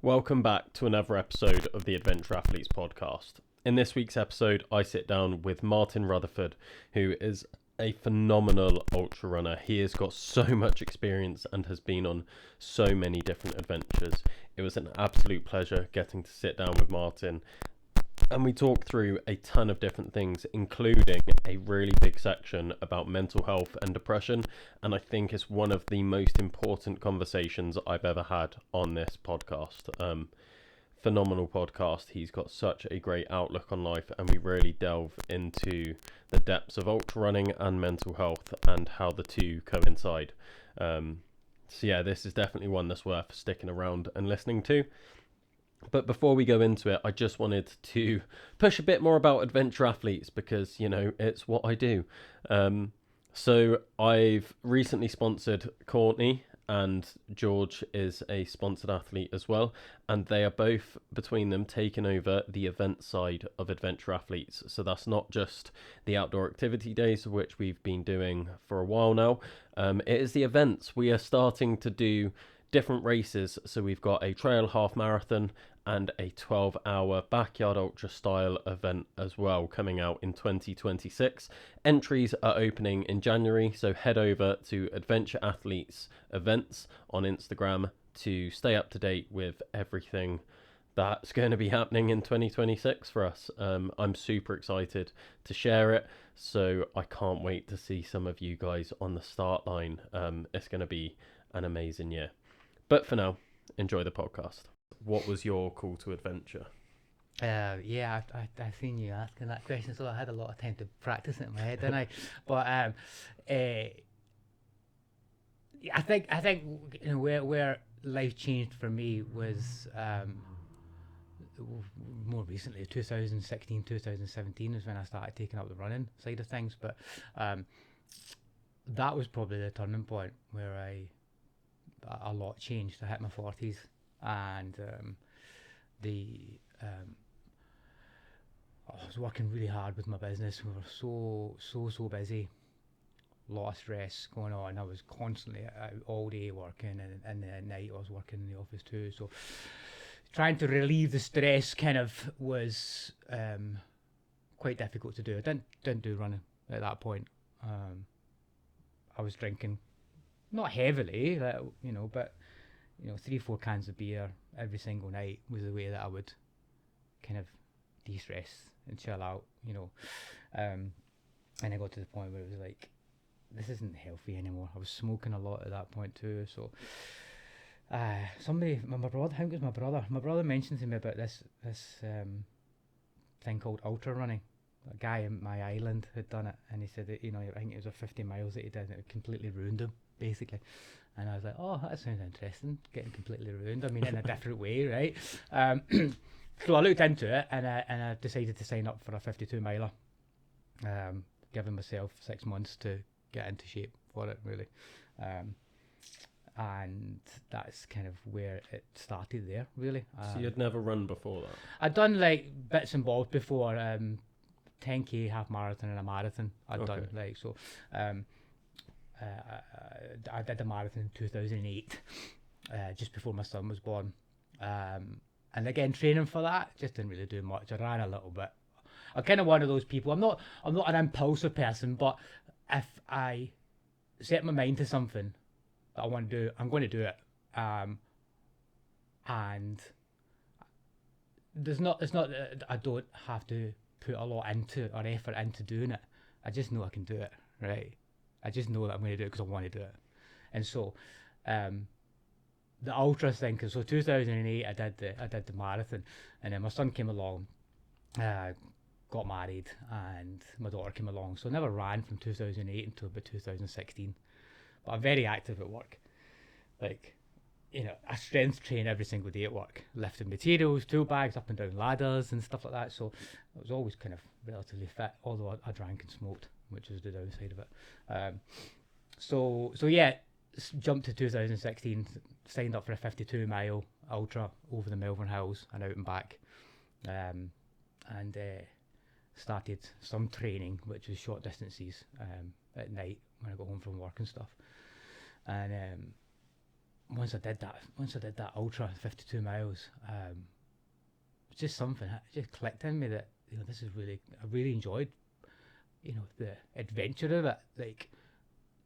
Welcome back to another episode of the Adventure Athletes podcast. In this week's episode, I sit down with Martin Rutherford, who is a phenomenal ultra runner. He has got so much experience and has been on so many different adventures. It was an absolute pleasure getting to sit down with Martin, and we talked through a ton of different things, including a really big section about mental health and depression. And I think it's one of the most important conversations I've ever had on this podcast. Phenomenal podcast. He's got such a great outlook on life, and we really delve into the depths of ultra running and mental health and how the two coincide. So yeah, this is definitely one that's worth sticking around and listening to. But before we go into it, I just wanted to push a bit more about Adventure Athletes because, you know, it's what I do. So I've recently sponsored Courtney, and George is a sponsored athlete as well. And they are both, between them, taking over the event side of Adventure Athletes. So that's not just the outdoor activity days, which we've been doing for a while now. It is the events. We are starting to do different races. So we've got a trail half marathon and a 12-hour backyard ultra style event as well coming out in 2026. Entries are opening in January, so head over to Adventure Athletes Events on Instagram to stay up to date with everything that's going to be happening in 2026 for us. I'm super excited to share it, so I can't wait to see some of you guys on the start line. It's going to be an amazing year. But for now, enjoy the podcast. What was your call to adventure? Yeah, I've seen you asking that question, so I had a lot of time to practice it in my head, didn't I? But I think you know where life changed for me was more recently, 2016, 2017 is when I started taking up the running side of things. But that was probably the turning point where a lot changed. I hit my 40s, and I was working really hard with my business. We were so busy, a lot of stress going on. I was constantly out all day working, and at night I was working in the office too. So trying to relieve the stress kind of was quite difficult to do. I didn't do running at that point. I was drinking, not heavily, but 3-4 cans of beer every single night was the way that I would kind of de-stress and chill out, and I got to the point where it was like, this isn't healthy anymore. I was smoking a lot at that point too. So somebody, my brother, I think it was my brother mentioned to me about this thing called ultra running. A guy in my island had done it, and he said that, I think it was a 50 miles that he did, and it completely ruined him, basically. And I was like, oh, that sounds interesting, getting completely ruined. I mean, in a different way, right? So I looked into it, and I decided to sign up for a 52 miler, giving myself 6 months to get into shape for it, really. And that's kind of where it started there, really. So you'd never run before that? I'd done like bits and bobs before, 10k, half marathon, and a marathon. I'd done like so. I did a marathon in 2008, just before my son was born. And again, training for that, just didn't really do much. I ran a little bit. I'm kind of one of those people. I'm not an impulsive person, but if I set my mind to something that I want to do, I'm going to do it. And it's not that I don't have to put a lot into or effort into doing it. I just know I can do it, right? I just know that I'm going to do it because I want to do it. And so the ultra thing, so 2008 I did the marathon, and then my son came along, got married, and my daughter came along. So I never ran from 2008 until about 2016. But I'm very active at work. Like, I strength train every single day at work, lifting materials, tool bags, up and down ladders and stuff like that. So I was always kind of relatively fit, although I drank and smoked, which was the downside of it. So yeah, jumped to 2016, signed up for a 52 mile ultra over the Melbourne Hills and out and back, and started some training, which was short distances at night when I got home from work and stuff. And once I did that ultra 52 miles, just something it just clicked in me that this is really, I really enjoyed the adventure of it. Like,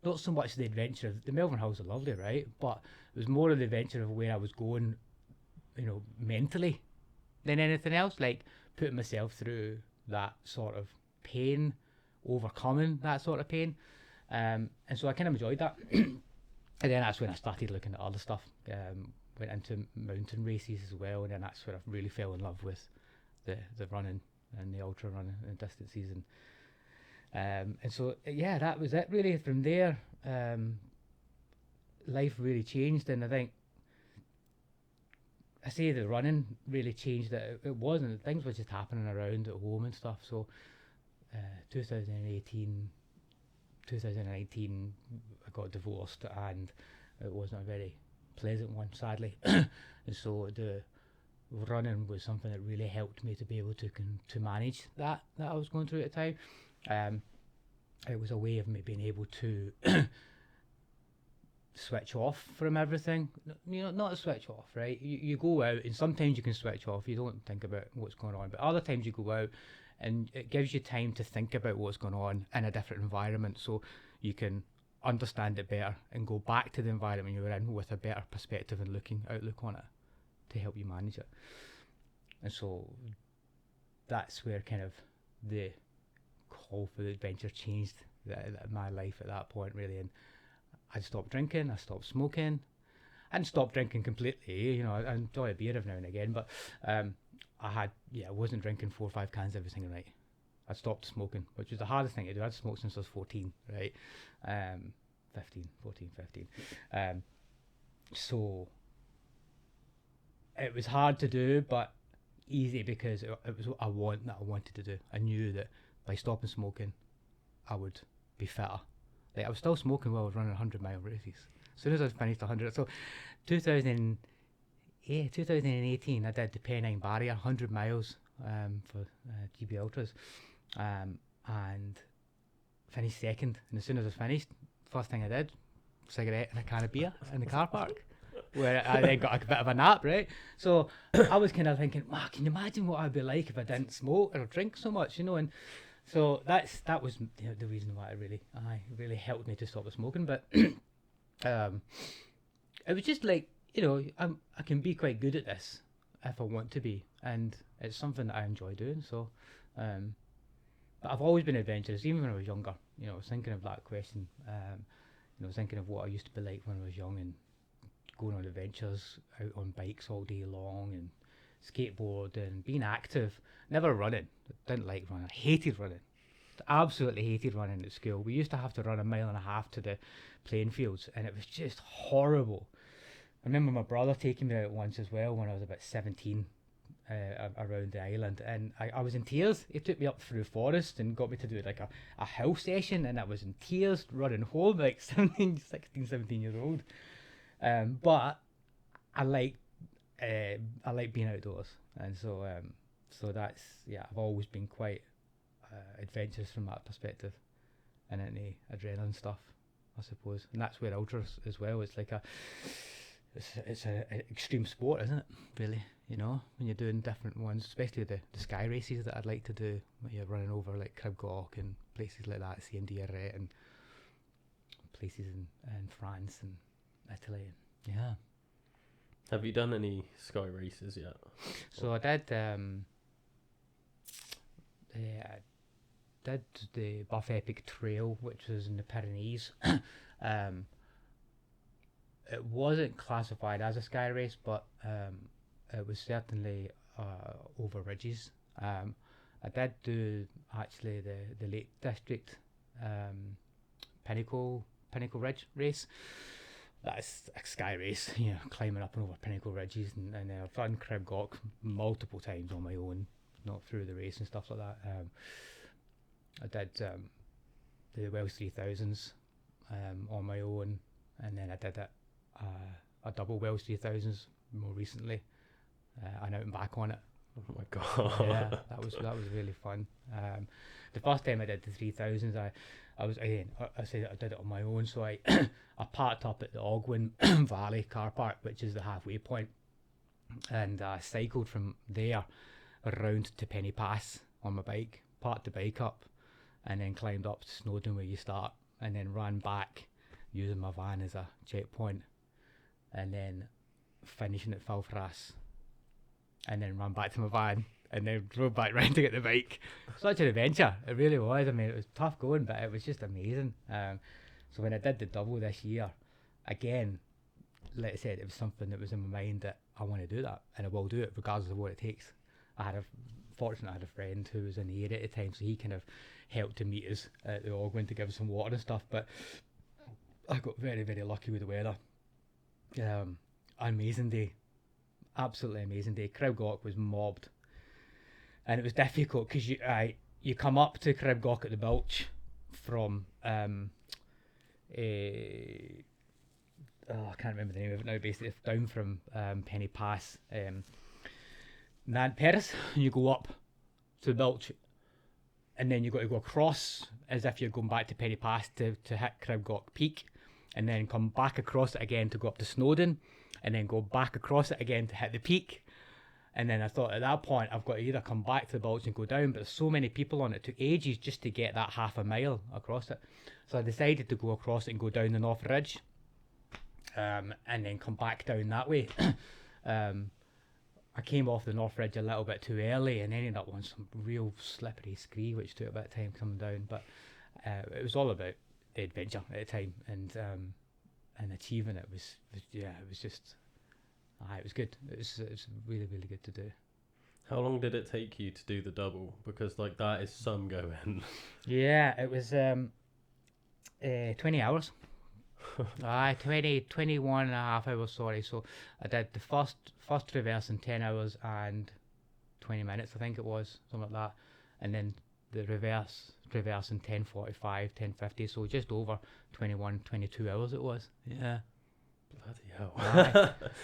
not so much the adventure of the Melbourne Hills are lovely, right? But it was more of the adventure of where I was going, mentally, than anything else. Like putting myself through that sort of pain, overcoming that sort of pain, and so I kind of enjoyed that. And then that's when I started looking at other stuff. Went into mountain races as well, and then that's where I really fell in love with the running and the ultra running and distances, and so yeah, that was it really. From there, life really changed, and I think I say the running really changed. That it wasn't, things were just happening around at home and stuff. So 2018, 2019, I got divorced, and it wasn't a very pleasant one, sadly. And so the running was something that really helped me to be able to manage that I was going through at the time. It was a way of me being able to switch off from everything. Not a switch off, right? You go out, and sometimes you can switch off. You don't think about what's going on, but other times you go out, and it gives you time to think about what's going on in a different environment, so you can understand it better and go back to the environment you were in with a better perspective and outlook on it to help you manage it. And so that's where kind of the call for the adventure changed my life at that point, really. And I stopped drinking, I stopped smoking. I didn't stop drinking completely, I enjoy a beer every now and again, but I wasn't drinking 4 or 5 cans every single night. I stopped smoking, which was the hardest thing to do. I'd smoked since I was 14, right? 15. So it was hard to do, but easy, because it was what I wanted to do. I knew that by stopping smoking, I would be fitter. Like, I was still smoking while I was running 100-mile races. As soon as I finished 100, so 2018, I did the Pennine Barrier, 100 miles for GB Ultras, and finished second. And as soon as I finished, first thing I did, cigarette and a can of beer in the car park, where I then got a bit of a nap, right? So I was kind of thinking, wow, can you imagine what I'd be like if I didn't smoke or drink so much, and so that was the reason why it really helped me to stop the smoking. But it was just like, I can be quite good at this if I want to be, and it's something that I enjoy doing. So, but I've always been adventurous, even when I was younger. I was thinking of that question. I was thinking of what I used to be like when I was young, and going on adventures, out on bikes all day long, and skateboarding, and being active. Never running. I didn't like running. I hated running. Absolutely hated running at school. We used to have to run 1.5 miles to the playing fields, and it was just horrible. I remember my brother taking me out once as well when I was about 17, around the island, and I was in tears. He took me up through forest and got me to do like a hill session, and I was in tears running home, like 17 years old. But I like being outdoors, and so that's, I've always been quite adventurous from that perspective, and into adrenaline stuff, I suppose. And that's where ultras as well. It's like it's an extreme sport, isn't it? Really, when you're doing different ones, especially the sky races that I'd like to do, when you're running over like Cribgoch and places like that, CMD and places in France and Italy. Yeah. Have you done any sky races yet? So I did. Did the Buff Epic Trail, which was in the Pyrenees. It wasn't classified as a sky race, but it was certainly over ridges. I did do actually the Lake District Pinnacle Ridge race. That's a sky race, climbing up and over Pinnacle Ridges, and I've done Cribgoch multiple times on my own, not through the race and stuff like that. I did the Wells 3000s on my own, and then I did a double Wells 3000s more recently, and out and back on it Oh my god. Yeah, that was really fun. The first time I did the 3000s, I was again I said I did it on my own, so I I parked up at the Ogwen Valley car park, which is the halfway point, and cycled from there around to Penny Pass on my bike, parked the bike up, and then climbed up to Snowdon where you start, and then ran back using my van as a checkpoint, and then finishing at Falfras, and then ran back to my van, and then drove back round to get the bike. Such an adventure, it really was. I mean, it was tough going, but it was just amazing. So when I did the double this year, again, like I said, it was something that was in my mind that I want to do that, and I will do it regardless of what it takes. Fortunately, I had a friend who was in the area at the time, so he kind of helped to meet us at the Ogwen to give us some water and stuff. But I got very, very lucky with the weather. Amazing day, absolutely amazing day. Cribgoch was mobbed, and it was difficult because you come up to Cribgoch at the Bilch from I can't remember the name of it now. Basically, it's down from Penny Pass, Nant Peris, and you go up to the Bilch, and then you've got to go across as if you're going back to Penny Pass to hit Cribgoch Peak, and then come back across it again to go up to Snowdon, and then go back across it again to hit the peak. And then I thought at that point I've got to either come back to the Bulge and go down, but there's so many people on it, it took ages just to get that half a mile across it. So I decided to go across it and go down the North Ridge, and then come back down that way. I came off the North Ridge a little bit too early and ended up on some real slippery scree, which took a bit of time coming down. But it was all about the adventure at the time, and achieving it was just. It was good. It was really, really good to do. How long did it take you to do the double? Because like that is some going. Yeah, it was 20 hours. 21 and a half hours, sorry. So I did the first reverse in 10 hours and 20 minutes, I think it was, something like that. And then the reverse in 10:45, 10:50, so just over 21, 22 hours it was. Yeah. Bloody hell.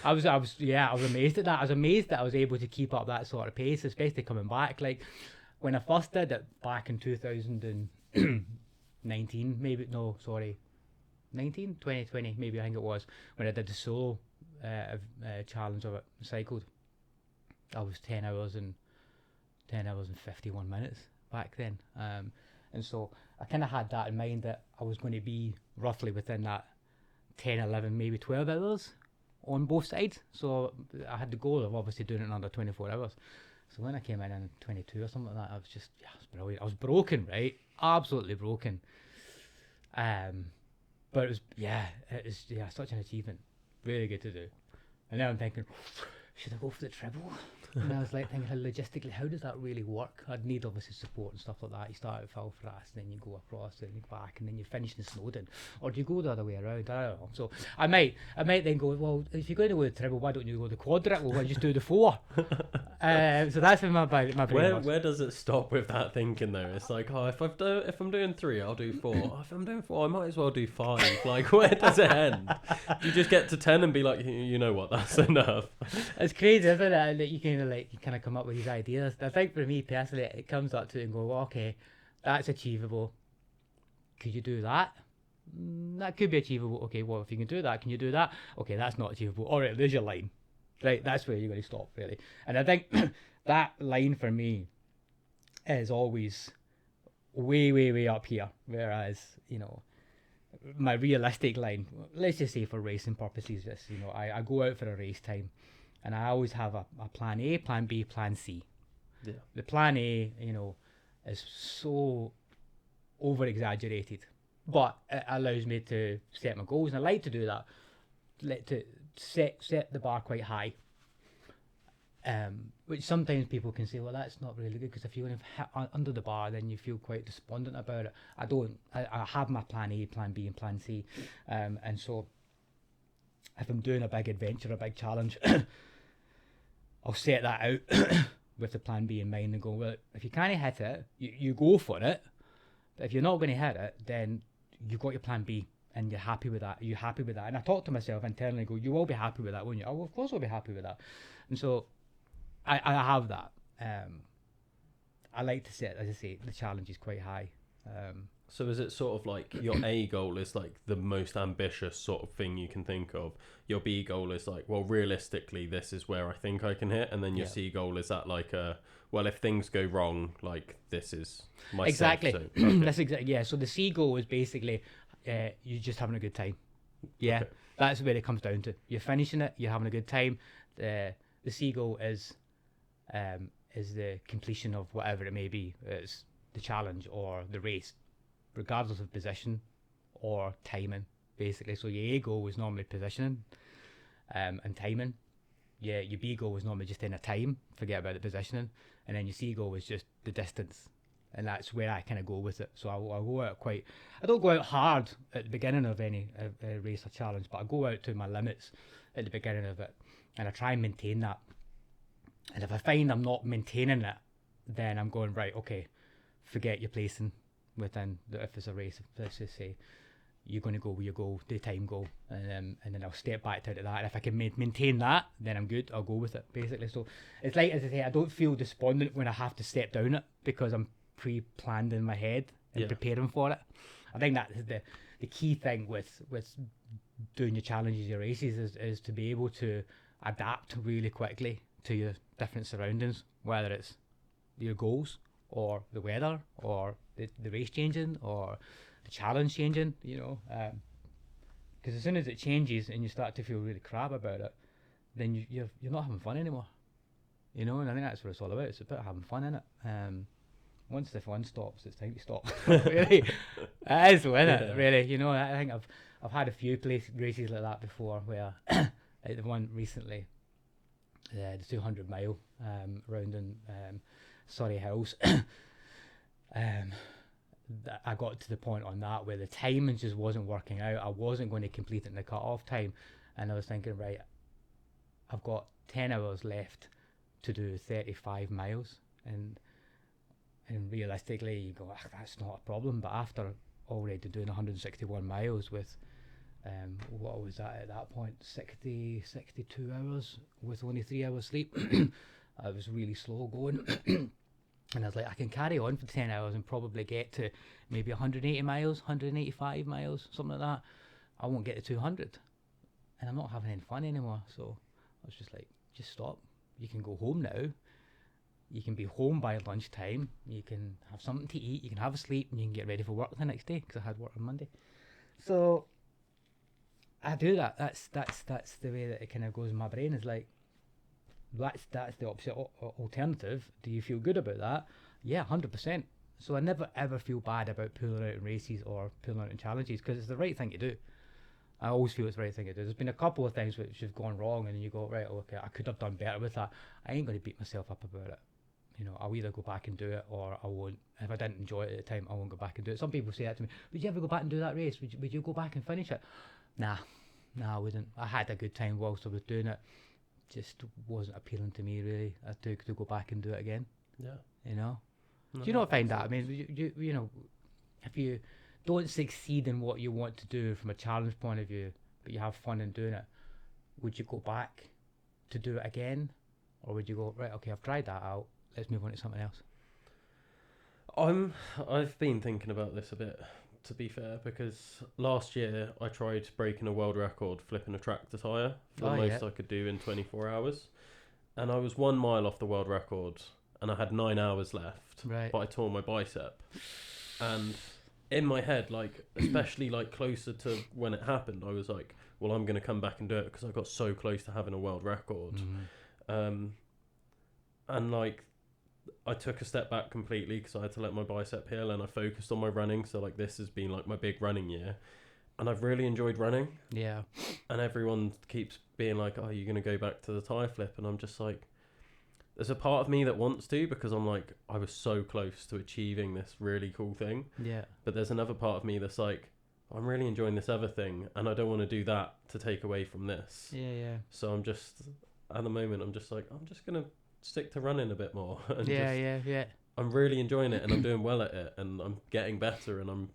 I was amazed at that. I was amazed that I was able to keep up that sort of pace, especially coming back. Like when I first did it back in 2019, 2020, maybe I think it was, when I did the solo challenge of it, cycled. I was 10 hours and 51 minutes back then. And so I kind of had that in mind that I was going to be roughly within that 10, 11, maybe 12 hours on both sides. So I had the goal of obviously doing it in under 24 hours. So when I came in 22 or something like that, I was just, it was brilliant. I was broken, right? Absolutely broken. But it was such an achievement. Really good to do. And now I'm thinking, should I go for the treble? And I was like thinking, logistically, how does that really work? I'd need obviously support and stuff like that. You start at Falfras, then you go across, then you go back, and then you finish in Snowdon. Or do you go the other way around? I don't know. So I might then go, well, if you're going to go the treble, why don't you go the quadruple? Why just do the 4? So that's my brain works. Where does it stop with that thinking though? It's like, oh, if I'm doing 3, I'll do 4. Oh, if I'm doing 4, I might as well do 5. Like, where does it end? Do you just get to 10 and be like, you know what, that's enough? It's crazy, isn't it? That you kind of come up with these ideas. I think for me personally, it comes up to it and go, well, okay, that's achievable. Could you do that? That could be achievable. Okay, well, if you can do that, can you do that? Okay, that's not achievable. All right, there's your line. Right, that's where you're going to stop, really. And I think that line for me is always way, way, way up here. Whereas, my realistic line, let's just say for racing purposes, I go out for a race time and I always have a plan A, plan B, plan C. Yeah. The plan A, is so over exaggerated, but it allows me to set my goals, and I like to do that. Like to set the bar quite high, which sometimes people can say, well, that's not really good, because if you're going to hit under the bar, then you feel quite despondent about it. I don't. I have my plan A, plan B, and plan C, and so if I'm doing a big adventure, a big challenge, I'll set that out with the plan B in mind and go, well, if you can't hit it, you go for it. But if you're not going to hit it, then you've got your plan B. And you're happy with that. Are you happy with that? And I talk to myself internally and go, you will be happy with that, won't you? Oh, of course I'll be happy with that. And so I have that. I like to set, as I say, the challenge is quite high. So is it sort of like your A goal is like the most ambitious sort of thing you can think of? Your B goal is like, well, realistically, this is where I think I can hit. And then your C goal is that like well, if things go wrong, like this is my exactly. safe zone. Okay. That's exactly, yeah. So the C goal is basically you just having a good time. Yeah, Okay. that's where it comes down to. You're finishing it, you're having a good time. The C goal is the completion of whatever it may be. It's the challenge or the race, regardless of position or timing, basically. So your A goal is normally positioning and timing. Yeah, your B goal is normally just in a time, forget about the positioning, and then your C goal is just the distance, and that's where I kind of go with it. So I'll go out I don't go out hard at the beginning of any race or challenge, but I go out to my limits at the beginning of it, and I try and maintain that. And if I find I'm not maintaining it, then I'm going, right, okay, forget your placing within if it's a race. Let's just say you're going to go where you go, the time goal, and then I'll step back out of that. And if I can maintain that, then I'm good. I'll go with it, basically. So it's like, as I say, I don't feel despondent when I have to step down it because I'm pre-planned in my head and preparing for it. I think that is the key thing with doing your challenges, your races, is to be able to adapt really quickly to your different surroundings, whether it's your goals or the weather or the race changing or the challenge changing, because as soon as it changes and you start to feel really crap about it, then you're not having fun anymore, and I think that's what it's all about. It's about having fun in it. Once the fun stops, it's time to stop. Really, it is, isn't it? Really, I think I've had a few races like that before, where like the one recently, the 200 mile round in Surrey Hills. I got to the point on that where the timing just wasn't working out. I wasn't going to complete it in the cut-off time, and I was thinking, right, I've got 10 hours left to do 35 miles, and realistically you go, that's not a problem. But after already doing 161 miles with what was that at that point, 62 hours with only 3 hours sleep, I was really slow going. And I was like, I can carry on for 10 hours and probably get to maybe 180 miles, 185 miles, something like that. I won't get to 200. And I'm not having any fun anymore. So I was just like, just stop. You can go home now. You can be home by lunchtime. You can have something to eat. You can have a sleep, and you can get ready for work the next day, because I had work on Monday. So I do that. That's the way that it kind of goes in my brain. Is like, that's the opposite alternative. Do you feel good about that? Yeah, 100%. So I never ever feel bad about pulling out in races or pulling out in challenges, because it's the right thing to do. I always feel it's the right thing to do. There's been a couple of times which have gone wrong, and you go, right, okay, I could have done better with that. I ain't going to beat myself up about it. I'll either go back and do it, or I won't. If I didn't enjoy it at the time, I won't go back and do it. Some people say that to me, would you ever go back and do that race? Would you go back and finish it? Nah, I wouldn't. I had a good time whilst I was doing it. Just wasn't appealing to me, really, to go back and do it again. Yeah. No, do you not find that? I mean, you if you don't succeed in what you want to do from a challenge point of view, but you have fun in doing it, would you go back to do it again? Or would you go, right, okay, I've tried that out, let's move on to something else? I've been thinking about this a bit, to be fair, because last year I tried breaking a world record flipping a tractor tyre for the most I could do in 24 hours. And I was 1 mile off the world record, and I had 9 hours left, right. But I tore my bicep. And in my head, like, especially like closer to when it happened, I was like, well, I'm going to come back and do it, because I got so close to having a world record. And like, I took a step back completely because I had to let my bicep heal, and I focused on my running. So like, this has been like my big running year, and I've really enjoyed running. Yeah. And everyone keeps being like, oh, you're going to go back to the tyre flip. And I'm just like, there's a part of me that wants to, because I'm like, I was so close to achieving this really cool thing. Yeah. But there's another part of me that's like, I'm really enjoying this other thing, and I don't want to do that to take away from this. Yeah. So I'm just, at the moment, I'm just like, I'm just going to stick to running a bit more. And yeah. I'm really enjoying it, and I'm doing well at it, and I'm getting better, and I'm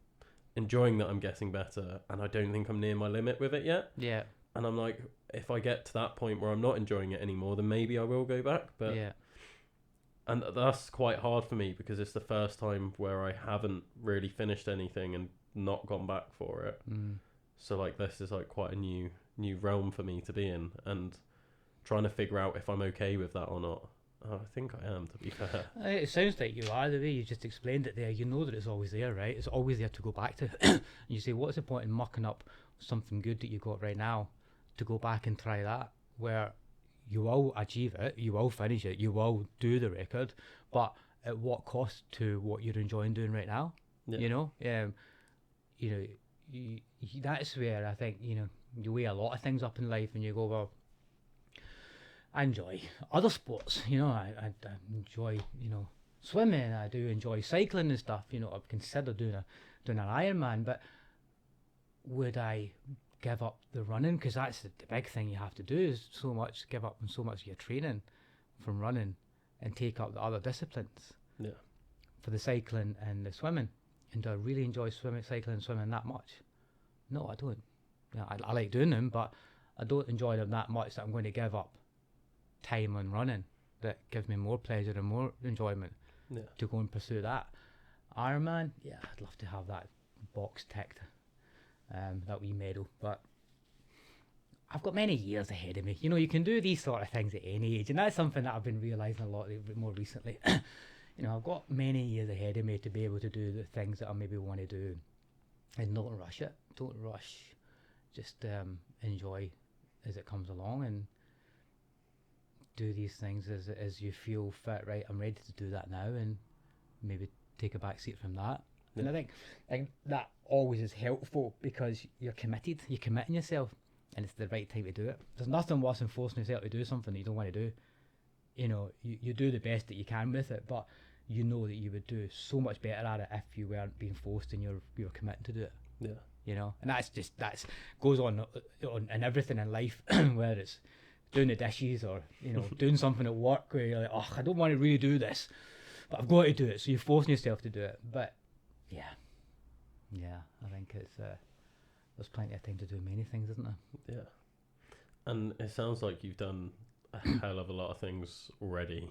enjoying that I'm getting better, and I don't think I'm near my limit with it yet. Yeah. And I'm like, if I get to that point where I'm not enjoying it anymore, then maybe I will go back. But yeah. And that's quite hard for me because it's the first time where I haven't really finished anything and not gone back for it. So like this is like quite a new realm for me to be in, and trying to figure out if I'm okay with that or not. Oh, I think I am, to be fair. It sounds like you are, the way you just explained it there. You know that it's always there, right? It's always there to go back to. And you say, what's the point in mucking up something good that you got right now to go back and try that, where you will achieve it, you will finish it, you will do the record, but at what cost to what you're enjoying doing right now? Yeah. You know, that's where I think, you weigh a lot of things up in life and you go, well, I enjoy other sports, I enjoy, swimming, I do enjoy cycling and stuff, I've considered doing an Ironman, but would I give up the running? Because that's the big thing you have to do, is give up on so much of your training from running and take up the other disciplines. Yeah. For the cycling and the swimming. And do I really enjoy cycling and swimming that much? No, I don't. I like doing them, but I don't enjoy them that much that I'm going to give up time on running that gives me more pleasure and more enjoyment to go and pursue that. Ironman, yeah, I'd love to have that box ticked, that wee medal, but I've got many years ahead of me. You can do these sort of things at any age, and that's something that I've been realising a lot more recently. I've got many years ahead of me to be able to do the things that I maybe want to do, and don't rush it. Don't rush. Just enjoy as it comes along and do these things as you feel fit. Right, I'm ready to do that now, and maybe take a back seat from that. And I think that always is helpful because you're committed. You're committing yourself, and it's the right time to do it. There's nothing worse than forcing yourself to do something that you don't want to do. You do the best that you can with it, but you know that you would do so much better at it if you weren't being forced and you're committing to do it. Yeah. And that's goes on in everything in life, whether it's doing the dishes or doing something at work where you're like, oh, I don't want to really do this, but I've got to do it. So you're forcing yourself to do it. But yeah, I think it's there's plenty of time to do many things, isn't there? Yeah. And it sounds like you've done a hell of a lot of things already.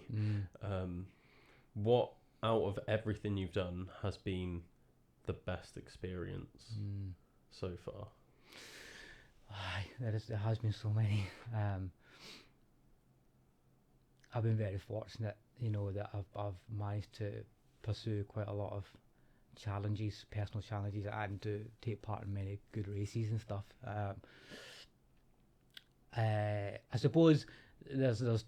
What out of everything you've done has been the best experience so far? There has been so many. I've been very fortunate, that I've managed to pursue quite a lot of challenges, personal challenges, and to take part in many good races and stuff. I suppose there's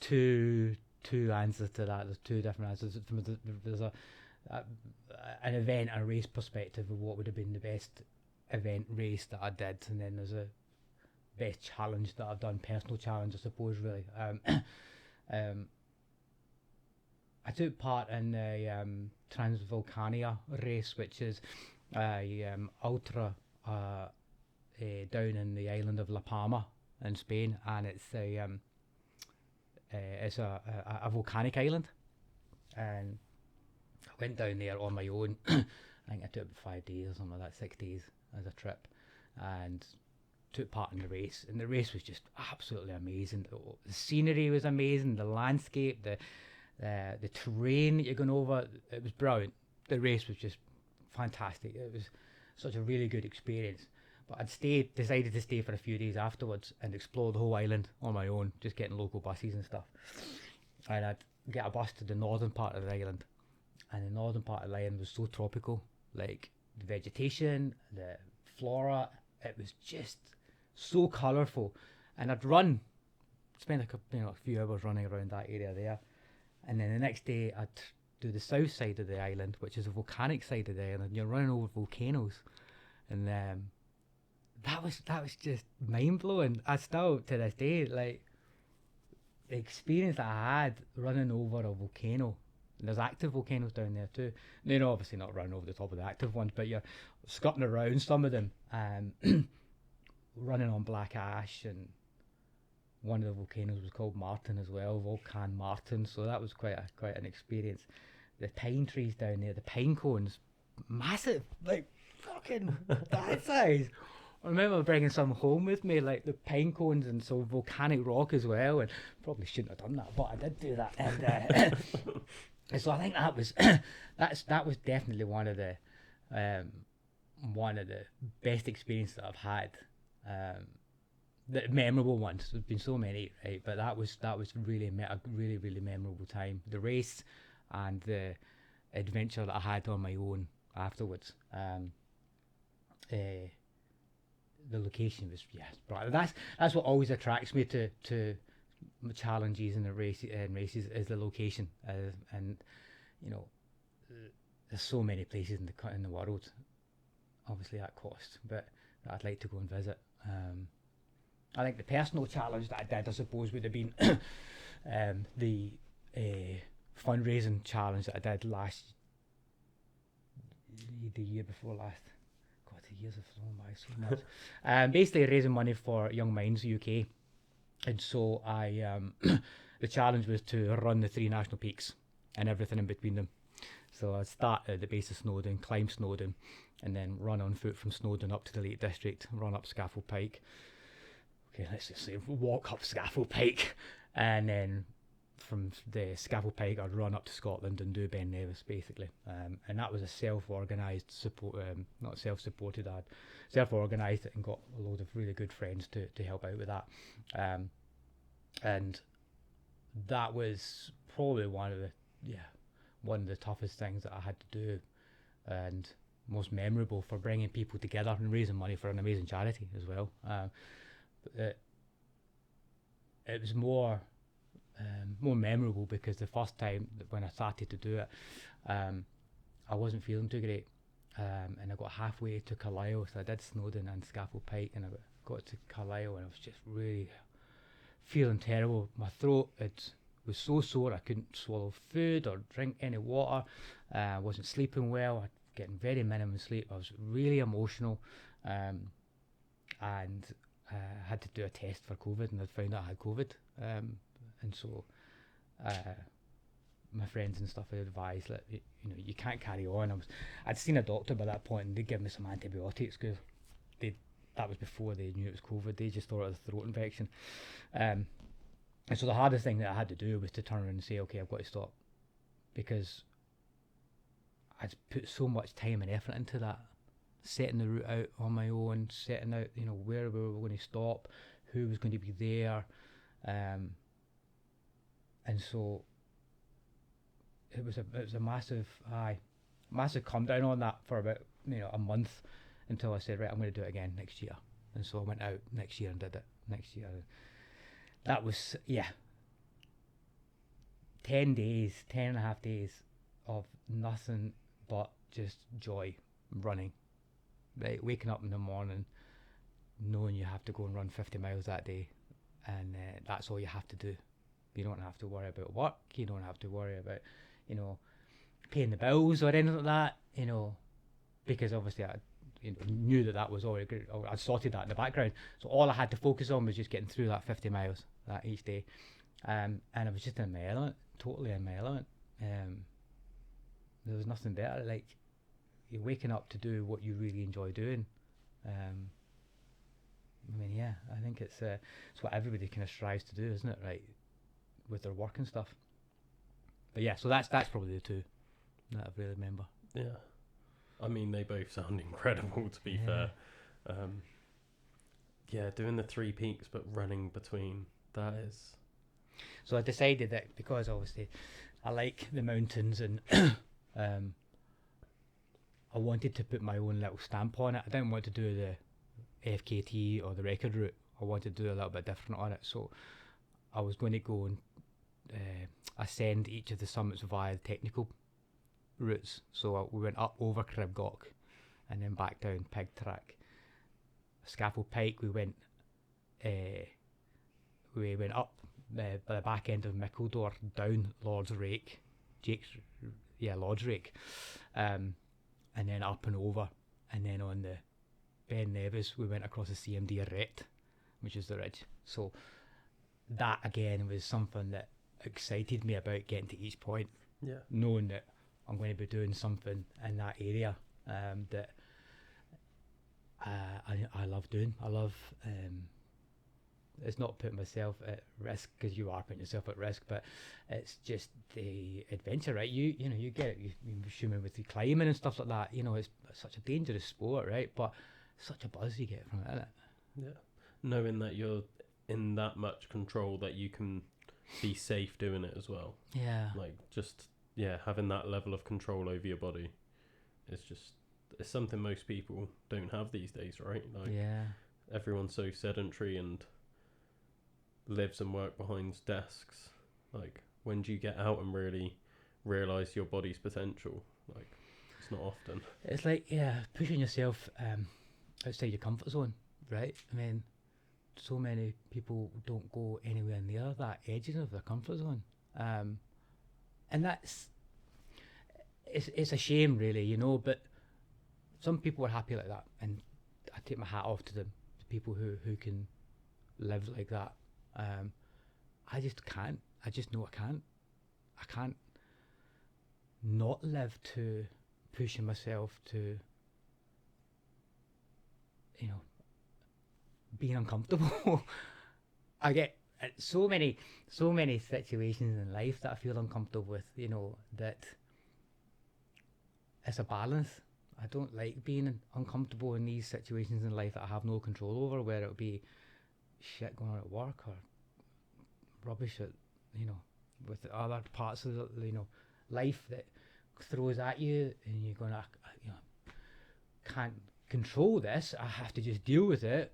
two answers to that. There's two different answers. There's an event and a race perspective of what would have been the best event race that I did, and then there's a best challenge that I've done, personal challenge, I suppose, really. I took part in the Transvolcania race, which is a ultra down in the island of La Palma in Spain, and it's a volcanic island, and I went down there on my own. I think I took about 5 days or something like that, 6 days as a trip, and took part in the race. And the race was just absolutely amazing. The scenery was amazing, the landscape, the terrain that you're going over, it was brilliant. The race was just fantastic. It was such a really good experience. But I'd decided to stay for a few days afterwards and explore the whole island on my own, just getting local buses and stuff. And I'd get a bus to the northern part of the island. And the northern part of the island was so tropical. Like, the vegetation, the flora, it was just so colourful. And I'd spend a few hours running around that area there. And then the next day I'd do the south side of the island, which is the volcanic side of the island, and you're running over volcanoes. And that was just mind-blowing. I still, to this day, like, the experience that I had running over a volcano. And there's active volcanoes down there too. They're obviously not running over the top of the active ones, but you're skirting around some of them, running on black ash. And one of the volcanoes was called Martin as well, Volcan Martin. So that was quite an experience. The pine trees down there, the pine cones, massive, like fucking that size. I remember bringing some home with me, like the pine cones and some volcanic rock as well. And probably shouldn't have done that, but I did do that. And so I think that was that was definitely one of the best experiences that I've had. The memorable ones. There's been so many, right? But that was really a really memorable time. The race and the adventure that I had on my own afterwards. The location was that's what always attracts me to challenges and races is the location, and you know, there's so many places in the world, obviously at cost, but that I'd like to go and visit. I think the personal challenge that I did, I suppose, would have been the fundraising challenge that I did the year before last. God, the years have flown by so much. Basically raising money for Young Minds UK, and so I the challenge was to run the 3 national peaks and everything in between them. So I'd start at the base of Snowdon, climb Snowdon, and then run on foot from Snowdon up to the Lake District, run up Scaffold Pike. Okay, let's just say walk up Scaffold Pike, and then from the Scaffold Pike I'd run up to Scotland and do Ben Nevis basically. And that was a self-organised support, not self-supported, I'd self-organised it and got a load of really good friends to help out with that. And that was probably one of the toughest things that I had to do, and most memorable for bringing people together and raising money for an amazing charity as well. It was more memorable because the first time when I started to do it, I wasn't feeling too great, and I got halfway to Carlisle, so I did Snowdon and Scaffold Pike, and I got to Carlisle and I was just really feeling terrible. My throat was so sore I couldn't swallow food or drink any water. I wasn't sleeping well. I was getting very minimum sleep. I was really emotional, and I had to do a test for COVID, and I found out I had COVID. And so my friends and stuff had advised that you can't carry on. I'd seen a doctor by that point, and they gave me some antibiotics because that was before they knew it was COVID. They just thought it was a throat infection. And so the hardest thing that I had to do was to turn around and say, okay, I've got to stop, because I'd put so much time and effort into that, setting the route out on my own, setting out where we were going to stop, who was going to be there, and so it was a massive come down on that for about a month, until I said, right, I'm going to do it again next year. And so I went out next year and did it next year. That was 10 and a half days of nothing but just joy, running, right? Waking up in the morning knowing you have to go and run 50 miles that day, and that's all you have to do. You don't have to worry about work, you don't have to worry about paying the bills or anything like that, because obviously I knew that was already great. I sorted that in the background, so all I had to focus on was just getting through that 50 miles that each day, and I was just in my element, totally in my element. There was nothing better, like you're waking up to do what you really enjoy doing. I think it's what everybody kind of strives to do, isn't it, right, with their work and stuff. But yeah, so that's probably the two that I really remember. Yeah, I mean, they both sound incredible, to be fair. Doing the 3 peaks but running between, that is. So I decided that because obviously I like the mountains, and I wanted to put my own little stamp on it. I didn't want to do the FKT or the record route. I wanted to do a little bit different on it. So I was going to go and ascend each of the summits via the technical routes. So we went up over Cribgoch and then back down Pig Track. Scaffold Pike, we went up by the back end of Mickledore, down Lord's Rake, Lord's Rake, and then up and over, and then on the Ben Nevis we went across the CMD Arret, which is the ridge. So that again was something that excited me about getting to each point, knowing that I'm going to be doing something in that area that I love doing. I love. It's not putting myself at risk, because you are putting yourself at risk, but it's just the adventure, right? You know, you get it. You assuming with the climbing and stuff like that. You know, it's such a dangerous sport, right? But such a buzz you get from it, isn't it? Yeah. Knowing that you're in that much control that you can be safe doing it as well. Yeah. Like, just, having that level of control over your body is just, it's something most people don't have these days, right? Like, Yeah. everyone's so sedentary and lives and work behind desks. Like, when do you get out and really realise your body's potential? Like, it's not often. It's like, pushing yourself outside your comfort zone, right? I mean, so many people don't go anywhere near that edges of their comfort zone, and it's a shame, really, you know. But some people are happy like that, and I take my hat off to them, the people who can live like that. I just can't. I just know I can't. I can't not live to pushing myself to, you know, being uncomfortable. I get so many situations in life that I feel uncomfortable with, you know, that it's a balance. I don't like being uncomfortable in these situations in life that I have no control over, where it'll be shit going on at work or rubbish at, you know, with the other parts of the, you know, life that throws at you, and you're going to, you know, can't control this. I have to just deal with it.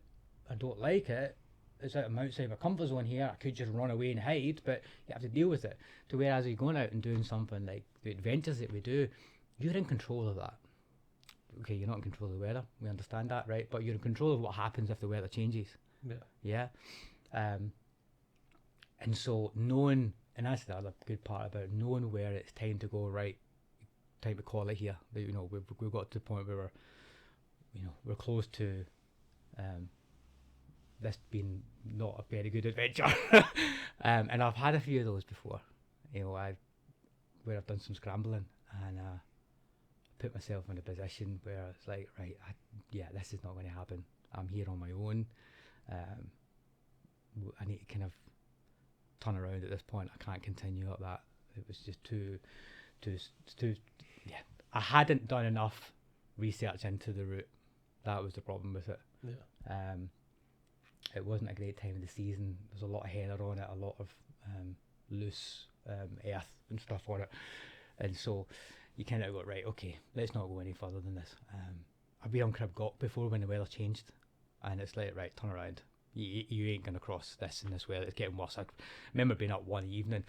I don't like it. It's outside my comfort zone here. I could just run away and hide, but you have to deal with it. To whereas you're going out and doing something like the adventures that we do, you're in control of that. Okay, you're not in control of the weather. We understand that, right? But you're in control of what happens if the weather changes. Yeah. And so knowing, and that's the other good part about knowing where it's time to go, right, time to call it here. You know, we've got to the point where we're close to this being not a very good adventure. And I've had a few of those before, you know, where I've done some scrambling and put myself in a position where it's like, right, this is not going to happen. I'm here on my own. I need to kind of turn around at this point. I can't continue up that. It was just too. I hadn't done enough research into the route. That was the problem with it. It wasn't a great time of the season. There's a lot of heather on it, a lot of loose earth and stuff on it, and so you kind of go, right, okay, let's not go any further than this. I've been on Crib Goch before when the weather changed, and it's like, right, turn around. You ain't gonna cross this in this weather. It's getting worse. I remember being up one evening,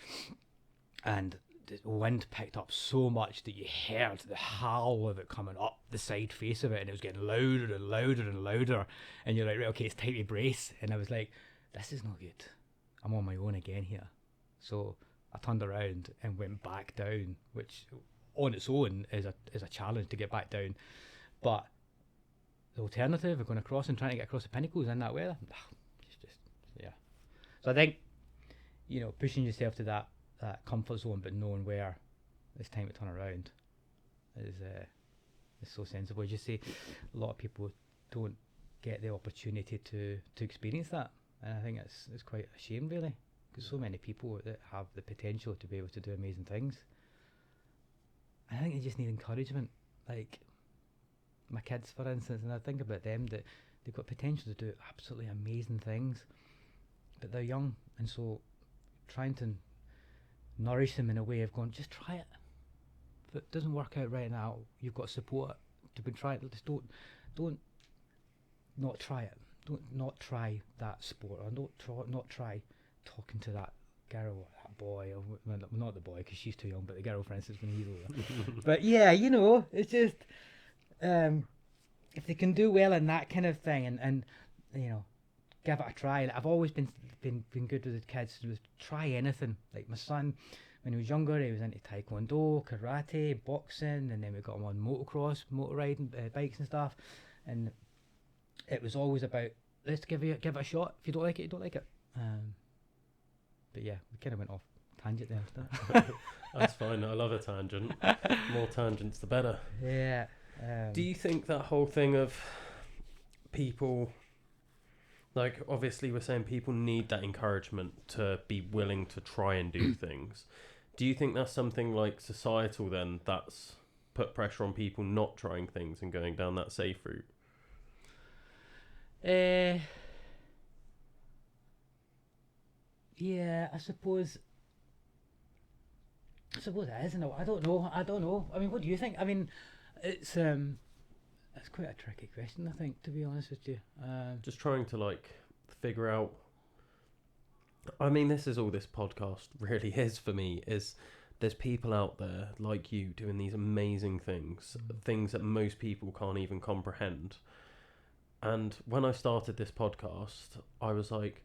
and the wind picked up so much that you heard the howl of it coming up the side face of it, and it was getting louder and louder and louder. And you're like, right, okay, it's time to brace. And I was like, this is not good. I'm on my own again here. So I turned around and went back down, which on its own is a challenge to get back down. But the alternative of going across and trying to get across the pinnacles in that weather, it's just, So I think, you know, pushing yourself to that comfort zone, but knowing where it's time to turn around is so sensible. As you say, a lot of people don't get the opportunity to experience that, and I think it's quite a shame, really, because so many people that have the potential to be able to do amazing things, I think they just need encouragement. Like my kids, for instance, and I think about them, that they've got potential to do absolutely amazing things, but they're young, and so trying to nourish them in a way of going, just try it. If it doesn't work out right now, you've got support to be trying. Just don't not try it. Don't not try that sport, or not try talking to that girl or that boy, or well, not the boy because she's too young, but the girl, for instance, when he's older. But yeah, you know, it's just if they can do well in that kind of thing, and you know, give it a try. I've always been good with the kids. Was try anything. Like my son, when he was younger, he was into taekwondo, karate, boxing, and then we got him on motocross, motor riding, bikes and stuff. And it was always about, let's give it a shot. If you don't like it, you don't like it. But yeah, we kind of went off tangent there. That's fine. I love a tangent. More tangents, the better. Yeah. Do you think that whole thing of people, like, obviously we're saying people need that encouragement to be willing to try and do things. Do you think that's something like societal then that's put pressure on people not trying things and going down that safe route? Yeah, I suppose it is, isn't it? I don't know. I mean, what do you think? I mean, it's quite a tricky question, I think, to be honest with you. Just trying to like figure out. I mean, this is all this podcast really is for me. Is there's people out there like you doing these amazing things, things that most people can't even comprehend. And when I started this podcast, I was like,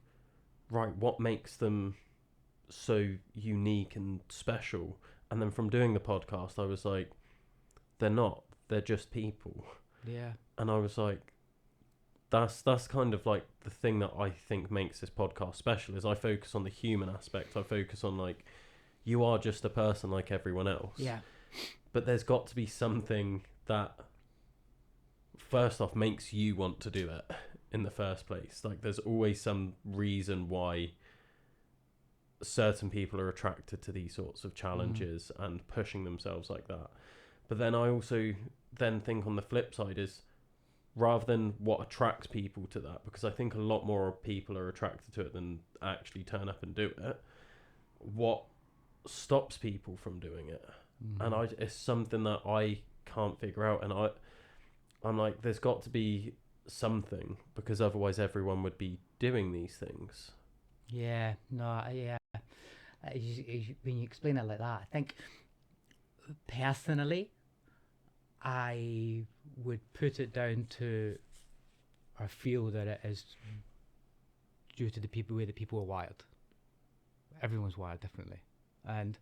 right, what makes them so unique and special? And then from doing the podcast, I was like, they're not. They're just people. Yeah. And I was like, that's kind of like the thing that I think makes this podcast special is I focus on the human aspect. I focus on like, you are just a person like everyone else. Yeah. But there's got to be something that first off makes you want to do it in the first place. Like there's always some reason why certain people are attracted to these sorts of challenges and pushing themselves like that. But then I also then think on the flip side is rather than what attracts people to that, because I think a lot more people are attracted to it than actually turn up and do it, what stops people from doing it? And it's something that I can't figure out, and I'm like, there's got to be something, because otherwise everyone would be doing these things. Yeah, no, yeah. When you explain it like that, I think personally, I would put it down to, or feel that it is due to the way that people are wired. Everyone's wired differently, and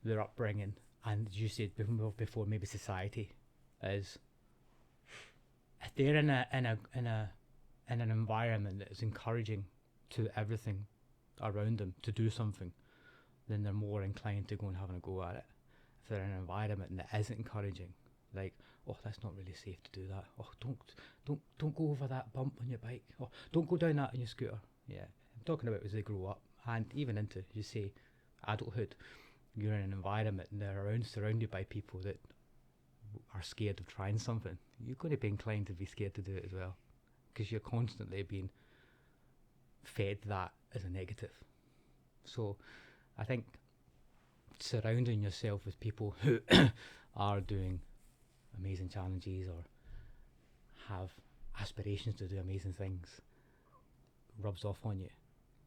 their upbringing, and as you said before, maybe society is. If they're in an environment that is encouraging to everything around them to do something, then they're more inclined to go and having a go at it. If they're in an environment that isn't encouraging, like, oh, that's not really safe to do that. Oh, don't go over that bump on your bike. Oh, don't go down that on your scooter. Yeah, I'm talking about as they grow up and even into, you say, adulthood. You're in an environment and they're surrounded by people that are scared of trying something. You're going to be inclined to be scared to do it as well, because you're constantly being fed that as a negative. So I think surrounding yourself with people who are doing amazing challenges or have aspirations to do amazing things rubs off on you.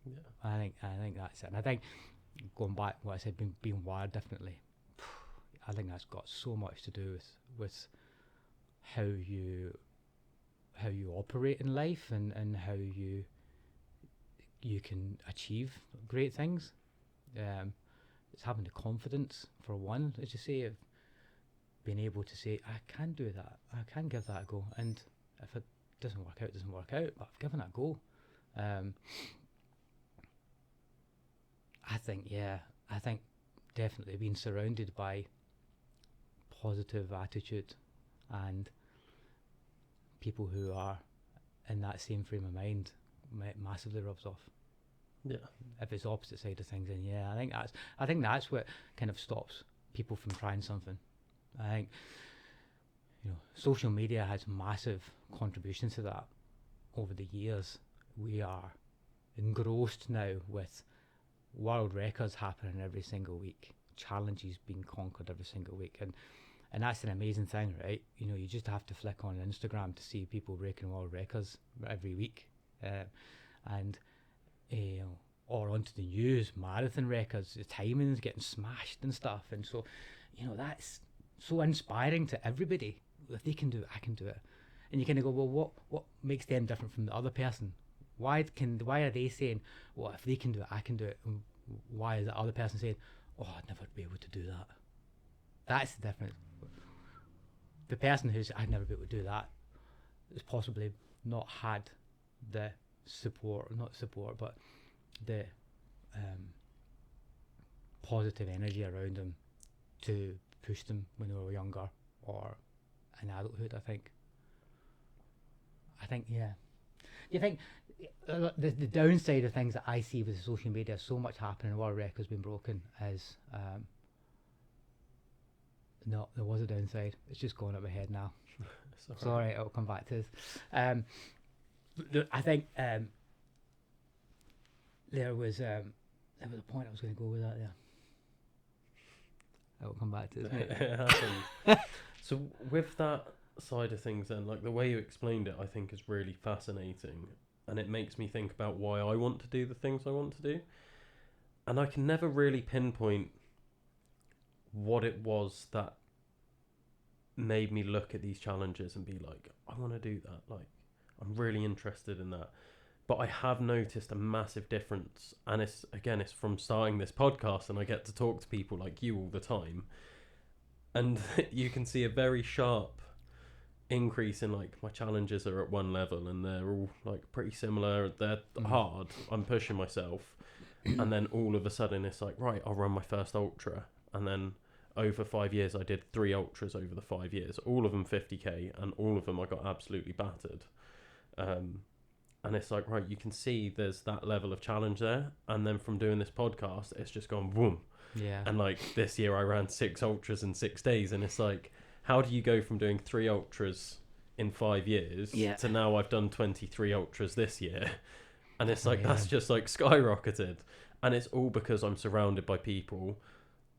Yeah. I think that's it. And I think going back what I said, being wired differently, I think that's got so much to do with how you operate in life and how you can achieve great things. It's having the confidence, for one, as you say, of being able to say, I can do that, I can give that a go, and if it doesn't work out, it doesn't work out, but I've given it a go. I think definitely being surrounded by positive attitude and people who are in that same frame of mind massively rubs off. Yeah. If it's the opposite side of things, then yeah, I think that's what kind of stops people from trying something. I think, social media has massive contributions to that over the years. We are engrossed now with world records happening every single week, challenges being conquered every single week, and that's an amazing thing, right? You just have to flick on Instagram to see people breaking world records every week, and or onto the news, marathon records, the timings getting smashed and stuff, and so that's so inspiring to everybody. If they can do it, I can do it. And you kind of go, well, what makes them different from the other person? Why are they saying, well, if they can do it, I can do it? And why is the other person saying, oh, I'd never be able to do that? That's the difference. The person who's, I'd never be able to do that, has possibly not had the but the positive energy around them to push them when they were younger or in adulthood, I think. I think, yeah. Do you think the downside of things that I see with social media, so much happening, a lot of records being broken, is no, there was a downside. It's just going up my head now. Sorry, I'll come back to this. I think there was a point I was going to go with that there. I'll come back to this. It happens. So with that side of things then, like the way you explained it, I think is really fascinating, and it makes me think about why I want to do the things I want to do, and I can never really pinpoint what it was that made me look at these challenges and be like, I want to do that, like I'm really interested in that. But I have noticed a massive difference, and it's from starting this podcast, and I get to talk to people like you all the time, and you can see a very sharp increase in, like, my challenges are at one level and they're all like pretty similar, they're hard, I'm pushing myself, and then all of a sudden it's like, right, I'll run my first ultra, and then over 5 years I did 3 ultras over the 5 years, all of them 50k, and all of them I got absolutely battered. And it's like, right, you can see there's that level of challenge there, and then from doing this podcast it's just gone boom. Yeah. And like this year I ran 6 ultras in 6 days, and it's like, how do you go from doing 3 ultras in 5 years to now I've done 23 ultras this year? And it's like, that's just like skyrocketed. And it's all because I'm surrounded by people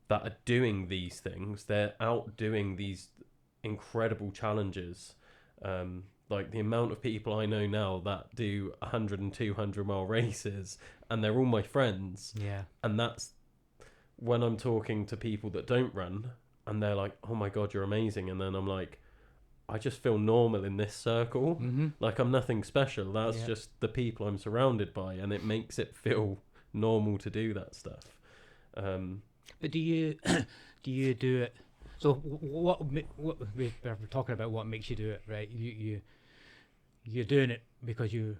that are doing these things. They're out doing these incredible challenges. Like the amount of people I know now that do 100 and 200 mile races, and they're all my friends. Yeah. And that's when I'm talking to people that don't run, and they're like, oh my God, you're amazing. And then I'm like, I just feel normal in this circle. Mm-hmm. Like I'm nothing special. That's just the people I'm surrounded by, and it makes it feel normal to do that stuff. But do you do it? So what we're talking about what makes you do it, right? You're doing it because you're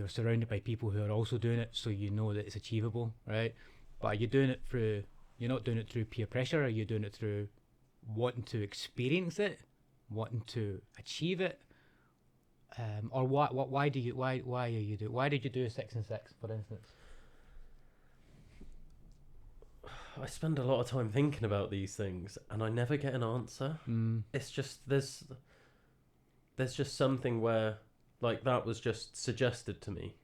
surrounded by people who are also doing it, so you know that it's achievable, right? But are you doing it you're not doing it through peer pressure? Are you doing it through wanting to experience it, wanting to achieve it? Or why are you doing? Why did you do a 6 and 6, for instance? I spend a lot of time thinking about these things, and I never get an answer. It's just there's just something where, like, that was just suggested to me,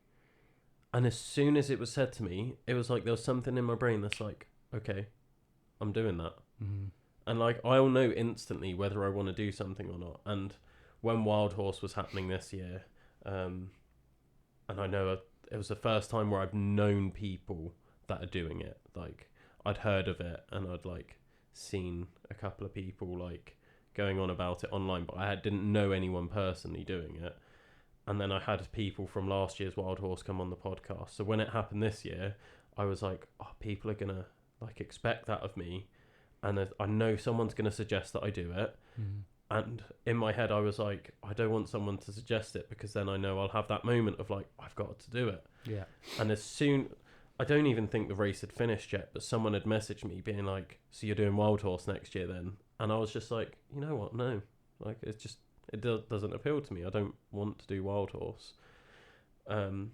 and as soon as it was said to me, it was like there was something in my brain that's like, okay, I'm doing that. And like I'll know instantly whether I want to do something or not. And when Wild Horse was happening this year, and I know it was the first time where I've known people that are doing it. Like, I'd heard of it, and I'd like seen a couple of people like going on about it online, but I didn't know anyone personally doing it. And then I had people from last year's Wild Horse come on the podcast. So when it happened this year, I was like, oh, people are gonna like expect that of me, and I know someone's gonna suggest that I do it. And in my head I was like, I don't want someone to suggest it, because then I know I'll have that moment of like, I've got to do it. Yeah. And as soon, I don't even think the race had finished yet, but someone had messaged me being like, so you're doing Wild Horse next year then? And I was just like, you know what, no, like it's just, doesn't appeal to me. I don't want to do Wild Horse. And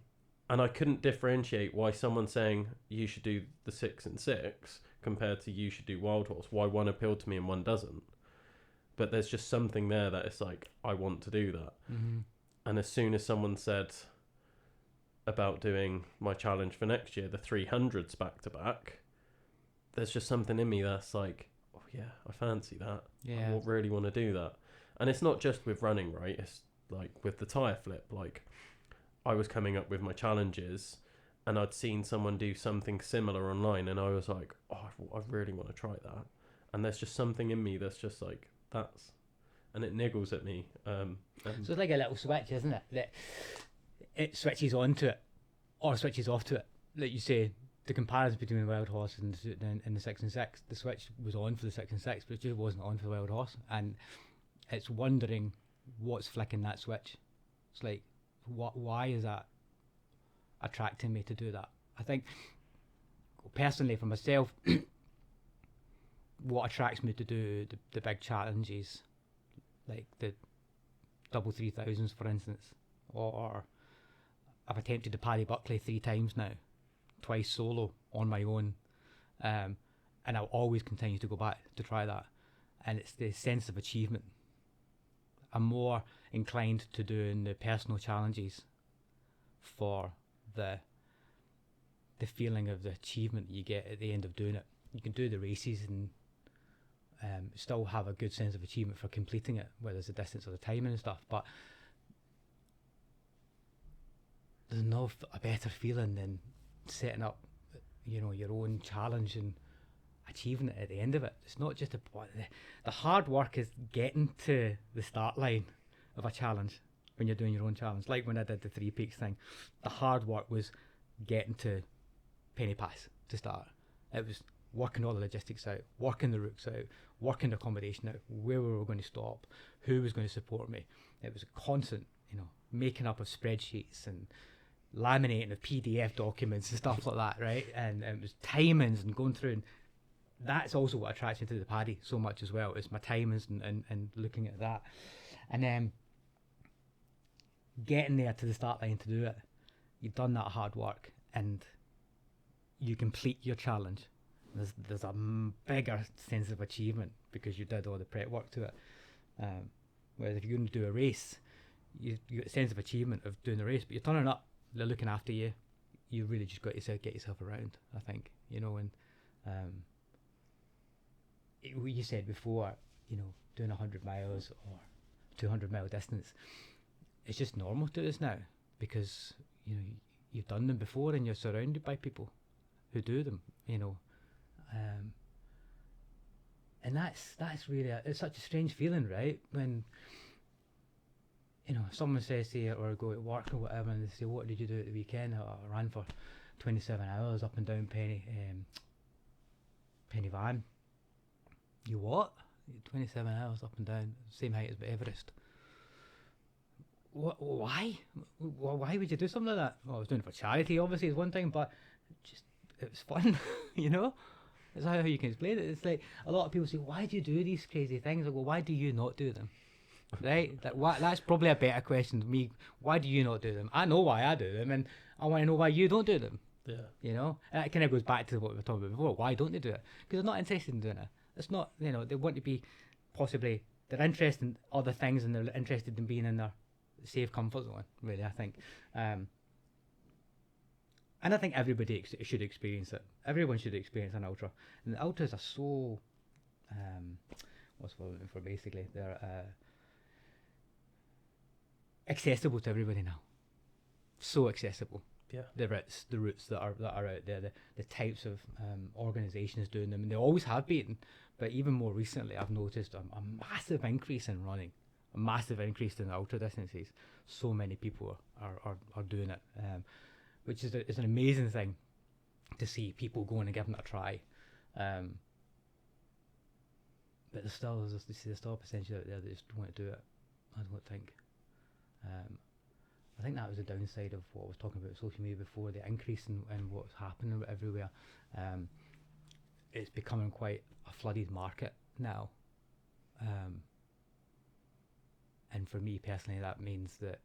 I couldn't differentiate why someone saying you should do the 6 and 6 compared to you should do Wild Horse, why one appealed to me and one doesn't. But there's just something there that it's like, I want to do that. And as soon as someone said about doing my challenge for next year, the 300s back to back, there's just something in me that's like, oh yeah, I fancy that. Yeah. I really want to do that. And it's not just with running, right? It's like with the tyre flip. Like, I was coming up with my challenges, and I'd seen someone do something similar online, and I was like, oh, I really want to try that. And there's just something in me that's just like, that's, and it niggles at me. So it's like a little switch, isn't it? That it switches onto it or switches off to it. Like you say, the comparison between the Wild Horse and the 6 and 6, the switch was on for the 6 and 6, but it just wasn't on for the Wild Horse. And it's wondering what's flicking that switch. It's like, why is that attracting me to do that? I think, personally, for myself, what attracts me to do the big challenges, like the double 3000s, for instance, or I've attempted the Paddy Buckley 3 times now, twice solo on my own, and I'll always continue to go back to try that. And it's the sense of achievement. I'm more inclined to doing the personal challenges for the feeling of the achievement you get at the end of doing it. You can do the races and still have a good sense of achievement for completing it, whether it's the distance or the timing and stuff, but there's no a better feeling than setting up, your own challenge and achieving it at the end of it. It's not just the hard work is getting to the start line of a challenge when you're doing your own challenge. Like when I did the 3 Peaks thing, the hard work was getting to Penny Pass to start. It was working all the logistics out, working the routes out, working the accommodation out, where we were going to stop, who was going to support me. It was a constant, making up of spreadsheets and laminating of PDF documents and stuff like that, right? And it was timings and going through, and that's also what attracts me to the Paddy so much as well, is my timings and looking at that. And then getting there to the start line to do it, you've done that hard work and you complete your challenge. There's a bigger sense of achievement because you did all the prep work to it. Whereas if you're going to do a race, you get a sense of achievement of doing the race, but you're turning up, they're looking after you. You really just got to get yourself around, I think, and you said before, doing 100 miles or 200-mile distance, it's just normal to us now because, you've done them before and you're surrounded by people who do them, and that's really it's such a strange feeling, right? When if someone says to you, or go to work or whatever, and they say, "What did you do at the weekend?" I ran for 27 hours up and down Penny Van. You what? 27 hours up and down, same height as Everest. What? Why? Why would you do something like that? Well, I was doing it for charity, obviously, is one thing, but it was fun, That's how you can explain it. It's like a lot of people say, "Why do you do these crazy things?" I go, "Why do you not do them?" Right? That's probably a better question to me. Why do you not do them? I know why I do them, and I want to know why you don't do them. Yeah. And that kind of goes back to what we were talking about before. Why don't they do it? Because they're not interested in doing it. It's not, they want to be they're interested in other things and they're interested in being in their safe comfort zone, really, I think. And I think everybody should experience it. Everyone should experience an ultra. And the ultras are so, what's what I'm looking for basically? They're accessible to everybody now. So accessible. Yeah. The routes that are out there, the types of organisations doing them, and they always have been. But even more recently, I've noticed a massive increase in running, a massive increase in the ultra distances. So many people are doing it. Which is an amazing thing to see people going and giving it a try. But there's still a percentage out there that just don't want to do it, I don't think. I think that was the downside of what I was talking about social media before, the increase in what's happening everywhere. It's becoming quite a flooded market now. And for me personally, that means that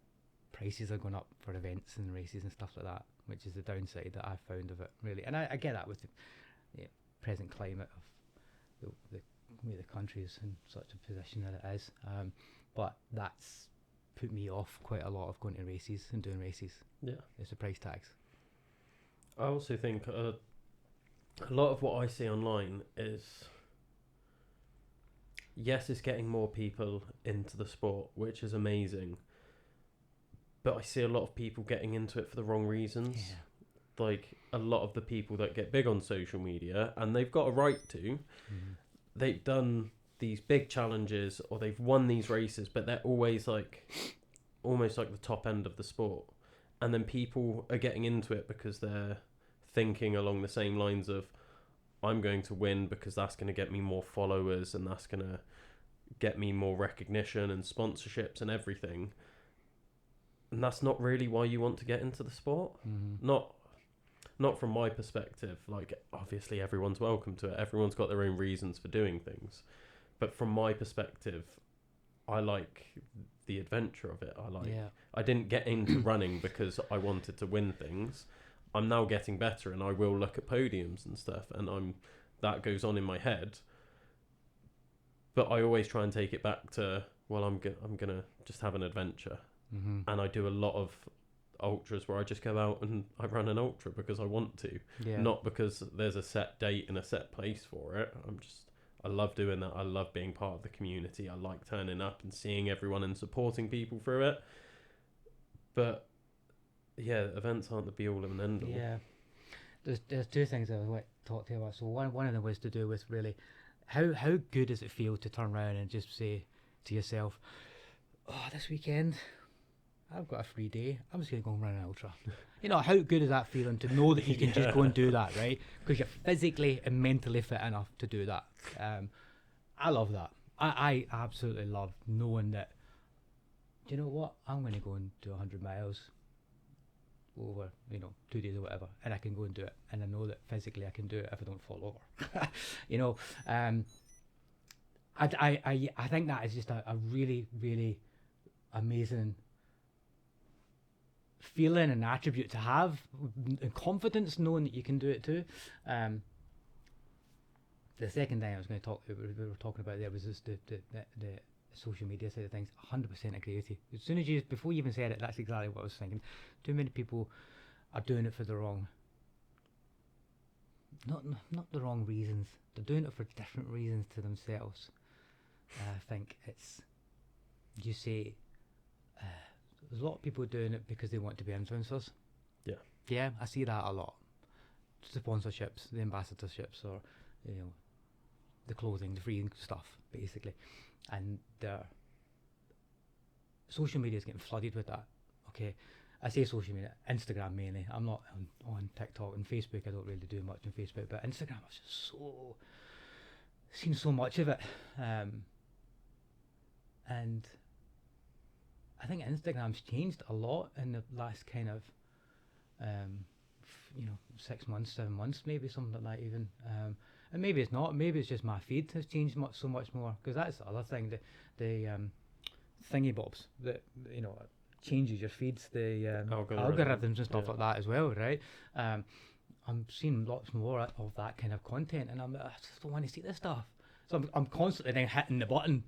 prices are going up for events and races and stuff like that, which is the downside that I've found of it, really. And I get that with the present climate of the way the country is in such a position that it is. But that's put me off quite a lot of going to races and doing races. Yeah. It's the price tags. I also think a lot of what I see online is, yes, it's getting more people into the sport, which is amazing. But I see a lot of people getting into it for the wrong reasons. Yeah. Like a lot of the people that get big on social media, and they've got a right to, they've done these big challenges or they've won these races, but they're always almost like the top end of the sport. And then people are getting into it because they're thinking along the same lines of, I'm going to win because that's going to get me more followers and that's going to get me more recognition and sponsorships and everything. And that's not really why you want to get into the sport. Not from my perspective. Like, obviously everyone's welcome to it. Everyone's got their own reasons for doing things. But from my perspective, I like the adventure of it. Yeah. I didn't get into running because I wanted to win things. I'm now getting better, and I will look at podiums and stuff, and that goes on in my head. But I always try and take it back to, well, I'm gonna just have an adventure, and I do a lot of ultras where I just go out and I run an ultra because I want to, not because there's a set date and a set place for it. I love doing that. I love being part of the community. I like turning up and seeing everyone and supporting people through it. But yeah, events aren't the be all and end all. Yeah, there's two things I would like to talk to you about. So one of them was to do with really how good does it feel to turn around and just say to yourself, oh, this weekend I've got a free day, I'm just going to go and run an ultra. You know, how good is that feeling to know that you can just go and do that, right? Because you're physically and mentally fit enough to do that. I love that. I absolutely love knowing that, do you know what, I'm going to go and do 100 miles over, 2 days or whatever, and I can go and do it, and I know that physically I can do it if I don't fall over. I think that is just a really, really amazing feeling and attribute to have, and confidence knowing that you can do it too. The second thing I was going to we were talking about there was just the social media side of things. 100% agree with you. As soon as before you even said it, that's exactly what I was thinking. Too many people are doing it for the wrong, not the wrong reasons. They're doing it for different reasons to themselves. I think it's, you say, there's a lot of people doing it because they want to be influencers. Yeah. Yeah, I see that a lot. Sponsorships, the ambassadorships, or the clothing, the free stuff, basically. And social media is getting flooded with that. Okay, I say social media, Instagram mainly. I'm not on TikTok and Facebook. I don't really do much on Facebook, but Instagram, I've just seen so much of it. And I think Instagram's changed a lot in the last kind of 6 months, 7 months, maybe something like that even. And maybe it's not. Maybe it's just my feed has changed so much more. Because that's the other thing, the thingy bobs that changes your feeds, the algorithms and stuff like that as well, right? I'm seeing lots more of that kind of content, and I just don't want to see this stuff. So I'm constantly then hitting the button.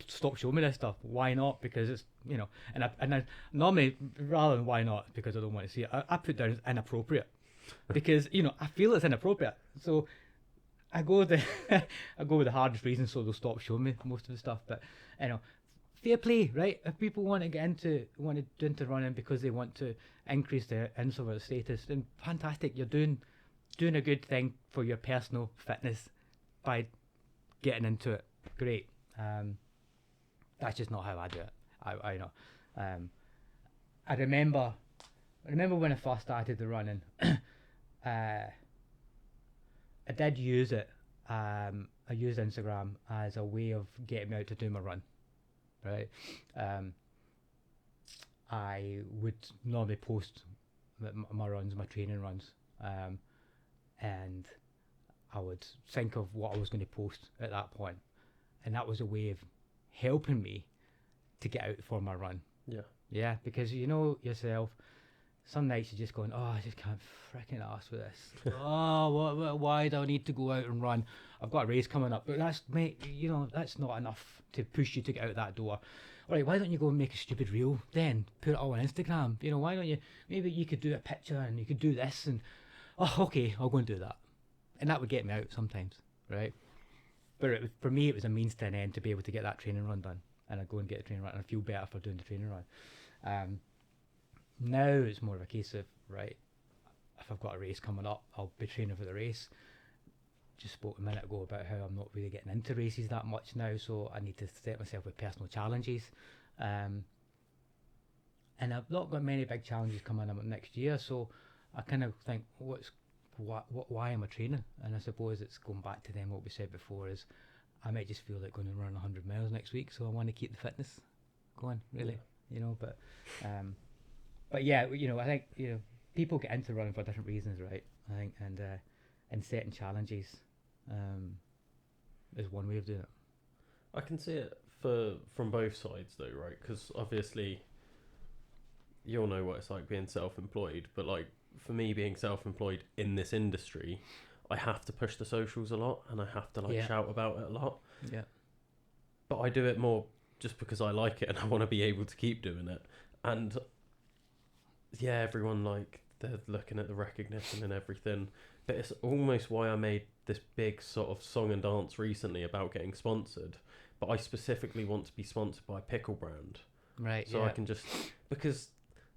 Stop showing me this stuff. Why not? Because it's and I normally, rather than why not because I don't want to see it, I put down inappropriate because I feel it's inappropriate. So I go with the hardest reason, so they'll stop showing me most of the stuff. But fair play, right? If people want to get into running because they want to increase their influencer status, then fantastic. You're doing a good thing for your personal fitness by getting into it. Great. That's just not how I do it. I remember when I first started the running. I did use it. I used Instagram as a way of getting me out to do my run, right? I would normally post my runs, my training runs, and I would think of what I was going to post at that point, and that was a way of helping me to get out for my run. Yeah, because yourself, some nights you're just going, oh, I just can't freaking ask for this. Oh, why do I need to go out and run? I've got a race coming up. But that's not enough to push you to get out that door. All right, why don't you go and make a stupid reel then? Put it all on Instagram. Why don't you, maybe you could do a picture and you could do this and, oh, okay, I'll go and do that. And that would get me out sometimes, right? But for me, it was a means to an end to be able to get that training run done. And I'd go and get a training run and I feel better for doing the training run. Now it's more of a case of, right, if I've got a race coming up, I'll be training for the race. Just spoke a minute ago about how I'm not really getting into races that much now, so I need to set myself with personal challenges. And I've not got many big challenges coming up next year, so I kind of think, why am I training? And I suppose it's going back to them what we said before is I might just feel like going to run 100 miles next week, so I want to keep the fitness going, really, But yeah, I think people get into running for different reasons, right? I think, and setting challenges is one way of doing it. I can see it from both sides though, right? Because obviously you'll know what it's like being self-employed, but like for me being self-employed in this industry, I have to push the socials a lot and I have to like shout about it a lot. Yeah. But I do it more just because I like it and I want to be able to keep doing it. And yeah, everyone like they're looking at the recognition and everything. But it's almost why I made this big sort of song and dance recently about getting sponsored. But I specifically want to be sponsored by a pickle brand. Right. So I can just, because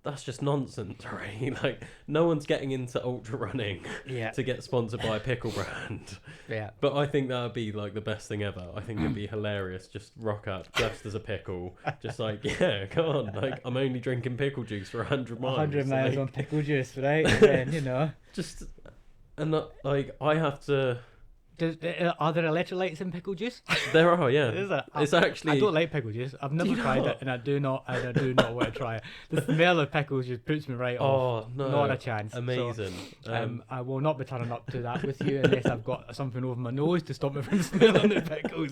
that's just nonsense, right? Like, no one's getting into ultra running to get sponsored by a pickle brand. Yeah. But I think that would be like the best thing ever. I think it'd be hilarious. Just rock up dressed as a pickle. Just like, yeah, come on. Like, I'm only drinking pickle juice for 100 miles. 100 miles like, on pickle juice, right? And then, Just, and like, I have to... Are there electrolytes in pickle juice? There are, yeah. Is it? It's actually... I don't like pickle juice. I've never tried it, and I do not want to try it. The smell of pickles just puts me right off. Oh, no. Not a chance. Amazing. So, I will not be turning up to that with you unless I've got something over my nose to stop me from smelling the pickles.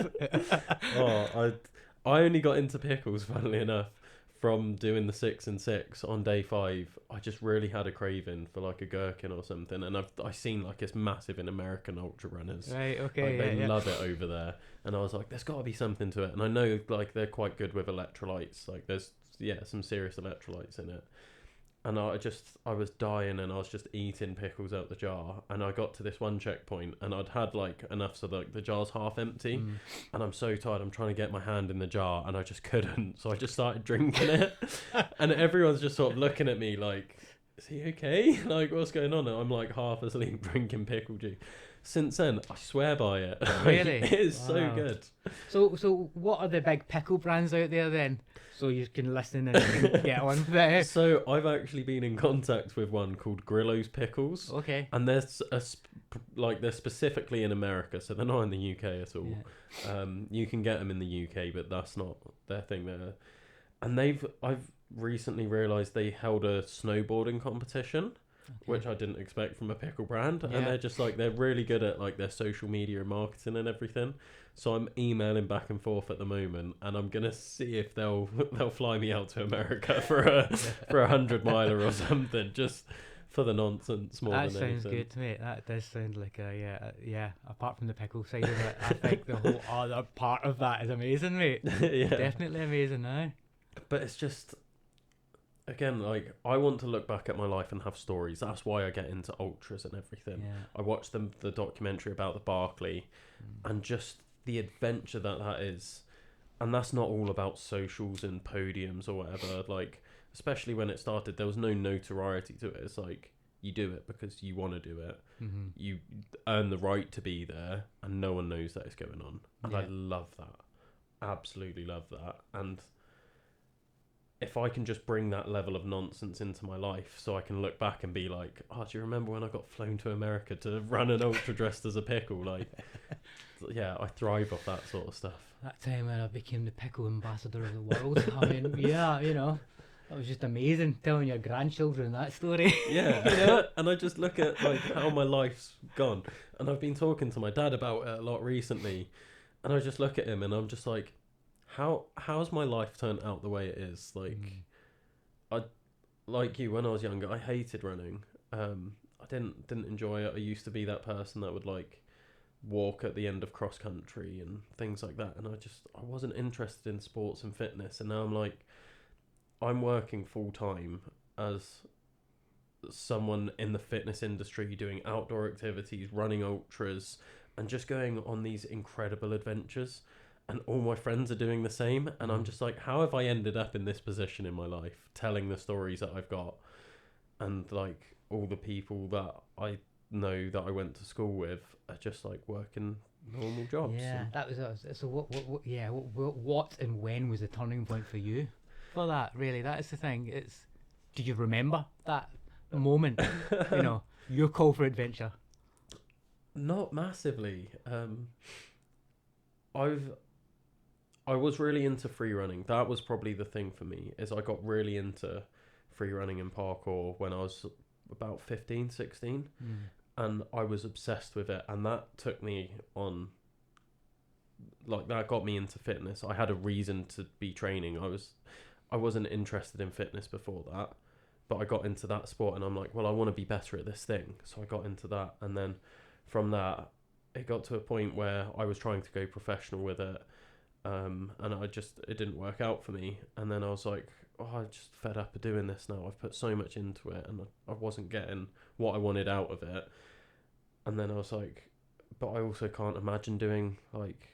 I only got into pickles, funnily enough, from doing the 6 and 6 on day 5. I just really had a craving for like a gherkin or something, and I've seen like it's massive in American ultra runners. Right, okay. Like, they love it over there, and I was like, there's got to be something to it, and I know like they're quite good with electrolytes. Like there's some serious electrolytes in it, and I was dying, and I was just eating pickles out the jar, and I got to this one checkpoint, and I'd had like enough so like the jar's half empty, and I'm so tired, I'm trying to get my hand in the jar, and I just couldn't, so I just started drinking it, and everyone's just sort of looking at me like, is he okay? Like, what's going on? And I'm like half asleep drinking pickle juice. Since then, I swear by it. Really? It is so good. So what are the big pickle brands out there then? So you can listen and you can get on there. So I've actually been in contact with one called Grillo's Pickles. Okay. And they're they're specifically in America, so they're not in the UK at all. Yeah. You can get them in the UK, but that's not their thing there. And I've recently realised they held a snowboarding competition. Okay. Which I didn't expect from a pickle brand, and they're just like, they're really good at like their social media and marketing and everything. So I'm emailing back and forth at the moment, and I'm gonna see if they'll fly me out to America for a 100-miler or something, just for the nonsense more that than anything. That sounds good to me. That does sound like yeah. Apart from the pickle side of it, I think the whole other part of that is amazing, mate. Yeah, definitely amazing now. But it's just, again, like, I want to look back at my life and have stories. That's why I get into ultras and everything. Yeah. I watched the documentary about the Barkley and just the adventure that is. And that's not all about socials and podiums or whatever. Like, especially when it started, there was no notoriety to it. It's like, you do it because you want to do it. Mm-hmm. You earn the right to be there, and no one knows that it's going on. And I love that. Absolutely love that. And if I can just bring that level of nonsense into my life, so I can look back and be like, oh, do you remember when I got flown to America to run an ultra dressed as a pickle? Like, yeah, I thrive off that sort of stuff. That time when I became the pickle ambassador of the world. I mean, yeah, that was just amazing, telling your grandchildren that story. Yeah, and I just look at like how my life's gone, and I've been talking to my dad about it a lot recently, and I just look at him and I'm just like, how's my life turned out the way it is? Like, I, like you, when I was younger, I hated running. I didn't enjoy it. I used to be that person that would like walk at the end of cross country and things like that, and I wasn't interested in sports and fitness. And now I'm like, I'm working full time as someone in the fitness industry, doing outdoor activities, running ultras, and just going on these incredible adventures. And all my friends are doing the same, and I'm just like, how have I ended up in this position in my life, telling the stories that I've got, and like all the people that I know that I went to school with are just like working normal jobs. Yeah, that was us. So what and when was the turning point for you for that? Really, that is the thing. Do you remember that moment? Your call for adventure. Not massively. I was really into free running. That was probably the thing for me, is I got really into free running and parkour when I was about 15, 16. And I was obsessed with it. And that took me on like that got me into fitness. I had a reason to be training. I wasn't interested in fitness before that, but I got into that sport and I'm like, well, I want to be better at this thing. So I got into that, and then from that, it got to a point where I was trying to go professional with it, and it didn't work out for me. And then I was like, oh, I'm just fed up of doing this now. I've put so much into it, and I wasn't getting what I wanted out of it. And then I was like, but I also can't imagine doing like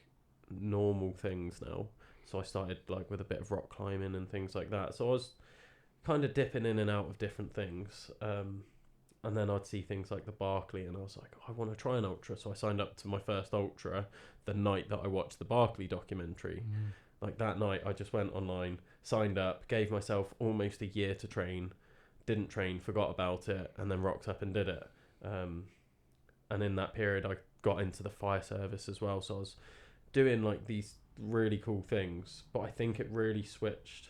normal things now. So I started like with a bit of rock climbing and things like that. So I was kind of dipping in and out of different things. And then I'd see things like the Barkley, and I was like, I want to try an ultra. So I signed up to my first ultra the night that I watched the Barkley documentary. Like that night, I just went online, signed up, gave myself almost a year to train, didn't train, forgot about it, and then rocked up and did it. And in that period, I got into the fire service as well. So I was doing like these really cool things, but I think it really switched.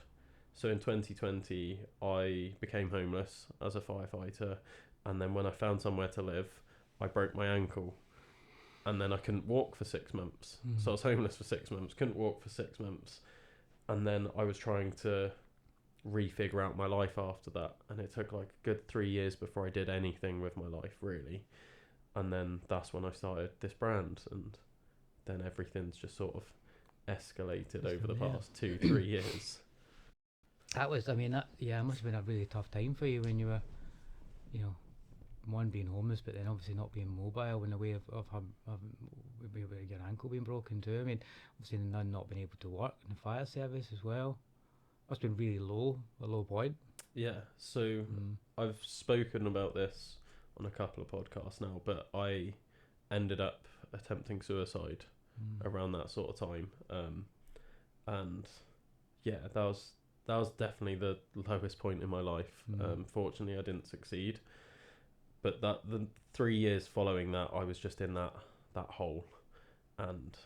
So in 2020, I became homeless as a firefighter, and then when I found somewhere to live, I broke my ankle, and then I couldn't walk for 6 months. So I was homeless for 6 months, couldn't walk for 6 months, and then I was trying to refigure out my life after that, and it took like a good 3 years before I did anything with my life really. And then that's when I started this brand, and then everything's just sort of escalated over the past 2-3 years. That was, I mean, it must have been a really tough time for you when you were, one, being homeless, but then obviously not being mobile in a way of your ankle being broken too. I mean, obviously none not being able to work in the fire service as well. Must have been really a low point. Yeah, so I've spoken about this on a couple of podcasts now, but I ended up attempting suicide around that sort of time. And yeah, that was definitely the lowest point in my life. Fortunately, I didn't succeed. But the 3 years following that, I was just in that hole. And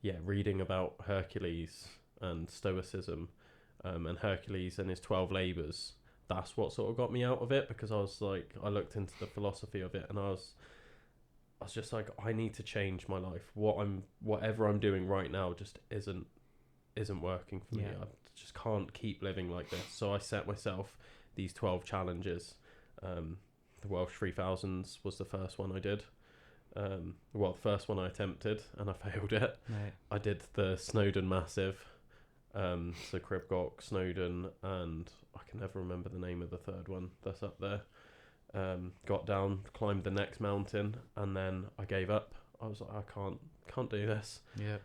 yeah, reading about Hercules and Stoicism, and Hercules and his 12 labours, that's what sort of got me out of it, because I was like, I looked into the philosophy of it, and I was just like, I need to change my life. Whatever I'm doing right now just isn't working for me. I just can't keep living like this. So I set myself these 12 challenges. The Welsh 3000s was the first one I did. The first one I attempted, and I failed it. Right. I did the Snowdon Massive, so Cribgoch, Snowdon, and I can never remember the name of the third one that's up there. Got down, climbed the next mountain, and then I gave up. I was like, I can't do this. Yeah.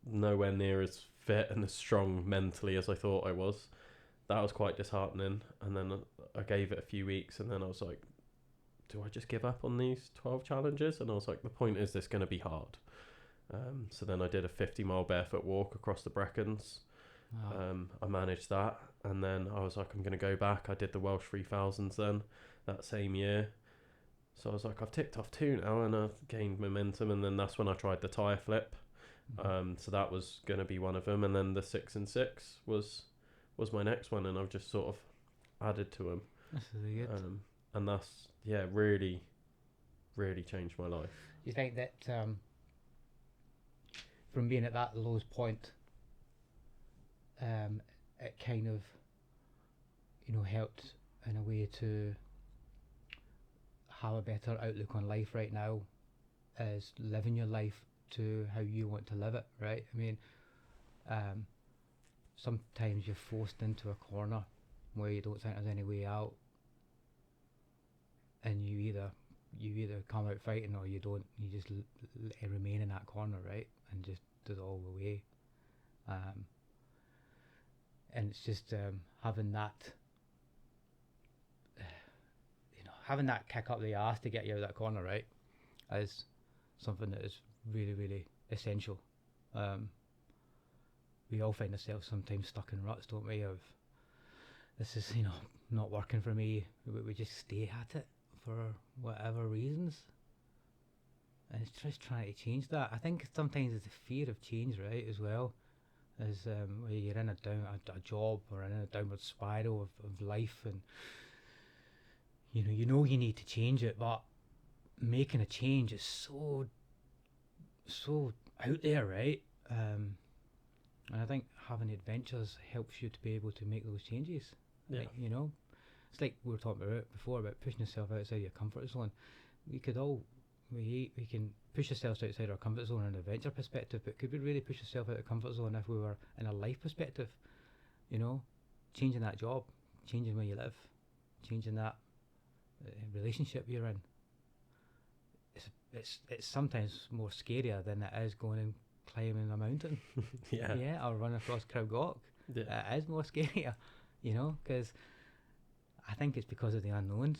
Nowhere near as fit and as strong mentally as I thought I was. That was quite disheartening. And then I gave it a few weeks, and then I was like, do I just give up on these 12 challenges? And I was like, the point is, this going to be hard. So then I did a 50-mile barefoot walk across the Brecons. Wow. I managed that, and then I was like, I'm going to go back. I did the Welsh 3000s then that same year. So I was like, I've ticked off 2 now, and I've gained momentum. And then that's when I tried the tyre flip. So that was going to be one of them, and then the 6 and 6 was my next one, and I've just sort of added to them. That's really good. And that's really, really changed my life. Do you think that from being at that lowest point, it kind of helped in a way to have a better outlook on life right now, as living your life to how you want to live it, right? I mean, sometimes you're forced into a corner where you don't think there's any way out, and you either come out fighting or you don't. You just remain in that corner, right, and just do it all the way. And it's just having that kick up the arse to get you out of that corner, right, is something that is really, really essential. We all find ourselves sometimes stuck in ruts, don't we, of this is not working for me. We just stay at it for whatever reasons, and it's just trying to change that. I think sometimes it's a fear of change, right, as well, as where you're in a job or in a downward spiral of life, and you need to change it, but making a change is so out there, right? And I think having adventures helps you to be able to make those changes. Yeah. Like, it's like we were talking about before about pushing yourself outside your comfort zone. We can push ourselves outside our comfort zone in an adventure perspective, but could we really push yourself out of comfort zone if we were in a life perspective? Changing that job, changing where you live, changing that relationship you're in. It's sometimes more scarier than it is going and climbing a mountain. Yeah. Or running across Crowgawk. Yeah. It is more scarier, because I think it's because of the unknowns.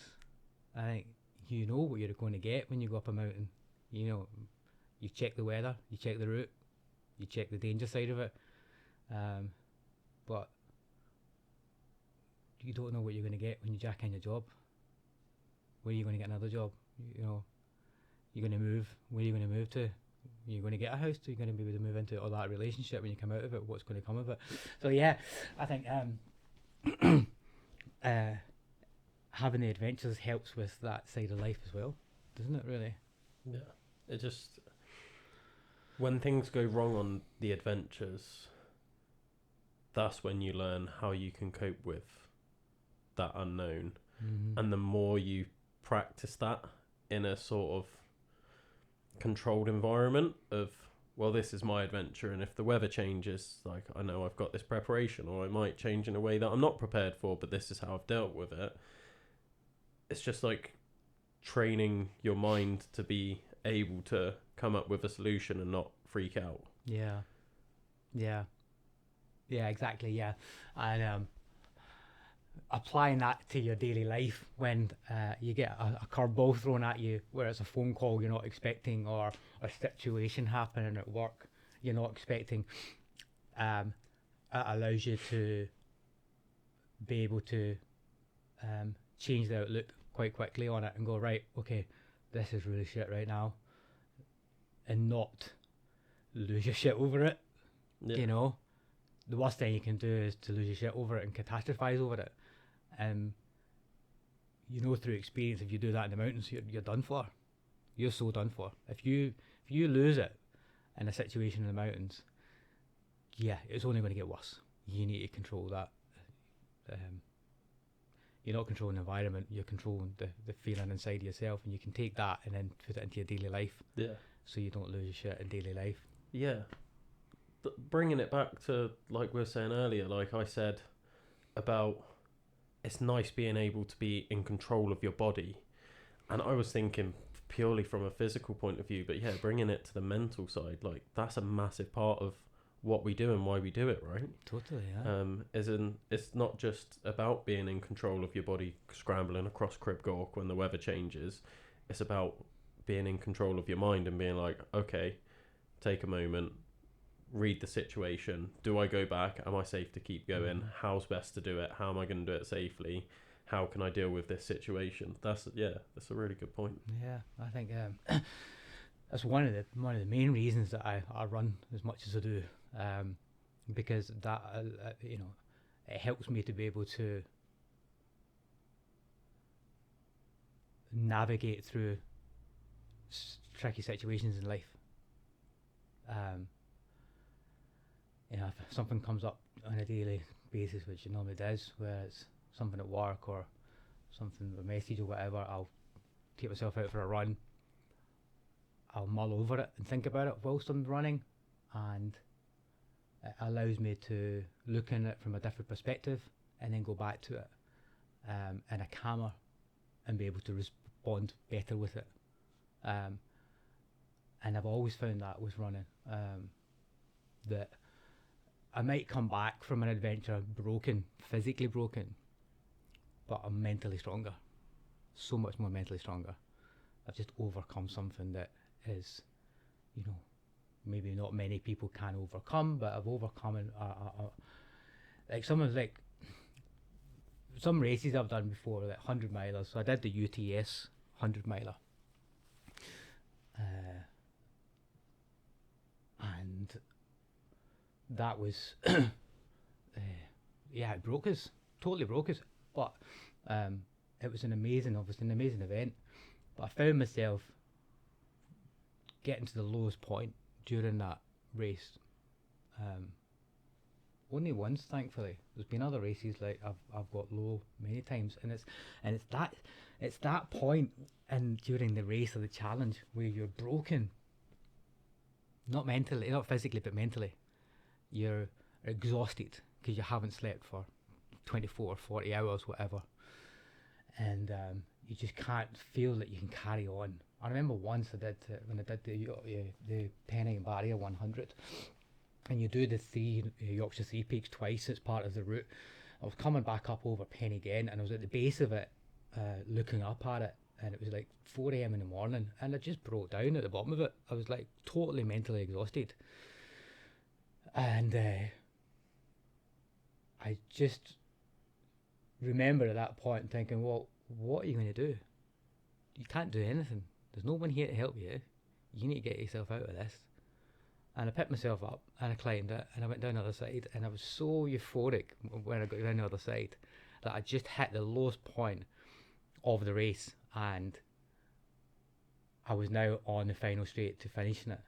I think you know what you're going to get when you go up a mountain. You check the weather, you check the route, you check the danger side of it, but you don't know what you're going to get when you jack in your job. Where are you going to get another job? You're going to move. Where are you going to move to? You're going to get a house. You're going to be able to move into all that relationship when you come out of it. What's going to come of it? So yeah, I think having the adventures helps with that side of life as well, doesn't it? Really? Yeah. It just, when things go wrong on the adventures, that's when you learn how you can cope with that unknown. Mm-hmm. And the more you practice that in a sort of controlled environment of, well, this is my adventure, and if the weather changes, like, I know I've got this preparation, or I might change in a way that I'm not prepared for, but this is how I've dealt with it. It's just like training your mind to be able to come up with a solution and not freak out. Yeah, exactly. Yeah, and applying that to your daily life when you get a curveball thrown at you, where it's a phone call you're not expecting, or a situation happening at work you're not expecting, it allows you to be able to change the outlook quite quickly on it and go, right, okay, this is really shit right now, and not lose your shit over it. Yeah. The worst thing you can do is to lose your shit over it and catastrophize over it. Through experience, if you do that in the mountains, you're done for. You're so done for. If you lose it in a situation in the mountains, yeah, it's only going to get worse. You need to control that. You're not controlling the environment, you're controlling the feeling inside yourself, and you can take that and then put it into your daily life. Yeah. So you don't lose your shit in daily life. Yeah. Bringing it back to, like we were saying earlier, like I said about, it's nice being able to be in control of your body. And I was thinking purely from a physical point of view, but yeah, bringing it to the mental side, like that's a massive part of what we do and why we do it, right? Totally, yeah. It's not just about being in control of your body scrambling across Cribgawk when the weather changes. It's about being in control of your mind and being like, okay, take a moment, read the situation. Do I go back? Am I safe to keep going? How's best to do it? How am I going to do it safely? How can I deal with this situation? That's a really good point. Yeah, I think that's one of the main reasons that I run as much as I do, because that it helps me to be able to navigate through tricky situations in life. If something comes up on a daily basis, which it normally does, where it's something at work or something, a message or whatever, I'll take myself out for a run. I'll mull over it and think about it whilst I'm running, and it allows me to look in it from a different perspective and then go back to it in a calmer and be able to respond better with it. And I've always found that with running, that I might come back from an adventure broken, physically broken, but I'm mentally stronger, so much more mentally stronger. I've just overcome something that is, maybe not many people can overcome, but I've overcome it. Like some races I've done before, like 100 milers. So I did the UTS 100 miler. And that was, it broke us, totally broke us. But it was an amazing event. But I found myself getting to the lowest point during that race. Only once, thankfully. There's been other races like I've got low many times, and it's that point and during the race or the challenge where you're broken, not mentally, not physically, but mentally. You're exhausted because you haven't slept for 24 or 40 hours, whatever, and you just can't feel that you can carry on. I remember once when I did the Penny Barrier 100, and you do the three Yorkshire Three Peaks twice as part of the route. I was coming back up over Pen again, and I was at the base of it, looking up at it, and it was like 4 a.m. in the morning, and I just broke down at the bottom of it. I was like totally mentally exhausted, and I just remember at that point thinking, well, what are you going to do? You can't do anything. There's no one here to help you. You need to get yourself out of this. And I picked myself up and I climbed it and I went down the other side, and I was so euphoric when I got down the other side that I just hit the lowest point of the race, and I was now on the final straight to finishing it.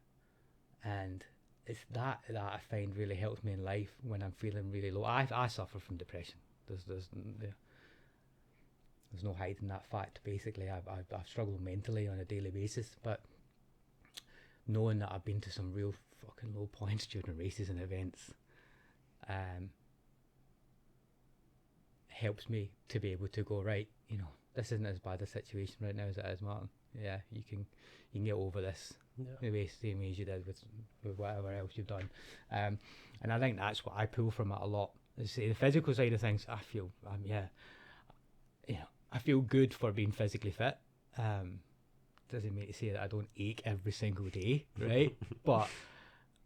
And it's that I find really helps me in life when I'm feeling really low. I suffer from depression. There's no hiding that fact. Basically, I've struggled mentally on a daily basis, but knowing that I've been to some real fucking low points during races and events helps me to be able to go, right, this isn't as bad a situation right now as it is, Martin. Yeah, you can get over this. Yeah. The same way as you did with whatever else you've done. And I think that's what I pull from it a lot. The physical side of things, I feel I feel good for being physically fit. Doesn't mean to say that I don't ache every single day, right? But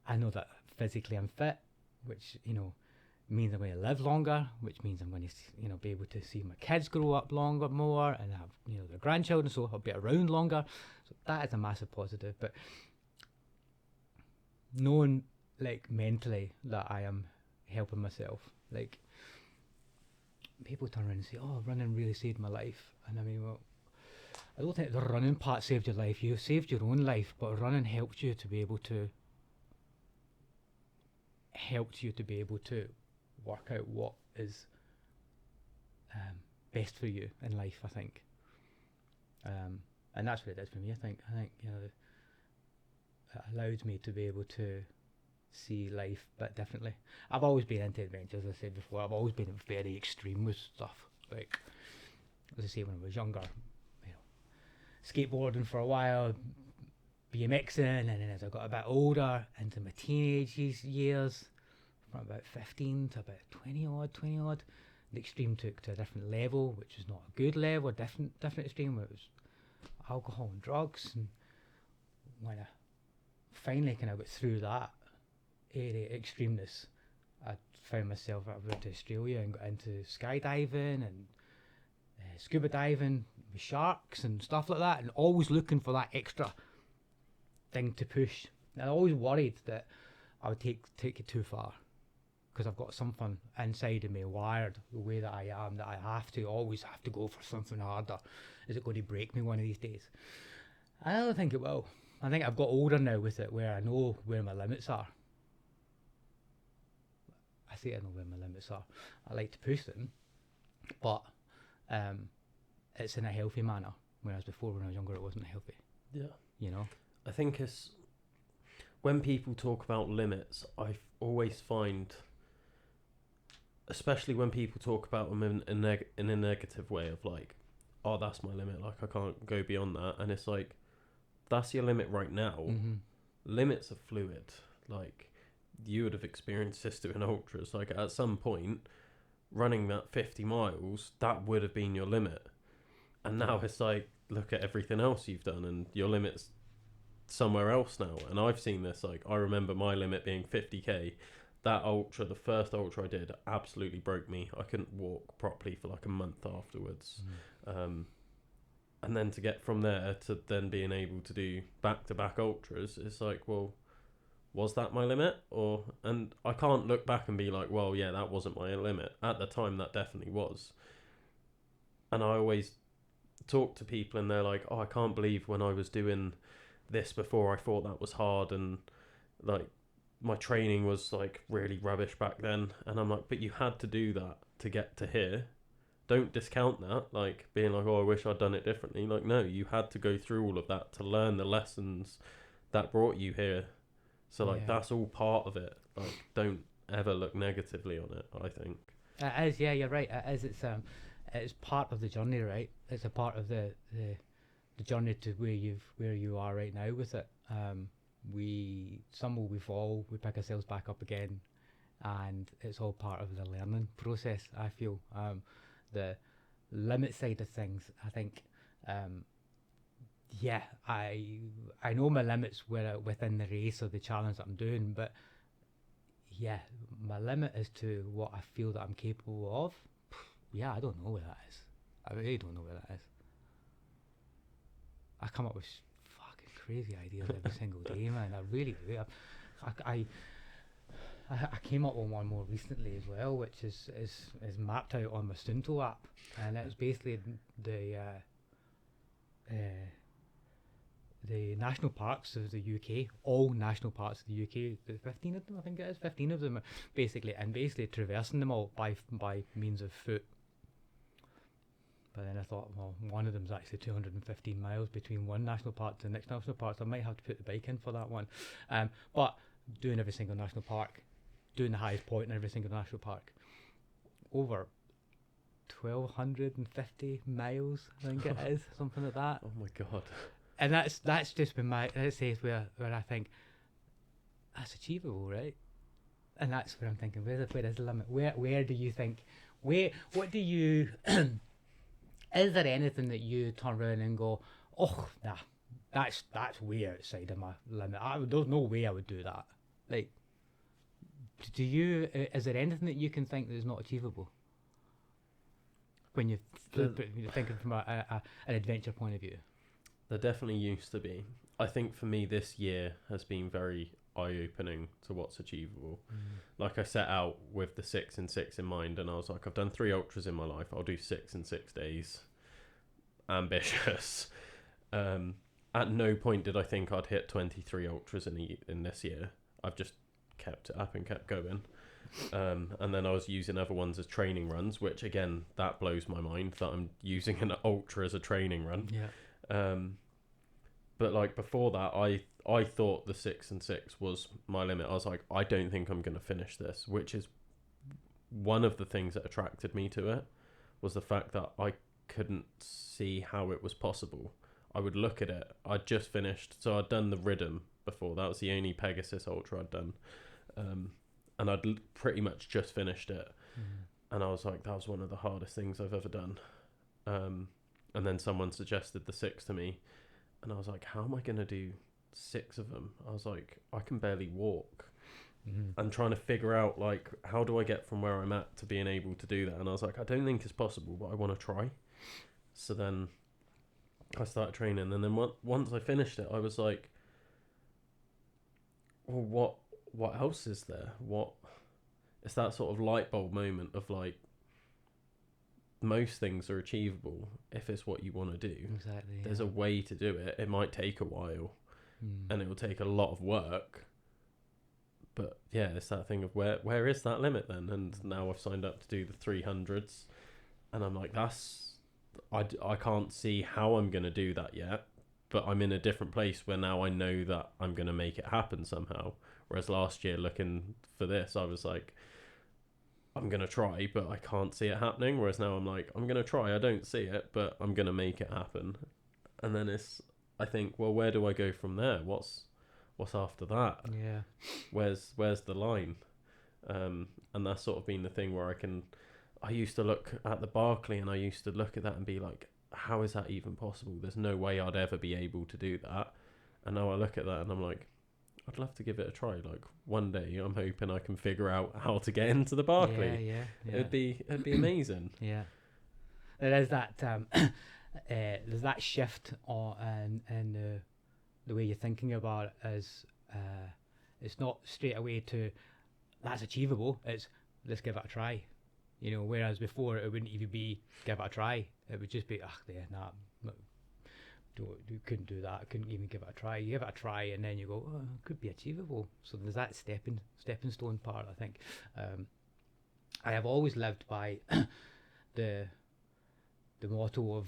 I know that physically I'm fit, which means I'm going to live longer, which means I'm going to be able to see my kids grow up more and have their grandchildren, so I'll be around longer. So that is a massive positive. But knowing like mentally that I am helping myself, like people turn around and say, "Oh, running really saved my life," and I mean, well, I don't think the running part saved your life. You saved your own life, but running helped you to be able to work out what is best for you in life, I think. And that's what it did for me. I think it allowed me to be able to see life a bit differently. I've always been into adventures, as I said before. I've always been very extreme with stuff. Like, as I say, when I was younger, skateboarding for a while, BMXing, and then as I got a bit older, into my teenage years, from about 15 to about 20 odd, the extreme took to a different level, which was not a good level, different extreme, where it was alcohol and drugs. And when I finally kind of got through that area extremeness, I found myself, I went to Australia and got into skydiving and scuba diving with sharks and stuff like that, and always looking for that extra thing to push. And I always worried that I would take it too far, because I've got something inside of me wired the way that I am, that I always have to go for something harder. Is it going to break me one of these days? I don't think it will. I think I've got older now with it, where I know where my limits are. I say I know where my limits are. I like to push them, but it's in a healthy manner. Whereas before, when I was younger, it wasn't healthy. Yeah. I think it's when people talk about limits, I always find, especially when people talk about them in a negative way of like, oh, that's my limit, like I can't go beyond that. And it's like, that's your limit right now. Mm-hmm. Limits are fluid. Like, you would have experienced this doing ultras. Like, at some point, running that 50 miles, that would have been your limit. And now it's like, look at everything else you've done, and your limit's somewhere else now. And I've seen this, like, I remember my limit being 50k. That ultra, the first ultra I did, absolutely broke me. I couldn't walk properly for like a month afterwards. And then to get from there to then being able to do back-to-back ultras, it's like, well, was that my limit? And I can't look back and be like, well, yeah, that wasn't my limit. At the time, that definitely was. And I always talk to people and they're like, oh, I can't believe when I was doing this before, I thought that was hard, and like my training was like really rubbish back then, and I'm like, but you had to do that to get to here. Don't discount that, like being like, oh, I wish I'd done it differently. Like, no, you had to go through all of that to learn the lessons that brought you here. So like Yeah. that's all part of it. Like, don't ever look negatively on it, I think. It is, yeah, you're right. It is. It's part of the journey, right? It's a part of the journey to where you are right now with it. We stumble, we fall, we pick ourselves back up again, and it's all part of the learning process. I feel the limit side of things. I think, yeah, I know my limits were within the race or the challenge that I'm doing, but yeah, my limit as to what I feel that I'm capable of. Yeah, I don't know where that is. I really don't know where that is. I come up with fucking crazy ideas every single day, man. I really do. I came up with one more recently as well, which is mapped out on my Stunto app, and it's basically uh, the national parks of the UK, all national parks of the UK, 15 of them, I think it is, 15 of them, basically traversing them all by means of foot. But then I thought, well, one of them's actually 215 miles between one national park to the next national park, so I might have to put the bike in for that one. But doing every single national park, doing the highest point in every single national park, over 1,250 miles, I think it is, something like that. Oh my god. And that's just been let's say where I think that's achievable, right? And that's where I'm thinking, where is the limit? Where do you think, what do you is there anything that you turn around and go, oh, nah, that's way outside of my limit. There's no way I would do that. Like, do you? Is there anything that you can think that is not achievable? When you're thinking from an adventure point of view. There definitely used to be. I think for me this year has been very eye-opening to what's achievable. Like I set out with the 6 and 6 in mind, and I was like, I've done 3 ultras in my life, I'll do 6 in 6 days. Ambitious. At no point did I think I'd hit 23 ultras in this year. I've just kept it up and kept going. And then I was using other ones as training runs, which again, that blows my mind that I'm using an ultra as a training run. Yeah. But like before that, I thought the 6 and 6 was my limit. I was like, I don't think I'm going to finish this, which is one of the things that attracted me to it, was the fact that I couldn't see how it was possible. I would look at it. I'd just finished, so I'd done the Rhythm before. That was the only Pegasus Ultra I'd done. And I'd pretty much just finished it. And I was like, that was one of the hardest things I've ever done. And then someone suggested the 6 to me, and I was like, how am I going to do 6 of them? I was like, I can barely walk. I'm trying to figure out, like, how do I get from where I'm at to being able to do that? And I was like, I don't think it's possible, but I want to try. So then I started training, and then once I finished it, I was like, well, what else is there? It's that sort of light bulb moment of like, most things are achievable if it's what you want to do. Exactly. There's a way to do it. It might take a while, and it will take a lot of work. But yeah, it's that thing of where is that limit then? And now I've signed up to do the 300s, and I'm like, I can't see how I'm going to do that yet. But I'm in a different place where now I know that I'm going to make it happen somehow. Whereas last year, looking for this, I was like, I'm going to try, but I can't see it happening. Whereas now I'm like, I'm going to try. I don't see it, but I'm going to make it happen. And then I think, well, where do I go from there? What's after that? Yeah. Where's the line? And that's sort of been the thing where I used to look at the Barclay, and I used to look at that and be like, how is that even possible? There's no way I'd ever be able to do that. And now I look at that and I'm like, I'd love to give it a try. Like one day I'm hoping I can figure out how to get into the Barclay. Yeah. It'd be amazing. Yeah. There is that there's that shift in the way you're thinking about it as it's not straight away to that's achievable. It's let's give it a try. You know, whereas before it wouldn't even be give it a try. It would just be you couldn't do that. I couldn't even give it a try. You give it a try, and then you go, oh, it could be achievable. So there's that stepping stone part. I think I have always lived by the motto of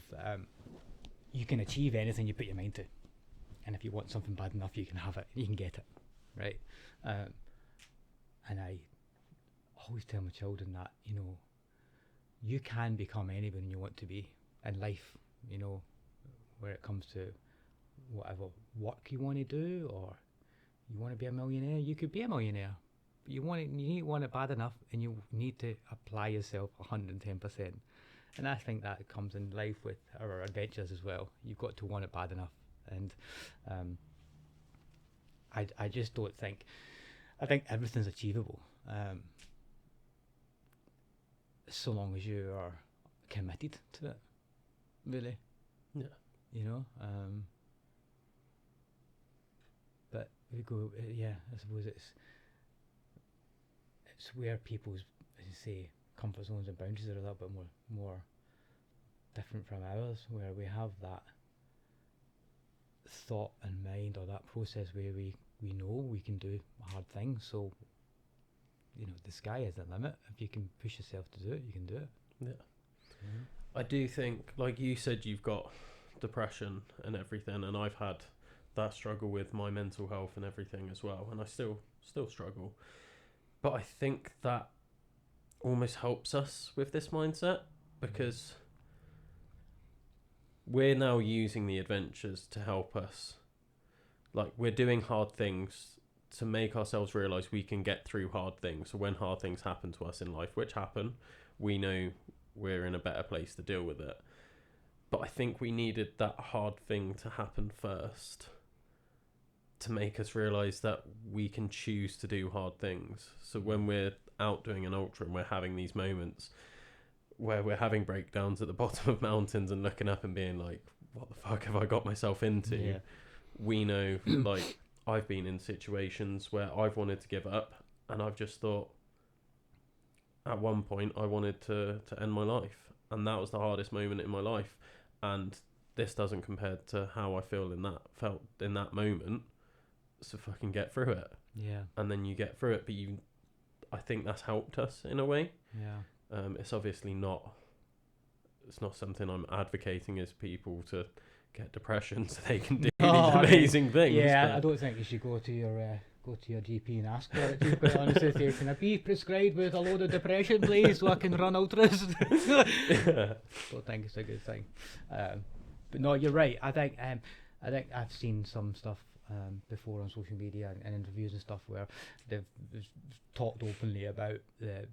you can achieve anything you put your mind to, and if you want something bad enough, you can have it. You can get it, right? And I always tell my children that, you know, you can become anyone you want to be in life, you know, where it comes to whatever work you want to do, or you want to be a millionaire, you could be a millionaire. But you need want it bad enough, and you need to apply yourself 110%. And I think that comes in life with our adventures as well. You've got to want it bad enough. And I just don't think, I think everything's achievable. So long as you are committed to it, really. Yeah. You know, but we go, I suppose it's where people's, as you say, comfort zones and boundaries are a little bit more different from ours, where we have that thought in mind, or that process where we know we can do hard things. So, you know, the sky is the limit. If you can push yourself to do it, you can do it. Yeah. I do think, like you said, you've got depression and everything, and I've had that struggle with my mental health and everything as well, and I still struggle. But I think that almost helps us with this mindset, because we're now using the adventures to help us. Like, we're doing hard things to make ourselves realise we can get through hard things. So when hard things happen to us in life, which happen, we know we're in a better place to deal with it. But I think we needed that hard thing to happen first to make us realise that we can choose to do hard things. So when we're out doing an ultra and we're having these moments where we're having breakdowns at the bottom of mountains and looking up and being like, what the fuck have I got myself into? Yeah. We know, like, I've been in situations where I've wanted to give up, and I've just thought, at one point I wanted to end my life, and that was the hardest moment in my life. And this doesn't compare to how I felt in that moment. So fucking get through it. Yeah. And then you get through it, but I think that's helped us in a way. Yeah. It's obviously not something I'm advocating as people to get depression so they can do these amazing things. Yeah, I don't think you should go to your GP and ask for it. To be quite honest with you, can I be prescribed with a load of depression, please, so I can run ultras? Don't think it's a good thing. But no, you're right. I think I've seen some stuff before on social media and interviews and stuff where they've talked openly about the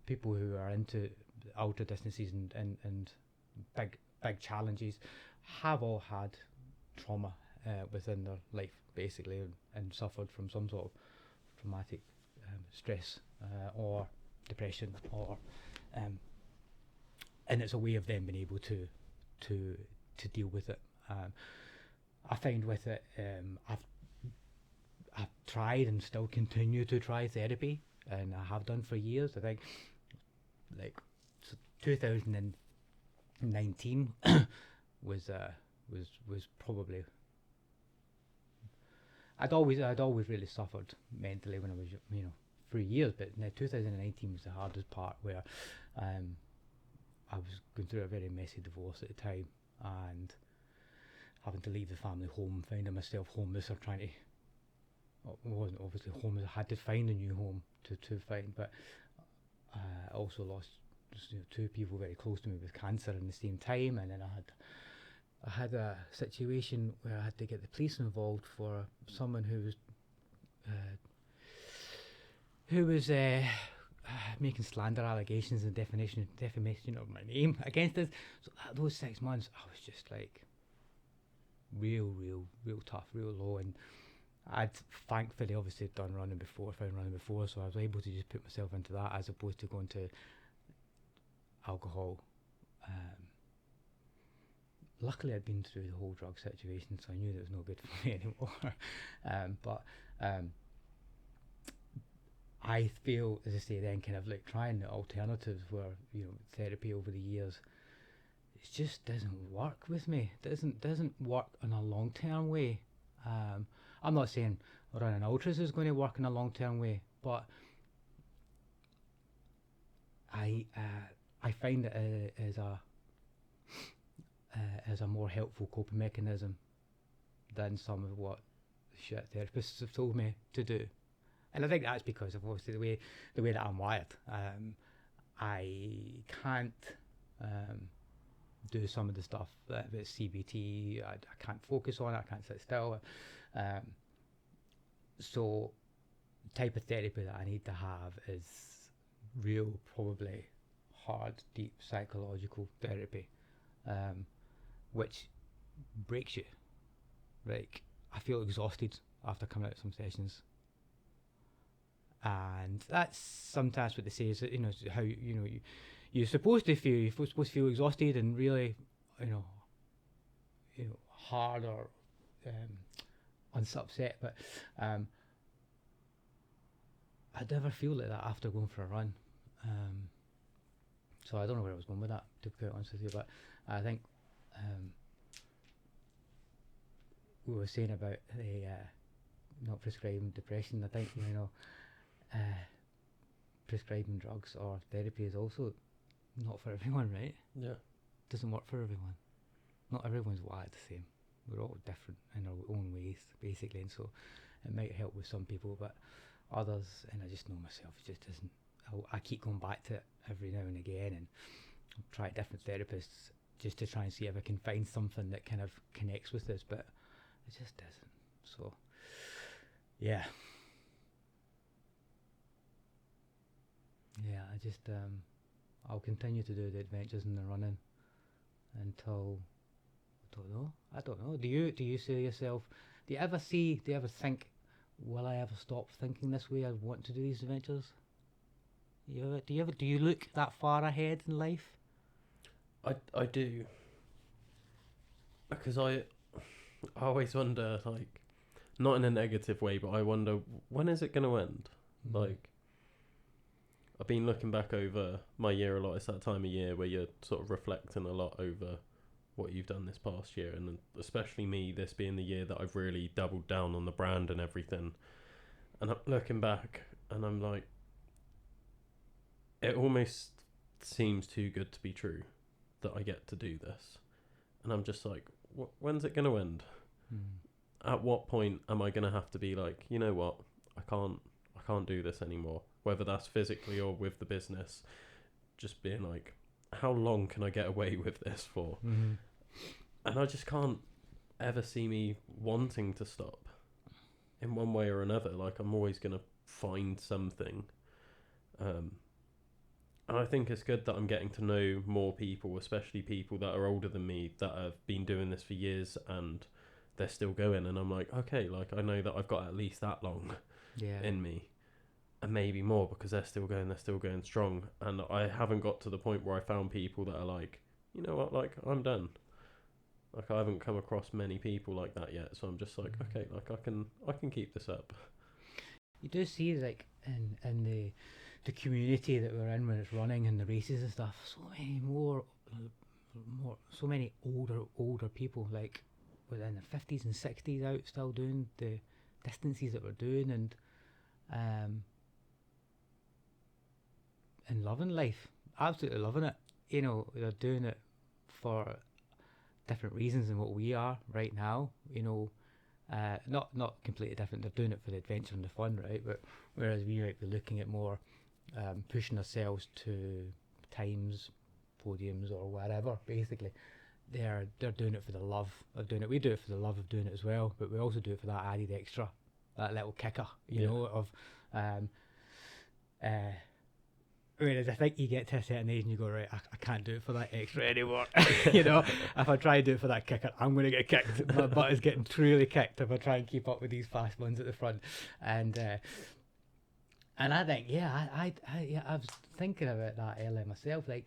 people who are into ultra distances and big challenges have all had trauma within their life, basically, and suffered from some sort of traumatic stress or depression, or and it's a way of them being able to deal with it. I find with it, I've tried and still continue to try therapy, and I have done for years. I think, like, 2019 was probably. I'd always really suffered mentally when I was, you know, for years, but 2019 was the hardest part, where I was going through a very messy divorce at the time, and having to leave the family home, finding myself homeless, or trying to, well, I wasn't obviously homeless, I had to find a new home to find, but I also lost, you know, 2 people very close to me with cancer in the same time, and then I had a situation where I had to get the police involved for someone who was making slander allegations and defamation of my name against us. So those 6 months, I was just like real tough, real low, and I'd thankfully obviously found running before, so I was able to just put myself into that as opposed to going to alcohol. Luckily, I'd been through the whole drug situation, so I knew that it was no good for me anymore. But I feel, as I say, then kind of like trying the alternatives where, you know, therapy over the years, it just doesn't work with me. Doesn't work in a long term way. I'm not saying running ultras is going to work in a long term way, but I find it as a more helpful coping mechanism than some of what shit therapists have told me to do. And I think that's because of obviously the way that I'm wired. I can't do some of the stuff that CBT. I can't focus on it. I can't sit still. So the type of therapy that I need to have is real, probably hard, deep psychological therapy, which breaks you. Like, I feel exhausted after coming out of some sessions. And that's sometimes what they say is that, how, you're supposed to feel, you're supposed to feel exhausted and really, hard or upset, but I never feel like that after going for a run. So I don't know where I was going with that, to be quite honest with you, but I think we were saying about the not prescribing depression. I think prescribing drugs or therapy is also not for everyone, right? Yeah. Doesn't work for everyone. Not everyone's wired the same. We're all different in our own ways, basically, and so it might help with some people, but others, and I just know myself, it just doesn't. I keep going back to it every now and again, and try different therapists just to try and see if I can find something that kind of connects with this, but it just doesn't. So, yeah. Yeah, I just, I'll continue to do the adventures and the running until, I don't know. Do you see yourself, do you ever think, will I ever stop thinking this way? I want to do these adventures? Do you look that far ahead in life? I do. Because I always wonder, like, not in a negative way, but I wonder, when is it going to end? Mm. Like, I've been looking back over my year a lot. It's that time of year where you're sort of reflecting a lot over what you've done this past year, and especially me, this being the year that I've really doubled down on the brand and everything. And I'm looking back, and I'm like, it almost seems too good to be true that I get to do this. And I'm just like, when's it going to end? At what point am I going to have to be like, you know what, I can't do this anymore, whether that's physically or with the business, just being like, how long can I get away with this for? Mm-hmm. And I just can't ever see me wanting to stop in one way or another. Like, I'm always going to find something. And I think it's good that I'm getting to know more people, especially people that are older than me, that have been doing this for years and they're still going. And I'm like, okay, like, I know that I've got at least that long in me, and maybe more, because they're still going strong. And I haven't got to the point where I found people that are like, you know what, like, I'm done. Like, I haven't come across many people like that yet. So I'm just like, okay, like, I can keep this up. You do see, like, in the community that we're in when it's running and the races and stuff, so many older people, like within the 50s and 60s, out still doing the distances that we're doing, and loving life, absolutely loving it. They're doing it for different reasons than what we are right now. Not completely different. They're doing it for the adventure and the fun, right? But whereas we might be looking at more pushing ourselves to times, podiums, or whatever. Basically, they're doing it for the love of doing it. We do it for the love of doing it as well, but we also do it for that added extra, that little kicker, of. Whereas I think you get to a certain age and you go, right, I can't do it for that extra anymore. If I try and do it for that kicker, I'm going to get kicked. My butt is getting truly kicked if I try and keep up with these fast ones at the front. And I think, I was thinking about that earlier myself. Like,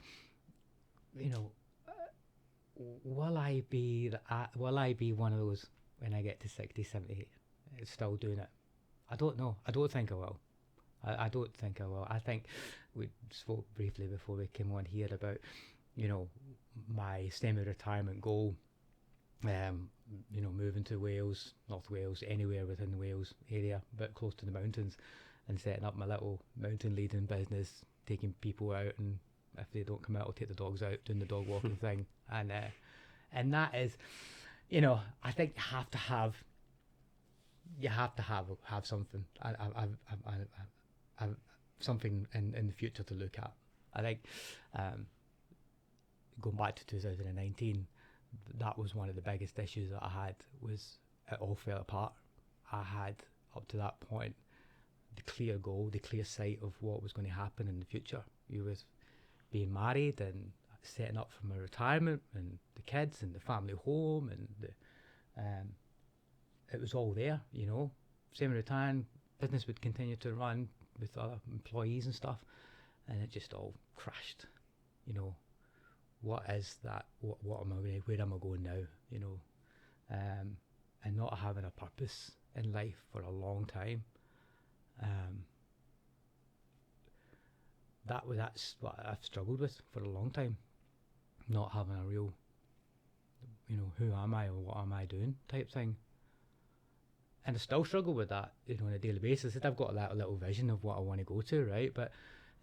will I be one of those when I get to 60, 70, still doing it? I don't know. I don't think I will. I don't think I will. I think we spoke briefly before we came on here about you know, my semi-retirement goal, moving to Wales, North Wales, anywhere within the Wales area, but close to the mountains, and setting up my little mountain leading business, taking people out, and if they don't come out, I'll take the dogs out, doing the dog walking thing, and that is, I think you have to have something. I've something in the future to look at. I think going back to 2019, that was one of the biggest issues that I had, was it all fell apart. I had, up to that point, the clear goal, the clear sight of what was going to happen in the future. You was being married and setting up for my retirement and the kids and the family home, and it was all there, Semi-retiring, business would continue to run with other employees and stuff, and it just all crashed. What is that? What am I? Where am I going now? And not having a purpose in life for a long time. That's what I've struggled with for a long time. Not having a real, who am I or what am I doing type thing. And I still struggle with that, on a daily basis. I've got that little vision of what I want to go to, right? But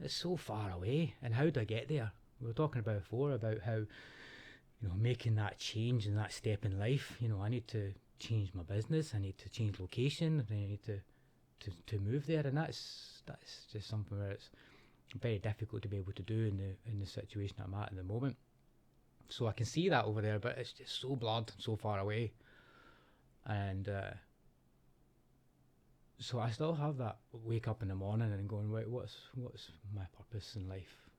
it's so far away. And how do I get there? We were talking about before about how, making that change and that step in life. I need to change my business. I need to change location. I need to move there. And that's just something where it's very difficult to be able to do in the situation I'm at the moment. So I can see that over there, but it's just so blurred, so far away. And so I still have that wake up in the morning and going, right, what's my purpose in life?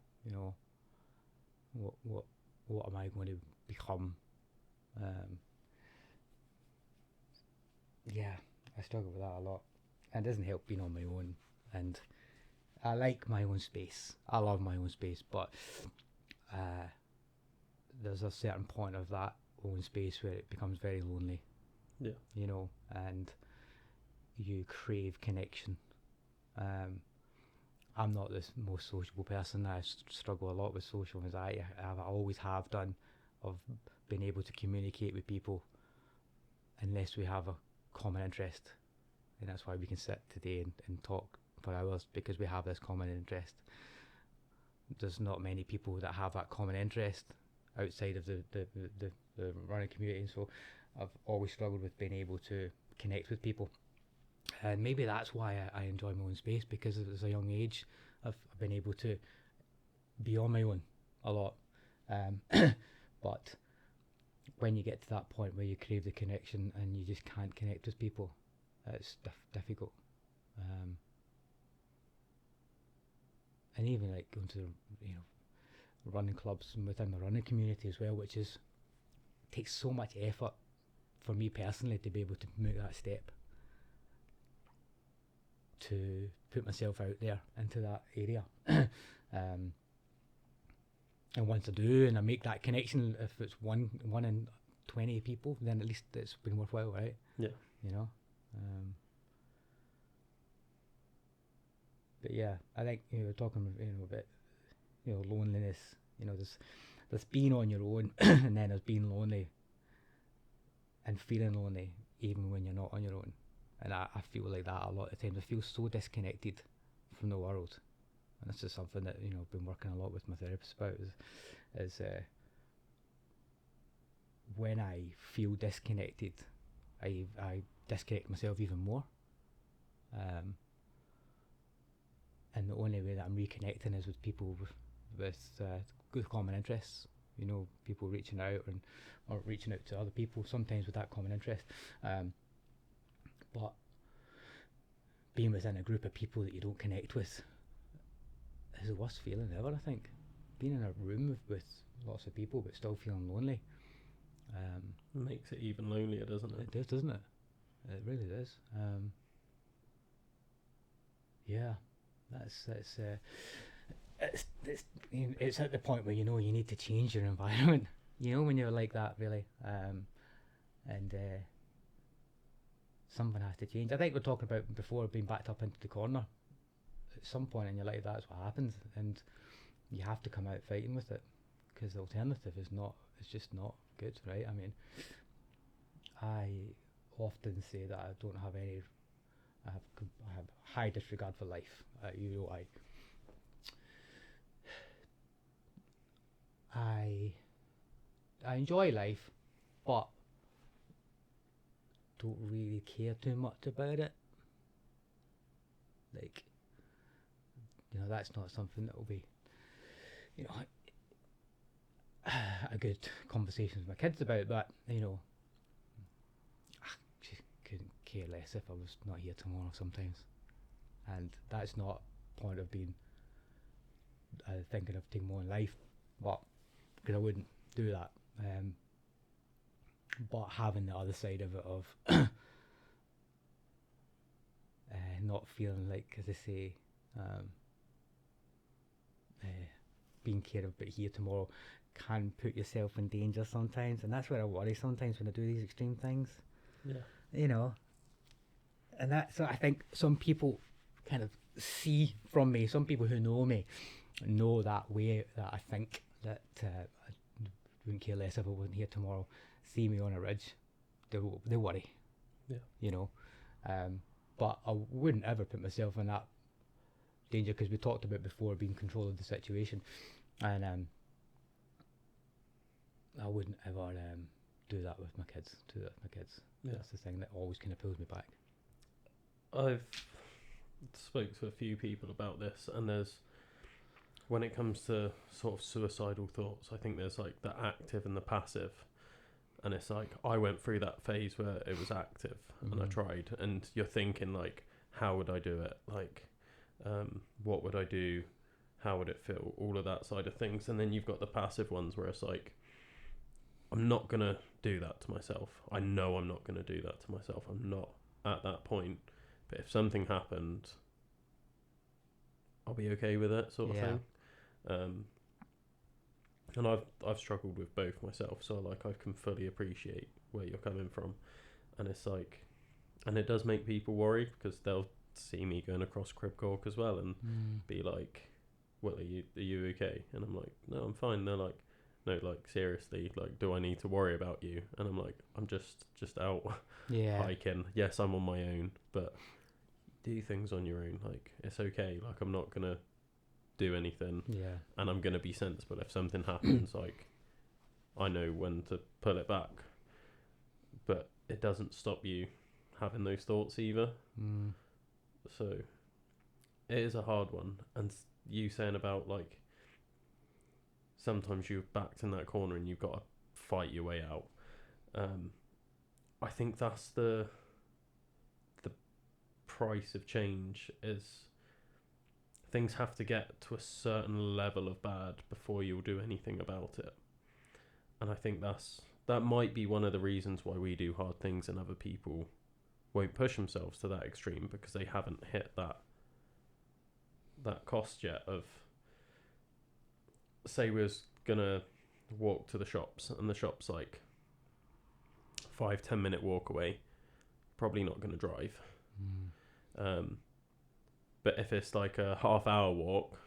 What am I going to become? Yeah, I struggle with that a lot, and it doesn't help being on my own. And I like my own space. I love my own space, but there's a certain point of that own space where it becomes very lonely. Yeah. And you crave connection. I'm not the most sociable person. I struggle a lot with social anxiety. I always have done, of being able to communicate with people unless we have a common interest. And that's why we can sit today and talk for hours, because we have this common interest. There's not many people that have that common interest outside of the running community. So I've always struggled with being able to connect with people. And maybe that's why I enjoy my own space, because at a young age I've been able to be on my own a lot. But when you get to that point where you crave the connection and you just can't connect with people, it's difficult. And even like going to running clubs and within the running community as well, which takes so much effort for me personally to be able to make that step, to put myself out there into that area. And once I do and I make that connection, if it's one in 20 people, then at least it's been worthwhile, right? Yeah. But yeah, I think we're talking about loneliness. There's being on your own and then there's being lonely and feeling lonely even when you're not on your own. And I feel like that a lot of times. I feel so disconnected from the world. And this is something that, I've been working a lot with my therapist about, is when I feel disconnected, I disconnect myself even more. And the only way that I'm reconnecting is with people with good common interests. People reaching out or reaching out to other people, sometimes with that common interest. But being within a group of people that you don't connect with is the worst feeling ever, I think. Being in a room with lots of people but still feeling lonely. Makes it even lonelier, doesn't it? It does, doesn't it? It really does. Yeah, it's at the point where you need to change your environment. When you're like that, really. And something has to change. I think we're talking about before being backed up into the corner. At some point in your life, that's what happens, and you have to come out fighting with it, because the alternative is not. It's just not good, right? I mean, I often say that I don't have any. I have high disregard for life. I enjoy life, but don't really care too much about it. Like, that's not something that will be, a good conversation with my kids about. But I just couldn't care less if I was not here tomorrow sometimes, and that's not point of being thinking of taking my own life, but because I wouldn't do that. But having the other side of it of not feeling like, as I say, being cared about here tomorrow can put yourself in danger sometimes, and that's where I worry sometimes when I do these extreme things. Yeah. And so I think some people kind of see from me, some people who know me know that way, that I think that I wouldn't care less if I wasn't here tomorrow. See me on a ridge, they worry. Yeah. But I wouldn't ever put myself in that danger, because we talked about before being in control of the situation, and I wouldn't ever do that with my kids. Yeah. That's the thing that always kind of pulls me back. I've spoke to a few people about this, and when it comes to sort of suicidal thoughts, I think there's like the active and the passive. And it's like, I went through that phase where it was active, and I tried, and you're thinking like, how would I do it? Like, what would I do? How would it feel? All of that side of things. And then you've got the passive ones where it's like, I'm not going to do that to myself. I know I'm not going to do that to myself. I'm not at that point. But if something happened, I'll be okay with it, sort of thing. And I've struggled with both myself, so like I can fully appreciate where you're coming from. And it's like, and it does make people worry, because they'll see me going across Crib Cork as well and be like, well, are you okay? And I'm like, no, I'm fine. They're like, no, like seriously, like, do I need to worry about you? And I'm like, I'm just out hiking. Yes, I'm on my own, but do things on your own. Like, it's okay. Like, I'm not gonna do anything, and I'm gonna be sensible. If something happens, like, I know when to pull it back, but it doesn't stop you having those thoughts either. So it is a hard one. And you saying about like, sometimes you're backed in that corner and you've got to fight your way out. I think that's the price of change, is things have to get to a certain level of bad before you'll do anything about it. And I think that might be one of the reasons why we do hard things and other people won't push themselves to that extreme, because they haven't hit that cost yet of, say we was gonna walk to the shops, and the shop's like 5-10 minute walk away, probably not gonna drive. But if it's like a half-hour walk,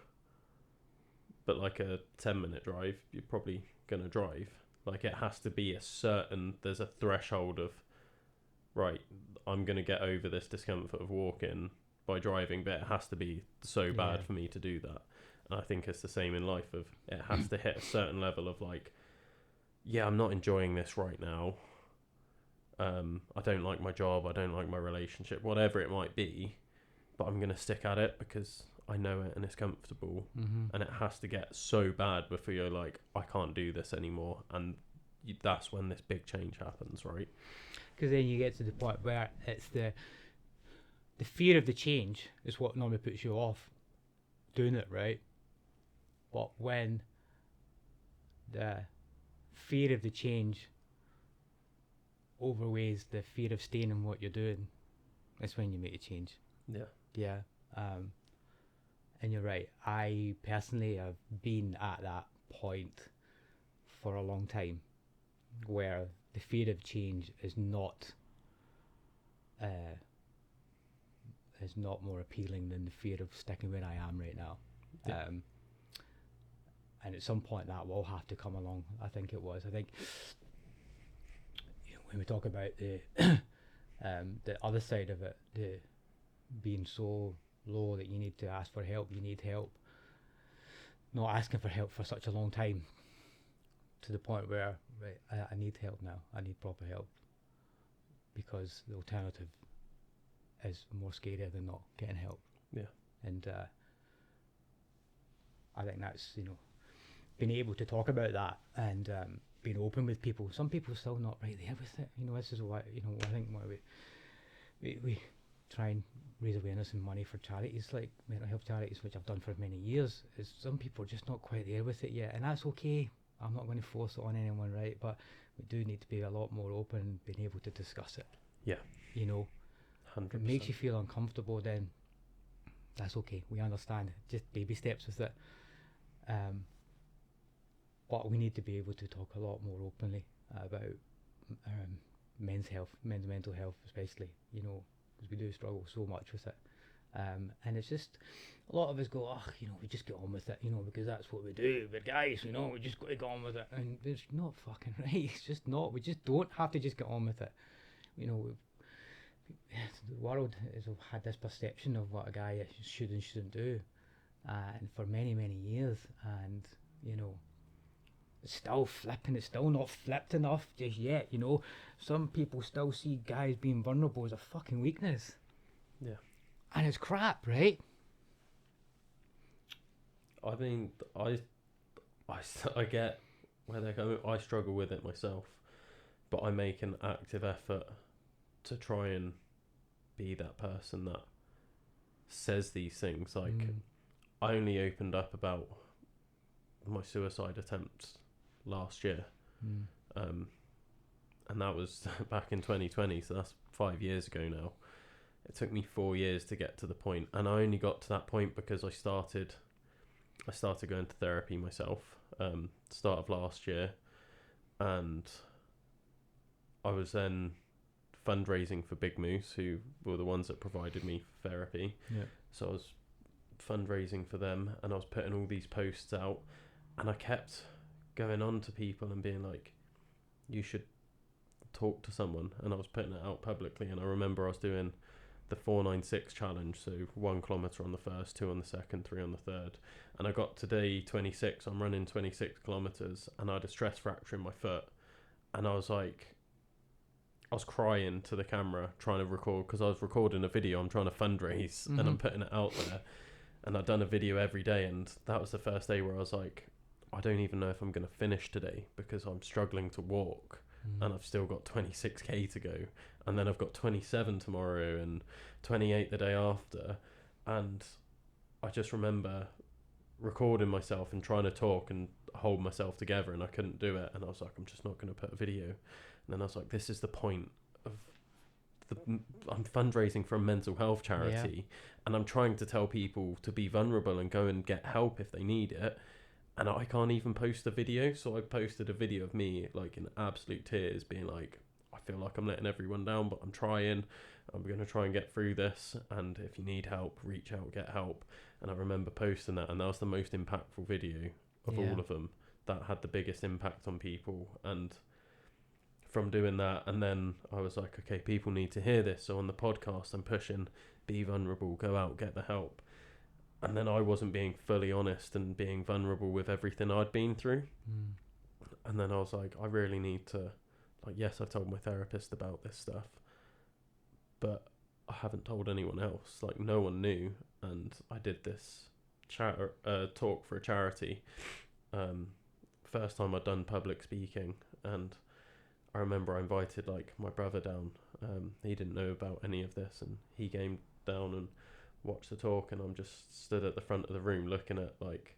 but like a 10-minute drive, you're probably gonna drive. Like, it has to be there's a threshold of, right, I'm gonna get over this discomfort of walking by driving, but it has to be so bad for me to do that. And I think it's the same in life, of it has to hit a certain level of like, yeah, I'm not enjoying this right now. I don't like my job, I don't like my relationship, whatever it might be, but I'm going to stick at it because I know it and it's comfortable. And it has to get so bad before you're like, I can't do this anymore. And that's when this big change happens, right? Because then you get to the point where it's the fear of the change is what normally puts you off doing it, right? But when the fear of the change overweighs the fear of staying in what you're doing, that's when you make a change. Yeah. And you're right. I personally have been at that point for a long time, where the fear of change is not more appealing than the fear of sticking where I am right now. And at some point that will have to come along. I think I think, when we talk about the other side of it, the being so low that you need to ask for help, you need help, not asking for help for such a long time, to the point where, right, I need help now, I need proper help, because the alternative is more scarier than not getting help. Yeah. And I think that's, being able to talk about that, and being open with people. Some people are still not right there with it. This is why, I think why we try and raise awareness and money for charities, like mental health charities, which I've done for many years. Is some people are just not quite there with it yet, and that's okay. I'm not going to force it on anyone, right? But we do need to be a lot more open and being able to discuss it. Yeah. 100%. If it makes you feel uncomfortable, then that's okay. We understand. Just baby steps with it. But we need to be able to talk a lot more openly about men's mental health, especially, because we do struggle so much with it. And it's just, a lot of us go, we just get on with it, because that's what we do. We're guys, we just got to get on with it. And it's not fucking right. It's just not. We just don't have to just get on with it. The world has had this perception of what a guy should and shouldn't do, and for many, many years. And, it's still flipping. It's still not flipped enough just yet, Some people still see guys being vulnerable as a fucking weakness. Yeah. And it's crap, right? I mean, I get where they're going. I struggle with it myself, but I make an active effort to try and be that person that says these things. Like, I only opened up about my suicide attempts last year, and that was back in 2020, so that's 5 years ago now. It took me 4 years to get to the point, and I only got to that point because I started going to therapy myself, start of last year, and I was then fundraising for Big Moose, who were the ones that provided me therapy. Yeah. So I was fundraising for them, and I was putting all these posts out, and I kept going on to people and being like, you should talk to someone, and I was putting it out publicly. And I remember I was doing the 496 challenge, so 1 kilometre on the first, 2 on the second, 3 on the third, and I got to day 26. I'm running 26 kilometres, and I had a stress fracture in my foot, and I was crying to the camera trying to record, because I was recording a video. I'm trying to fundraise, and I'm putting it out there, and I'd done a video every day, and that was the first day where I was like, I don't even know if I'm going to finish today, because I'm struggling to walk, and I've still got 26k to go, and then I've got 27 tomorrow and 28 the day after. And I just remember recording myself and trying to talk and hold myself together, and I couldn't do it, and I was like, I'm just not going to put a video. And then I was like, this is the point of I'm fundraising for a mental health charity, and I'm trying to tell people to be vulnerable and go and get help if they need it, and I can't even post a video. So I posted a video of me like in absolute tears, being like, I feel like I'm letting everyone down, but I'm trying. I'm going to try and get through this, and if you need help, reach out, get help. And I remember posting that, and that was the most impactful video of all of them. That had the biggest impact on people. And from doing that, and then I was like, okay, people need to hear this. So on the podcast, I'm pushing, be vulnerable, go out, get the help. And then I wasn't being fully honest and being vulnerable with everything I'd been through. And then I was like, I really need to, like, yes, I've told my therapist about this stuff, but I haven't told anyone else. Like, no one knew. And I did this talk for a charity. First time I'd done public speaking, and I remember I invited like my brother down. He didn't know about any of this, and he came down and watched the talk, and I'm just stood at the front of the room looking at like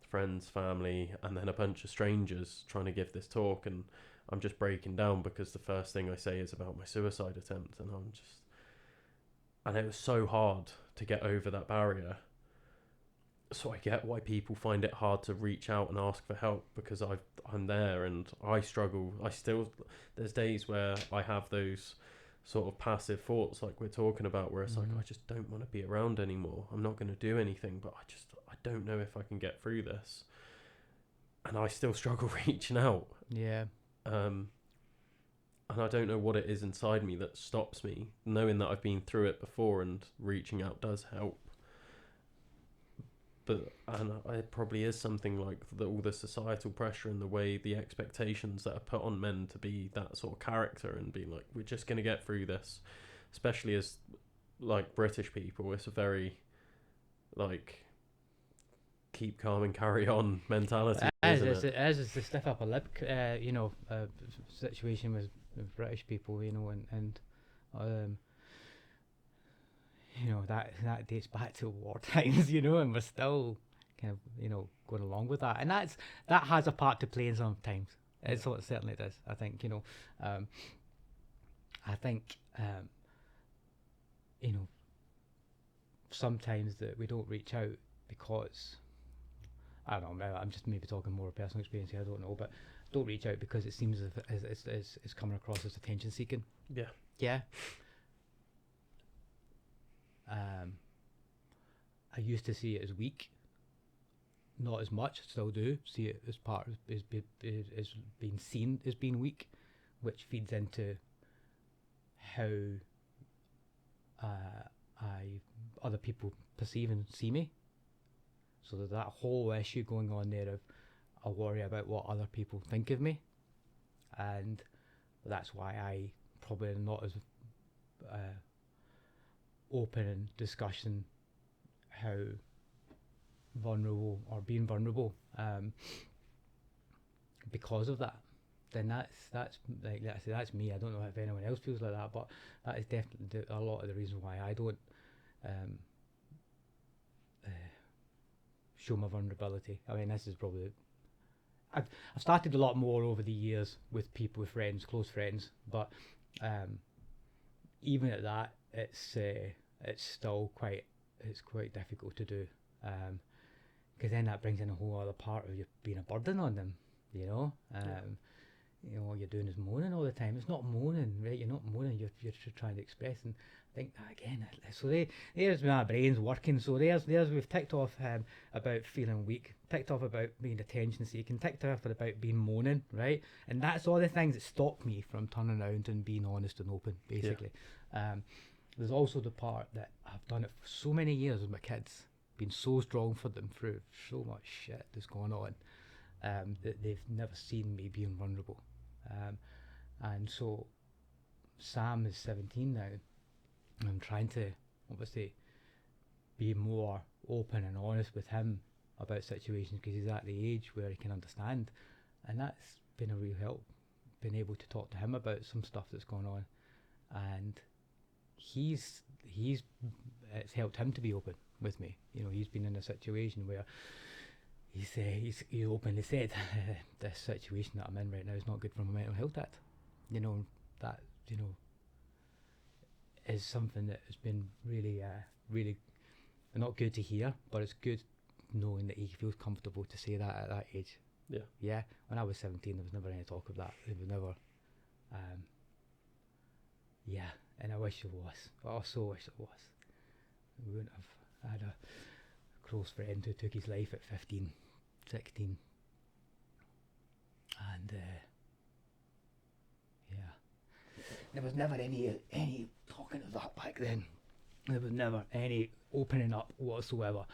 friends, family, and then a bunch of strangers trying to give this talk, and I'm just breaking down because the first thing I say is about my suicide attempt, and it was so hard to get over that barrier. So I get why people find it hard to reach out and ask for help, because I'm there and I struggle. There's days where I have those sort of passive thoughts like we're talking about, where it's like, I just don't want to be around anymore. I'm not going to do anything, but I don't know if I can get through this. and I still struggle reaching out. Yeah. And I don't know what it is inside me that stops me, knowing that I've been through it before, and reaching out does help. But it probably is something like all the societal pressure and the way the expectations that are put on men to be that sort of character and be like, we're just going to get through this. Especially as like British people, it's a very like keep calm and carry on mentality, isn't it? It's the stiff upper lip, situation with British people, and that dates back to war times, and we're still kind of, going along with that, and that has a part to play in sometimes. It certainly does. I think, I think, sometimes that we don't reach out because, I don't know, I'm just maybe talking more personal experience here, I don't know, but don't reach out because it seems as if it's coming across as attention seeking. Yeah. Yeah. I used to see it as weak, not as much, still do see it as part of is being seen as being weak, which feeds into how other people perceive and see me. So there's that whole issue going on there of I worry about what other people think of me, and that's why I probably am not as open in discussing how vulnerable or being vulnerable, because of that. Then that's me. I don't know if anyone else feels like that, but that is definitely a lot of the reason why I don't show my vulnerability. I mean, this is probably I've started a lot more over the years with people, with friends, close friends, but even at that, it's still quite difficult to do, because then that brings in a whole other part of you being a burden on them, all you're doing is moaning all the time. It's not moaning, right? You're not moaning, you're trying to express. And I think that again, so there's my brain's working. So there's we've ticked off about feeling weak, ticked off about being attention seeking, ticked off about being moaning, right? And that's all the things that stop me from turning around and being honest and open, basically. There's also the part that I've done it for so many years with my kids, been so strong for them through so much shit that's going on, that they've never seen me being vulnerable. And so Sam is 17 now, and I'm trying to obviously be more open and honest with him about situations, because he's at the age where he can understand, and that's been a real help, being able to talk to him about some stuff that's going on. And it's helped him to be open with me. He's been in a situation where he openly said, this situation that I'm in right now is not good for my mental health. That is something that has been really really not good to hear, but it's good knowing that he feels comfortable to say that at that age. Yeah. When I was 17, there was never any talk of that. There was never. Yeah, and I wish it was. I also wish it was. We wouldn't have had a close friend who took his life at 15, 16. And there was never any talking of that back then. There was never any opening up whatsoever.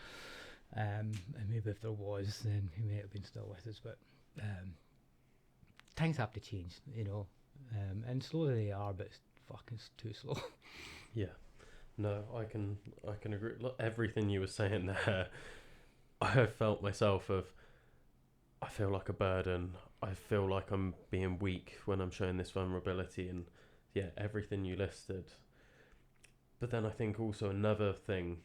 And maybe if there was, then he may have been still with us. But things have to change, and slowly they are, but it's fucking too slow. Yeah. No, I can agree. Look, everything you were saying there, I have felt myself I feel like a burden. I feel like I'm being weak when I'm showing this vulnerability, and everything you listed. But then I think also another thing,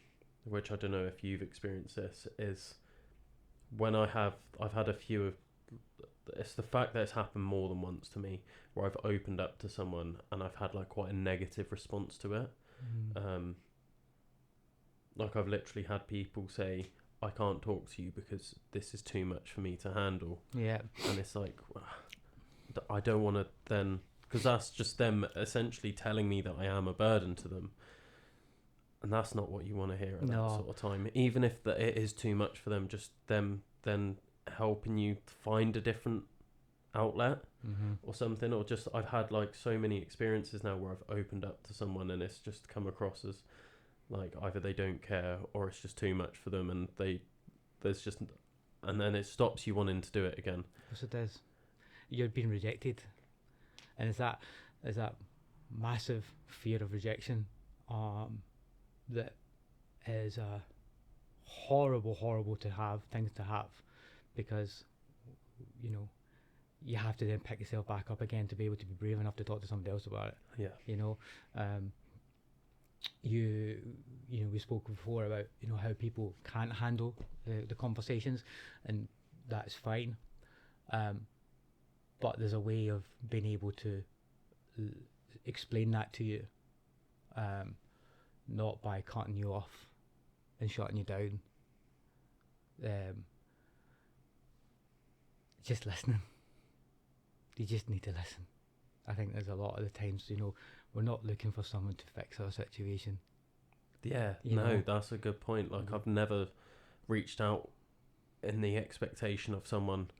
which I don't know if you've experienced this, is when I've had a few of, it's the fact that it's happened more than once to me, where I've opened up to someone and I've had like quite a negative response to it. Like I've literally had people say, I can't talk to you because this is too much for me to handle. Yeah. And it's like, I don't want to then, because that's just them essentially telling me that I am a burden to them. And that's not what you want to hear at that sort of time. Even if it is too much for them, just them then helping you find a different outlet Mm-hmm. or something, or just I've had like so many experiences now where I've opened up to someone and it's just come across as like either they don't care or it's just too much for them, and and then it stops you wanting to do it again. Yes, it does. You're being rejected, and it's that massive fear of rejection, that is horrible things to have, because you know you have to then pick yourself back up again to be able to be brave enough to talk to somebody else about it. Yeah. You know, we spoke before about how people can't handle the conversations, and that's fine. But there's a way of being able to explain that to you, not by cutting you off and shutting you down. Just listening. You just need to listen. I think there's a lot of the times, we're not looking for someone to fix our situation. Yeah, You know? that's a good point. Like, I've never reached out in the expectation of someone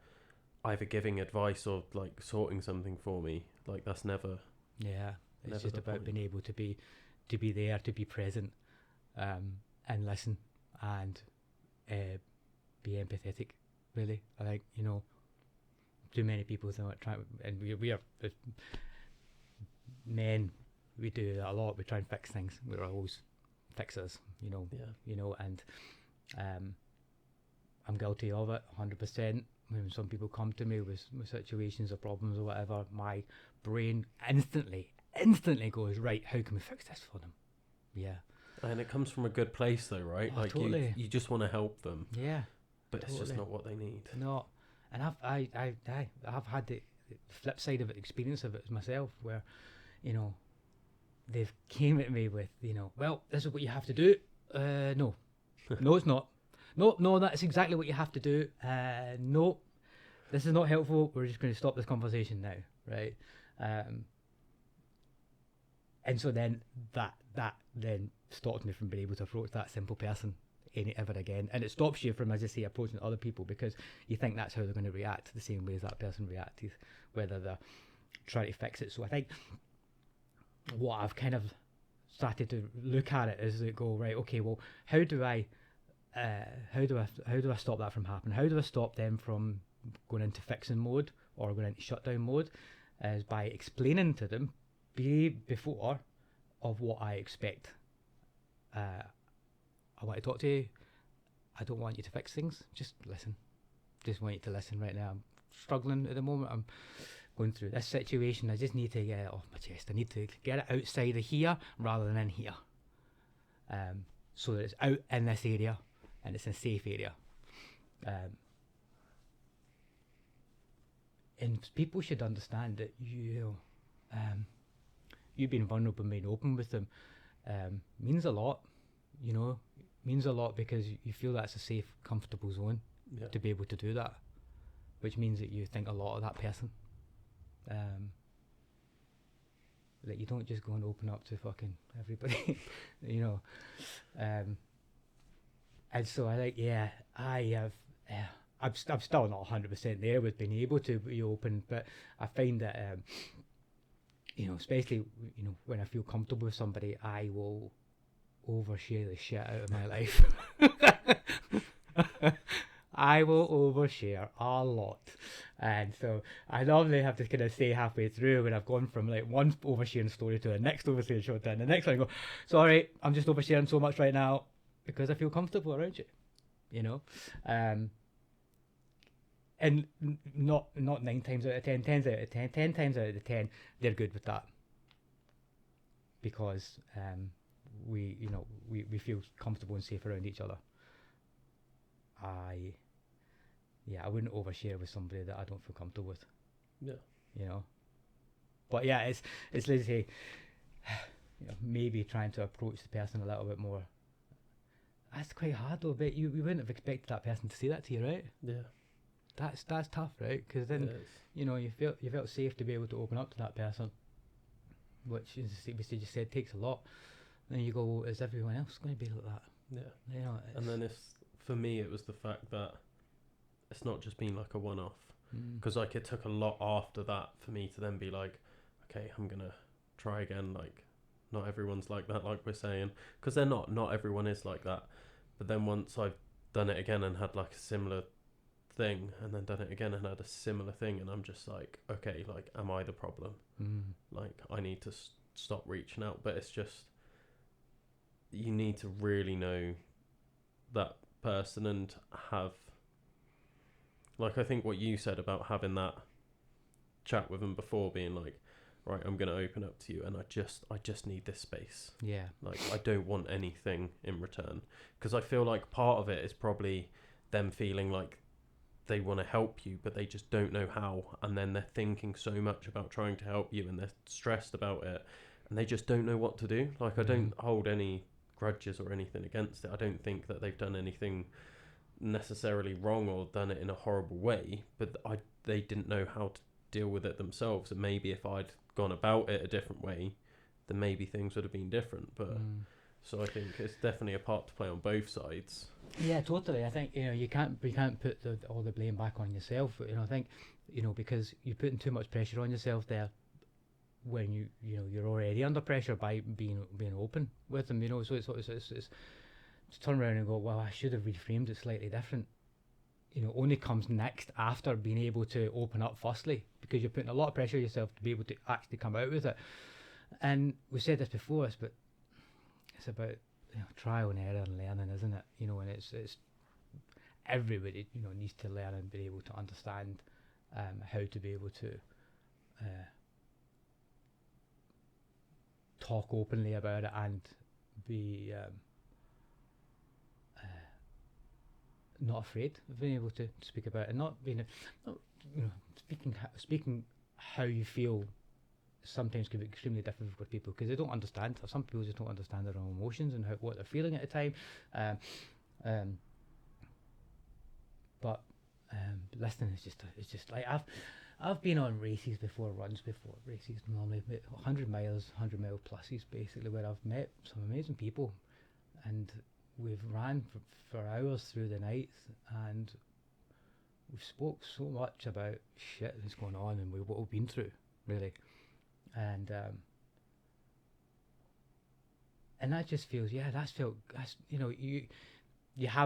either giving advice or like sorting something for me. Like, that's never. Yeah, it's never just the about point. being able to be there, to be present, and listen, and be empathetic. Really, I think too many people don't try, and we are men. We do that a lot. We try and fix things. We're always fixers, Yeah. And I'm guilty of it 100%. When some people come to me with situations or problems or whatever, my brain instantly goes, right, how can we fix this for them? Yeah. And it comes from a good place though, right? Oh, like totally. you just want to help them, Yeah. but it's just not what they need. No. And I've had the flip side of it, experience of it myself, where, they've came at me with, well, this is what you have to do. No, it's not. No, that's exactly what you have to do. No, this is not helpful. We're just going to stop this conversation now, right? And so then that then stops me from being able to approach that simple person ever again, and it stops you from, as I say, approaching other people, because you think that's how they're going to react, the same way as that person reacted, whether they're trying to fix it. So I think what I've kind of started to look at it is to go, right, okay, well, how do I stop that from happening? How do I stop them from going into fixing mode or going into shutdown mode? Is by explaining to them before of what I expect. I want to talk to you. I don't want you to fix things. Just listen. Just want you to listen right now. I'm struggling at the moment. I'm going through this situation. I just need to get it off my chest. I need to get it outside of here rather than in here. So that it's out in this area and it's in a safe area. And people should understand that you being vulnerable and being open with them means a lot. Means a lot, because you feel that's a safe, comfortable zone to be able to do that, which means that you think a lot of that person. That you don't just go and open up to fucking everybody, and so I think, I'm still not 100% there with being able to be open, but I find that, especially, when I feel comfortable with somebody, I will overshare the shit out of my life. I will overshare a lot, and so I normally have to kind of say halfway through, when I've gone from like one oversharing story to the next oversharing story, and the next one I go, sorry, I'm just oversharing so much right now because I feel comfortable around you, and not 9 times out of 10, 10 out of 10, 10 times out of the 10, they're good with that, because we feel comfortable and safe around each other. I wouldn't overshare with somebody that I don't feel comfortable with. Yeah. But yeah, it's literally, maybe trying to approach the person a little bit more. That's quite hard though, but you wouldn't have expected that person to say that to you, right? Yeah. That's tough, right? Because then you felt safe to be able to open up to that person, which, as we just said, takes a lot. Then you go, well, is everyone else going to be like that? Yeah. And then for me, it was the fact that it's not just been like a one-off, Mm. because like it took a lot after that for me to then be like, okay, I'm gonna try again. Like, not everyone's like that, like we're saying, because they're not everyone is like that. But then once I've done it again and had like a similar thing, and then done it again and had a similar thing, and I'm just like, okay, like, am I the problem? Mm. Like, I need to stop reaching out. But it's just, you need to really know that person and have, like, I think what you said about having that chat with them before, being like, right, I'm going to open up to you, and I just need this space. Yeah. Like, I don't want anything in return, because I feel like part of it is probably them feeling like they want to help you, but they just don't know how, and then they're thinking so much about trying to help you, and they're stressed about it, and they just don't know what to do. Like, I don't hold any grudges or anything against it. I don't think that they've done anything necessarily wrong or done it in a horrible way, but they didn't know how to deal with it themselves, and maybe if I'd gone about it a different way, then maybe things would have been different. But so I think it's definitely a part to play on both sides. Yeah, totally. I think you can't put all the blame back on yourself. I think because you're putting too much pressure on yourself there when you're already under pressure by being open with them. So it's to turn around and go, well, I should have reframed it slightly different. Only comes next after being able to open up firstly, because you're putting a lot of pressure on yourself to be able to actually come out with it. And we said this before, but it's about trial and error and learning, isn't it? And it's everybody needs to learn and be able to understand how to be able to talk openly about it and be not afraid of being able to speak about it, and not speaking how you feel. Sometimes can be extremely difficult for people because they don't understand. Some people just don't understand their own emotions and what they're feeling at the time. But listening is just like I've been on races before, runs before, races normally 100 miles, 100 mile pluses basically, where I've met some amazing people, and we've ran for hours through the nights, and we've spoke so much about shit that's going on and what we've been through, really. And that just feels, you have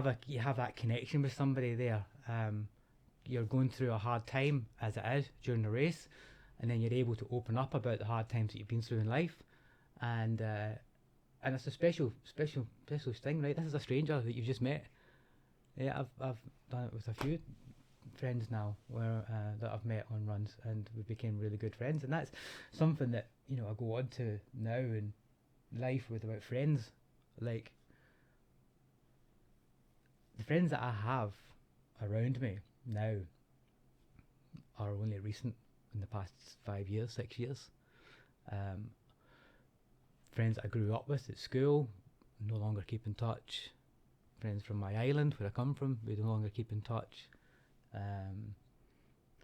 that connection with somebody there. You're going through a hard time as it is during the race, and then you're able to open up about the hard times that you've been through in life, and it's a special thing, right? This is a stranger that you've just met. Yeah, I've done it with a few friends now where that I've met on runs, and we became really good friends, and that's something that I go on to now in life with about friends. Like, the friends that I have around me now are only recent, in the past 5 years, 6 years. Friends that I grew up with at school, no longer keep in touch. Friends from my island where I come from, we no longer keep in touch.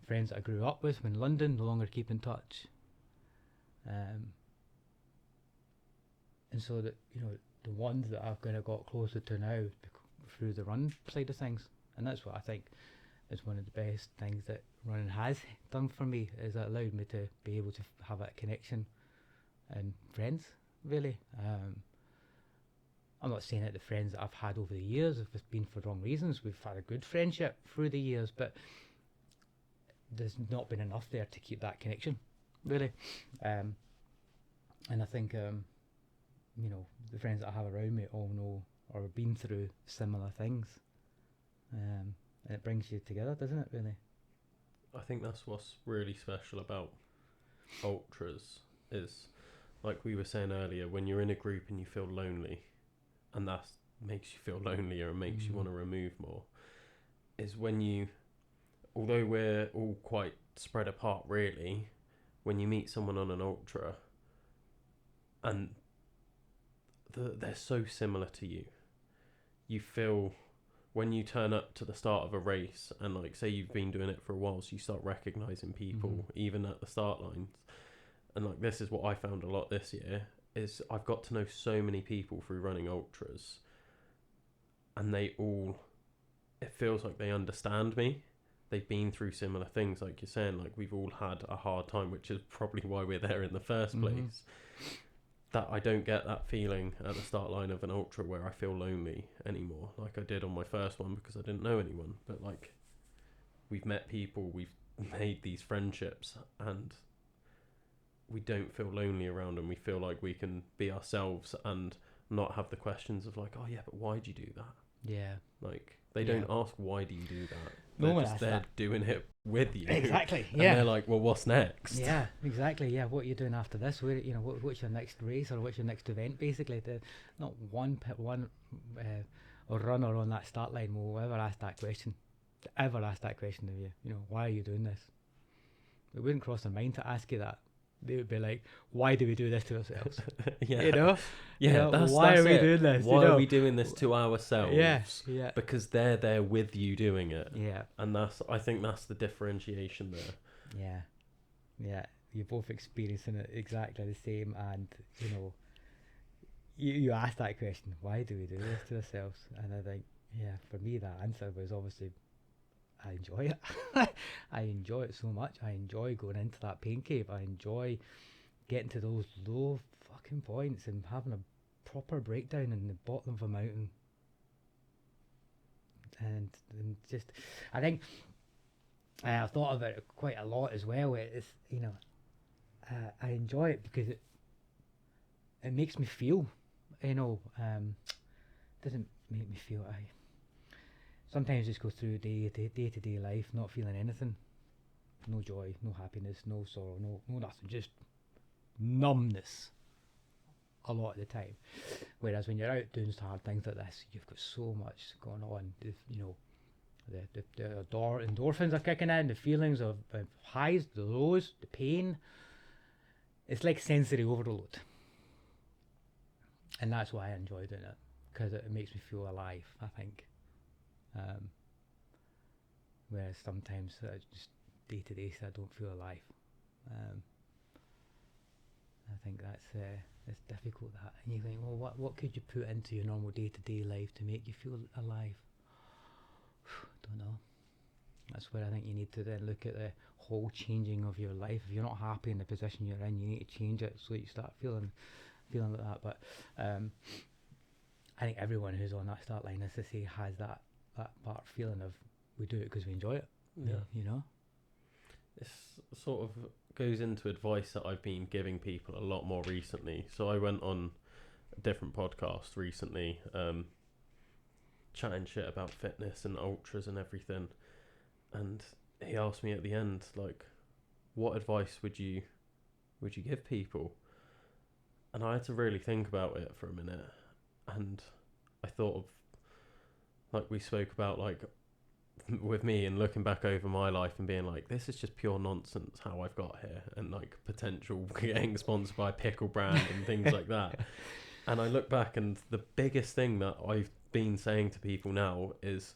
Friends that I grew up with in London, no longer keep in touch. And so that the ones that I've kind of got closer to now through the run side of things, and that's what I think is one of the best things that running has done for me, is it allowed me to be able to have that connection and friends, really. I'm not saying that the friends that I've had over the years have been for wrong reasons. We've had a good friendship through the years, but there's not been enough there to keep that connection, really. And I think the friends that I have around me all know or have been through similar things, and it brings you together, doesn't it, really? I think that's what's really special about ultras, is like we were saying earlier, when you're in a group and you feel lonely, and that makes you feel lonelier and makes you want to remove more, is when you, although we're all quite spread apart really, when you meet someone on an ultra and they're so similar to you, you feel, when you turn up to the start of a race and like say you've been doing it for a while, so you start recognizing people even at the start lines, and like this is what I found a lot this year, is I've got to know so many people through running ultras, and they all it feels like they understand me. They've been through similar things, like you're saying. Like, we've all had a hard time, which is probably why we're there in the first place. That I don't get that feeling at the start line of an ultra where I feel lonely anymore, like I did on my first one, because I didn't know anyone. But like, we've met people, we've made these friendships, and we don't feel lonely around them. We feel like we can be ourselves and not have the questions of like, oh yeah, but why do you do that? Yeah. Like, they don't ask, why do you do that? No one They're asks there that. doing it with you. Exactly. And Yeah. they're like, well, what's next? Yeah, exactly. Yeah, what are you doing after this? Where, you know, what's your next race or what's your next event? Basically, not one runner on that start line will ever ask that question. Ever ask that question of you? You know, why are you doing this? It wouldn't cross their mind to ask you that. They would be like, why do we do this to ourselves? Yeah. You know? Yeah, You know, that's why that's are we it. doing this? Why You know? are we doing this to ourselves? Yeah, yeah. Because they're there with you doing it. Yeah, And I think that's the differentiation there. yeah, yeah. You're both experiencing it exactly the same, and you know, you ask that question, why do we do this to ourselves? And I think, yeah, for me, that answer was obviously, I enjoy it. I enjoy it so much. I enjoy going into that pain cave. I enjoy getting to those low fucking points and having a proper breakdown in the bottom of a mountain. And just, I think I've thought about it quite a lot as well. It's, you know, I enjoy it because it makes me feel, you know, doesn't make me feel. I sometimes just go through day to day life not feeling anything, no joy, no happiness, no sorrow, no nothing, just numbness a lot of the time. Whereas when you're out doing hard things like this, you've got so much going on. You know, the endorphins are kicking in, the feelings of highs, the lows, the pain. It's like sensory overload, and that's why I enjoy doing it, because it makes me feel alive, I think. Whereas sometimes just day to day, I don't feel alive. I think it's difficult, that, and you think, well, what could you put into your normal day to day life to make you feel alive? Don't know. That's where I think you need to then look at the whole changing of your life. If you're not happy in the position you're in, you need to change it so you start feeling like that. But I think everyone who's on that start line, as I say, has that part feeling of, we do it because we enjoy it. Yeah. You know? This sort of goes into advice that I've been giving people a lot more recently. So I went on a different podcast recently, chatting shit about fitness and ultras and everything. And he asked me at the end, like, what advice would you give people? And I had to really think about it for a minute. And I thought of, like we spoke about, like, with me and looking back over my life and being like, this is just pure nonsense how I've got here, and like potential getting sponsored by Pickle Brand and things like that. And I look back, and the biggest thing that I've been saying to people now is,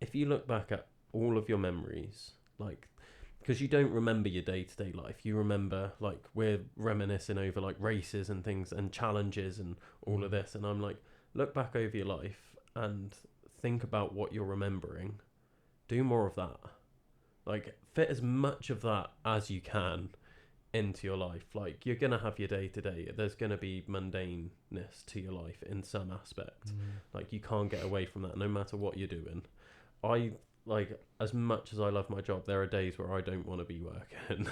if you look back at all of your memories, like, because you don't remember your day-to-day life, you remember, like, we're reminiscing over like races and things and challenges and all of this, and I'm like, look back over your life and think about what you're remembering. Do more of that. Like, fit as much of that as you can into your life. Like, you're going to have your day-to-day. There's going to be mundaneness to your life in some aspect. Like, you can't get away from that no matter what you're doing. Like, as much as I love my job, there are days where I don't want to be working.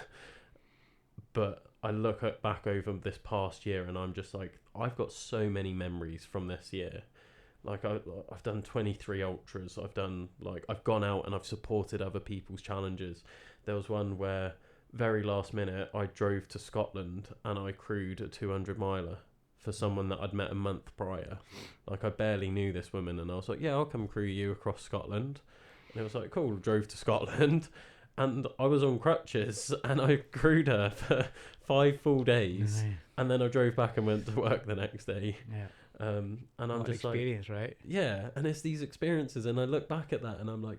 But I look back over this past year and I'm just like, I've got so many memories from this year. Like, I've done 23 ultras. I've gone out and I've supported other people's challenges. There was one where, very last minute, I drove to Scotland and I crewed a 200 miler for someone that I'd met a month prior. Like, I barely knew this woman, and I was like, yeah, I'll come crew you across Scotland. And it was like, cool, drove to Scotland. And I was on crutches and I crewed her for 5 full days. Right. And then I drove back and went to work the next day. Yeah. And I'm just experience, right? Yeah, and it's these experiences, and I look back at that and I'm like,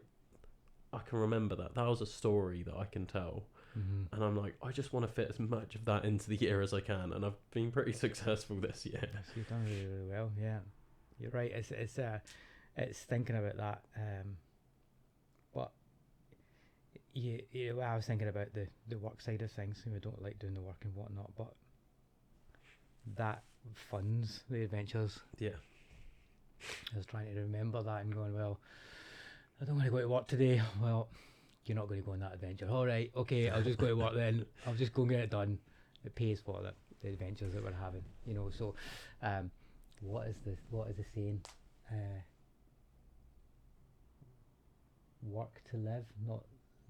I can remember that. That was a story that I can tell. Mm-hmm. And I'm like, I just want to fit as much of that into the year as I can, and I've been pretty successful this year. Yes, you've done really, really well. Yeah, you're right. It's thinking about that. But I was thinking about the work side of things. We don't like doing the work and whatnot, but that funds the adventures. Yeah. I was trying to remember that and going, well, I don't want to go to work today. Well, you're not going to go on that adventure. All right, okay, I'll just go to work then. I'll just go and get it done. It pays for the adventures that we're having, you know. So, what is the saying? Work to live, not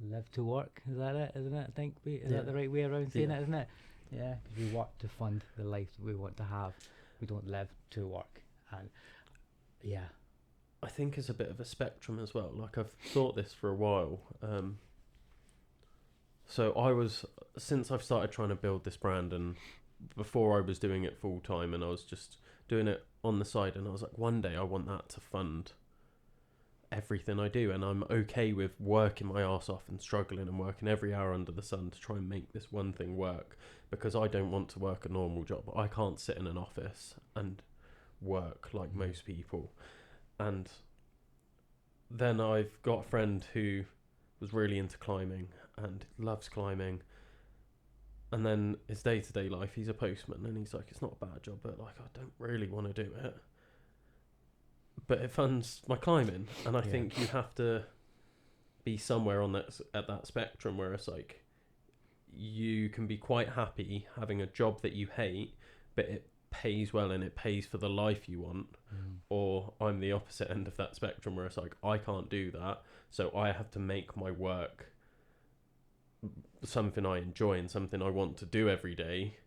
live to work. Is that it? Isn't it? I think is that the right way around saying it? Isn't it? Yeah, because we work to fund the life that we want to have. We don't live to work, and yeah. I think it's a bit of a spectrum as well. Like, I've thought this for a while. So since I've started trying to build this brand, and before I was doing it full time, and I was just doing it on the side, and I was like, one day I want that to fund everything I do, and I'm okay with working my ass off and struggling and working every hour under the sun to try and make this one thing work, because I don't want to work a normal job. I can't sit in an office and work like most people. And then I've got a friend who was really into climbing and loves climbing, and then his day-to-day life, he's a postman, and he's like, it's not a bad job, but like, I don't really want to do it, but it funds my climbing. And I think you have to be somewhere on that, at that spectrum, where it's like, you can be quite happy having a job that you hate, but it pays well and it pays for the life you want. Or I'm the opposite end of that spectrum, where it's like, I can't do that, so I have to make my work something I enjoy and something I want to do every day,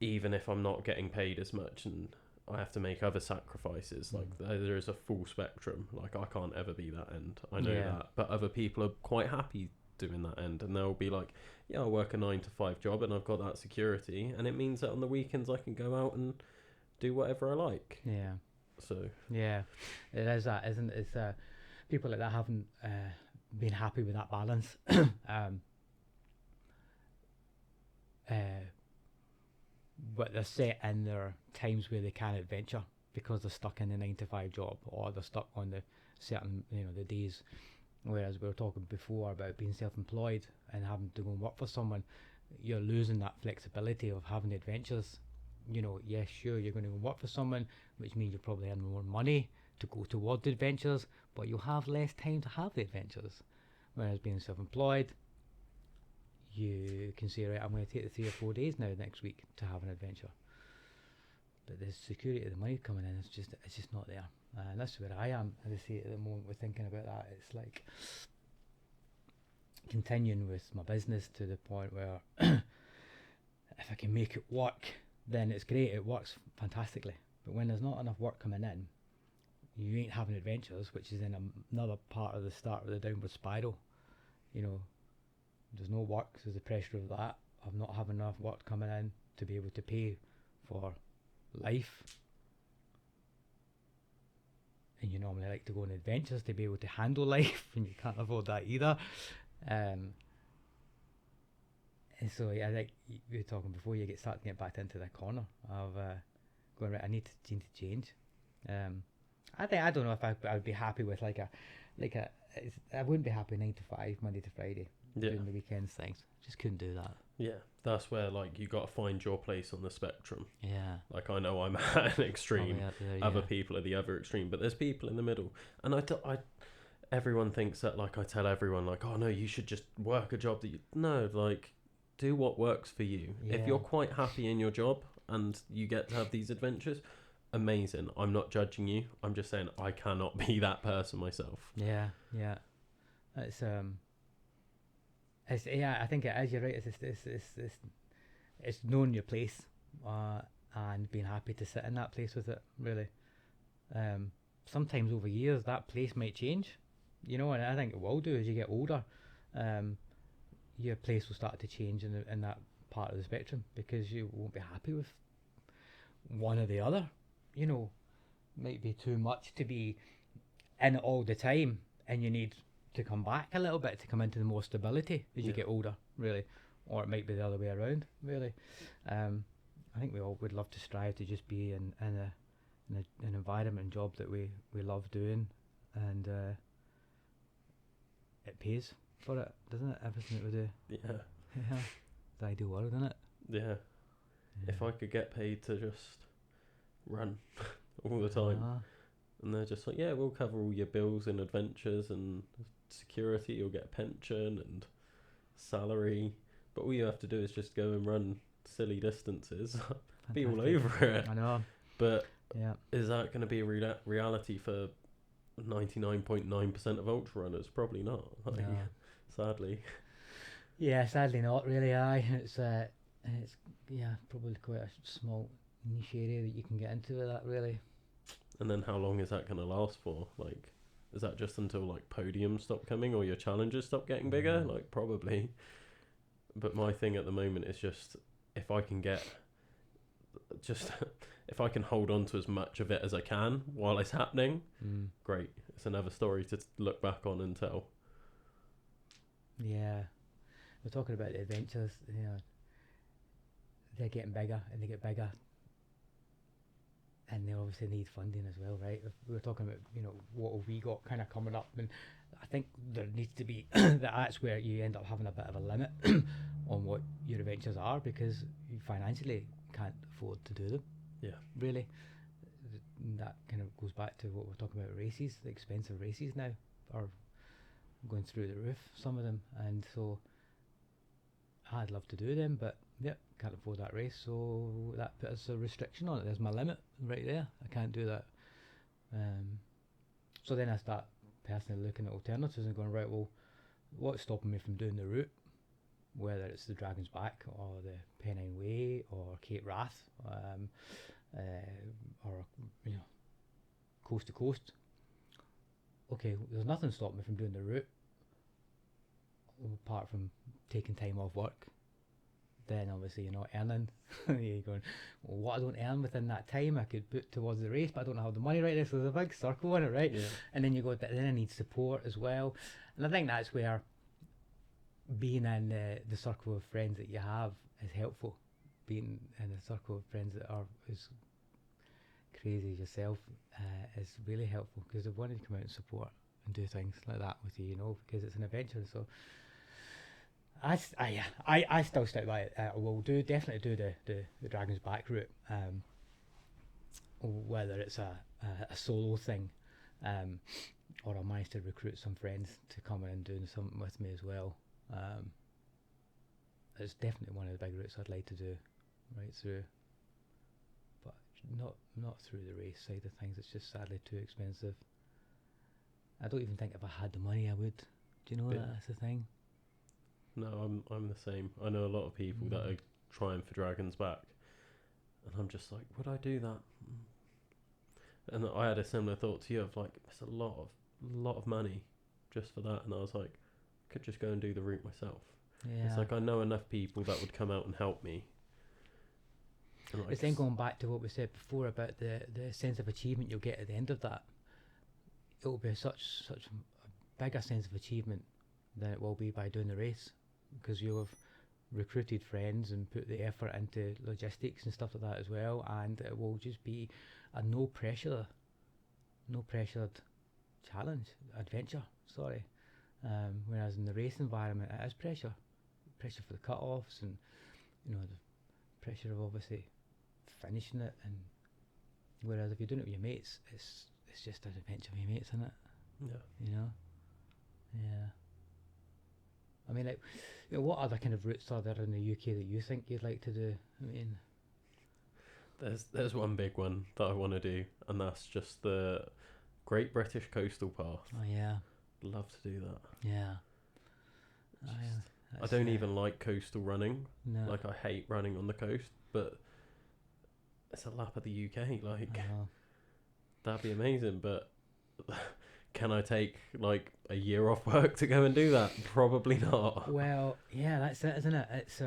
even if I'm not getting paid as much, and I have to make other sacrifices. Like, there is a full spectrum. Like, I can't ever be that end, I know that, but other people are quite happy doing that end, and they'll be like, yeah, I work a 9-to-5 job and I've got that security, and it means that on the weekends I can go out and do whatever I like. Yeah. So yeah, it is that, isn't it? It's people like that haven't been happy with that balance. But they're set in their times where they can't adventure because they're stuck in the 9-to-5 job, or they're stuck on the certain, the days. Whereas we were talking before about being self-employed and having to go and work for someone, you're losing that flexibility of having the adventures. Yes, sure, you're going to go and work for someone, which means you'll probably earn more money to go towards the adventures, but you'll have less time to have the adventures. Whereas being self-employed, you can say, right, I'm going to take the 3 or 4 days now next week to have an adventure. But the security of the money coming in, it's just not there. And that's where I am, as I say, at the moment. We're thinking about that. It's like continuing with my business to the point where if I can make it work, then it's great. It works fantastically. But when there's not enough work coming in, you ain't having adventures, which is in another part of the start of the downward spiral. There's no work, so there's the pressure of that, of not having enough work coming in to be able to pay for life. And you normally like to go on adventures to be able to handle life, and you can't afford that either. And so, like we were talking before, you start to get back into that corner of going, right, I need to change. I don't know if I would be happy with I wouldn't be happy 9-to-5 Monday to Friday doing the weekends things. Just couldn't do that. Yeah, that's where you got to find your place on the spectrum. Yeah, like, I know I'm at an extreme, other people are the other extreme, but there's people in the middle. And everyone thinks that, I tell everyone, oh no, you should just work a job that do what works for you. If you're quite happy in your job and you get to have these adventures, amazing. I'm not judging you. I'm just saying I cannot be that person myself. Yeah. I think it is. You're right. It's knowing your place and being happy to sit in that place with it. Really, sometimes over years that place might change. And I think it will do as you get older. Your place will start to change in that part of the spectrum, because you won't be happy with one or the other. Might be too much to be in it all the time, and you need to come back a little bit to come into the more stability as you get older, really. Or it might be the other way around, really. I think we all would love to strive to just be in an environment and job that we love doing, and it pays for it, doesn't it? Everything that we do. Yeah. Yeah. The ideal world, isn't it? Yeah. If I could get paid to just run all the time, and they're just like, yeah, we'll cover all your bills and adventures and security, you'll get a pension and salary, but all you have to do is just go and run silly distances. Be all over it. I know. But yeah, is that going to be a reality for 99.9% of ultra runners? Probably not. Like, no. Sadly. Yeah, sadly not really. Aye, it's probably quite a small niche area that you can get into with that, really. And then how long is that going to last for? Like, is that just until like podiums stop coming or your challenges stop getting bigger? Like, probably. But my thing at the moment is just if I can if I can hold on to as much of it as I can while it's happening, great. It's another story to look back on and tell. Yeah, we're talking about the adventures. You know, they're getting bigger and they get bigger, and they obviously need funding as well, right? If we're talking about, you know, what have we got kind of coming up, and I think there needs to be that's where you end up having a bit of a limit on what your adventures are, because you financially can't afford to do them. Yeah, really. That kind of goes back to what we're talking about, races. The expensive races now are going through the roof, some of them, and so I'd love to do them, but can't afford that race, so that puts a restriction on it. There's my limit right there. I can't do that. So then I start personally looking at alternatives and going, right, well, what's stopping me from doing the route, whether it's the Dragon's Back or the Pennine Way or Cape Wrath, or, you know, coast to coast. Okay, there's nothing stopping me from doing the route apart from taking time off work. Then obviously you're not earning. You're going, well, what I don't earn within that time I could put towards the race, but I don't have the money right there, so there's a big circle on it, right? Yeah. And then you go, but then I need support as well. And I think that's where being in the circle of friends that you have is helpful. Being in a circle of friends that are as crazy as yourself is really helpful, because they want to come out and support and do things like that with you, you know, because it's an adventure. So I still stick by it. We'll definitely do the Dragon's Back route, whether it's a solo thing, or I manage to recruit some friends to come in and do something with me as well. It's definitely one of the big routes I'd like to do right through, but not through the race side of things. It's just sadly too expensive. I don't even think if I had the money I would. Do you know that's the thing? No, I'm the same. I know a lot of people that are trying for Dragon's Back, and I'm just like, would I do that? And I had a similar thought to you of like, it's a lot of money just for that, and I was like, I could just go and do the route myself. Yeah. It's like I know enough people that would come out and help me. And like, it's then going back to what we said before about the sense of achievement you'll get at the end of that. It'll be such a bigger sense of achievement than it will be by doing the race, because you'll have recruited friends and put the effort into logistics and stuff like that as well, and it will just be a no pressured challenge, adventure, sorry. Whereas in the race environment it is pressure for the cut-offs, and you know, the pressure of obviously finishing it, and whereas if you're doing it with your mates, it's just an adventure with your mates, isn't it? Yeah. You know? Yeah. I mean, like, you know, what other kind of routes are there in the UK that you think you'd like to do? I mean, there's one big one that I want to do, and that's just the Great British Coastal Path. oh yeah, Love to do that. yeah. I don't even like coastal running. No. Like, I hate running on the coast, but it's a lap of the UK. Like, that'd be amazing. But can I take like a year off work to go and do that? Probably not. Well, yeah, that's it, isn't it? It's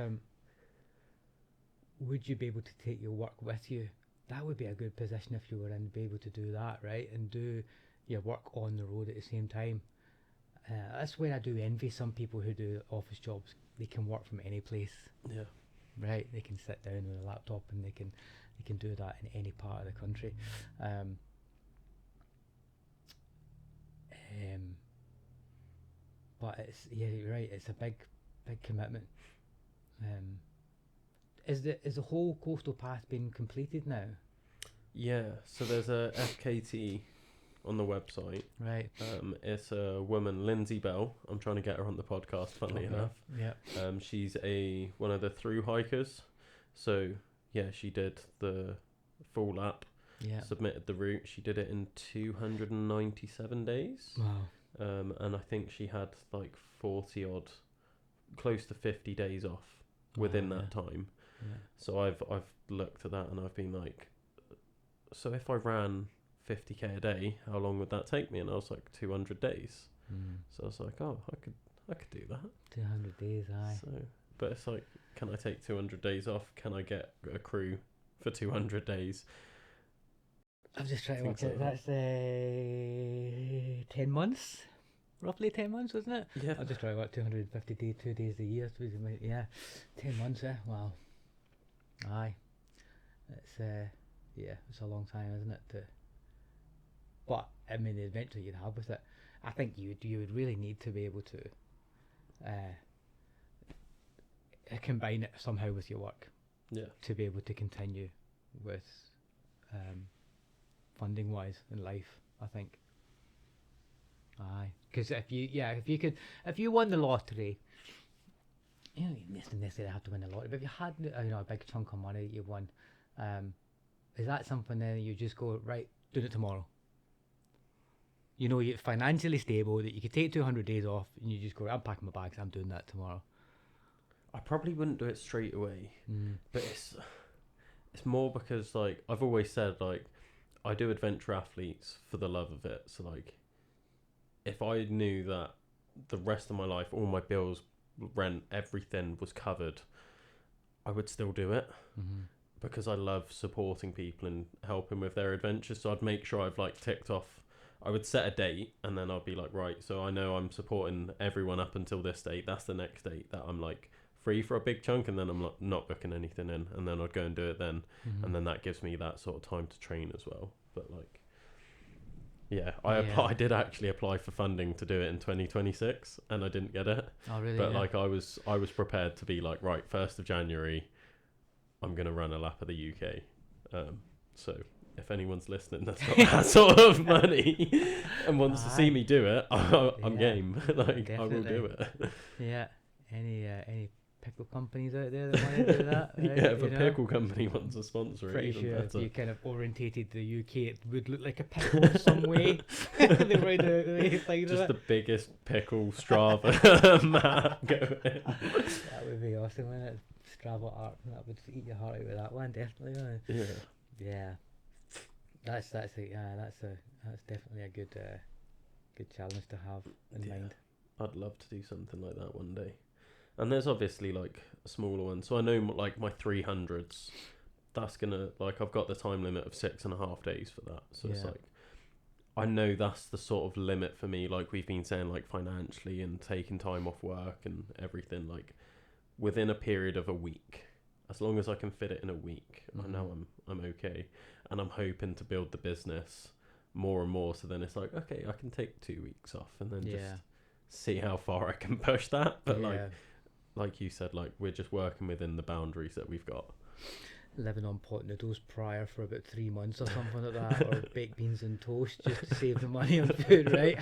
would you be able to take your work with you? That would be a good position if you were in, to be able to do that, right? And do your work on the road at the same time. That's where I do envy some people who do office jobs. They can work from any place. Yeah. Right, they can sit down with a laptop and they can do that in any part of the country. but it's you're right. It's a big commitment. Is the whole coastal path been completed now? Yeah, so there's a FKT on the website. Right. It's a woman, Lindsay Bell. I'm trying to get her on the podcast, funnily enough. Yeah. She's one of the through hikers. So, yeah, she did the full lap, Yeah. submitted the route. She did it in 297 days. Wow. And I think she had like 40 odd, close to 50 days off within that time. Yeah. So I've looked at that and I've been like, so if I ran 50k a day, how long would that take me? And I was like 200 days. So I was like, oh, I could do that. 200 days, aye. So, but it's like, can I take 200 days off? Can I get a crew for 200 days? I'm just trying to work Things out. like That's 10 months, roughly 10 months, wasn't it? Yeah. I'm just trying to work 250 days, 2 days a year. Yeah, 10 months. Wow. Aye. It's it's a long time, isn't it? But I mean, the adventure you'd have with it, I think you would really need to be able to combine it somehow with your work. Yeah. To be able to continue with funding wise in life, I think. Aye, because if you won the lottery, you don't necessarily have to win the lottery, but if you had a big chunk of money that you won, is that something then you just go, right, doing it tomorrow? You're financially stable, that you could take 200 days off and you just go, I'm packing my bags, I'm doing that tomorrow. I probably wouldn't do it straight away, but it's more because, like, I've always said, like, I do adventure athletes for the love of it. So, like, if I knew that the rest of my life, all my bills, rent, everything was covered, I would still do it. Because I love supporting people and helping with their adventures. So I'd make sure I've like ticked off. I would set a date and then I'd be like, right, so I know I'm supporting everyone up until this date. That's the next date that I'm like free for a big chunk, and then I'm not booking anything in, and then I'd go and do it then. And then that gives me that sort of time to train as well. But like, I did actually apply for funding to do it in 2026 and I didn't get it. Oh really? But like I was prepared to be like, right, 1st of January I'm going to run a lap of the UK. So if anyone's listening that's got that sort of money and wants to see me do it, I'm game. Like, definitely. I will do it. Yeah. Any pickle companies out there that want to do that? Yeah, if a pickle company wants to sponsor it, pretty sure better. If you kind of orientated the UK, it would look like a pickle in some way. Just the biggest pickle Strava map going. That would be awesome, wouldn't it? Strava art, that would eat your heart out with that one, definitely. Yeah. That's definitely a good challenge to have in mind. I'd love to do something like that one day. And there's obviously like a smaller one. So I know like my 300s, that's gonna, like, I've got the time limit of 6.5 days for that. So it's like, I know that's the sort of limit for me. Like we've been saying, like financially and taking time off work and everything, like within a period of a week, as long as I can fit it in a week, I know I'm okay. And I'm hoping to build the business more and more. So then it's like, okay, I can take 2 weeks off and then just see how far I can push that. But like you said, like we're just working within the boundaries that we've got. Living on pot noodles prior for about 3 months or something like that, or baked beans and toast just to save the money on food, right?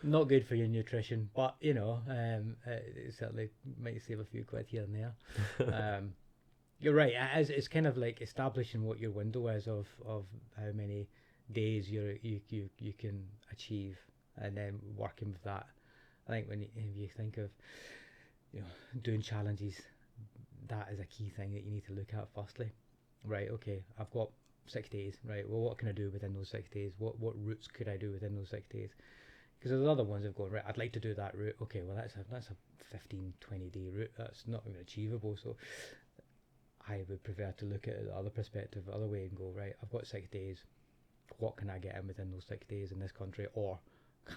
Not good for your nutrition, but it certainly might save a few quid here and there. You're right. It's kind of like establishing what your window is of how many days you can achieve, and then working with that. I think if you think of doing challenges, that is a key thing that you need to look at firstly. Right, okay, I've got 6 days, right, well, what can I do within those 6 days? What routes could I do within those 6 days? Because there's other ones that go, right, I'd like to do that route. Okay, well, that's a 15-20 day route. That's not even achievable. So I would prefer to look at it the other perspective, the other way, and go, right, I've got 6 days. What can I get in within those 6 days in this country? Or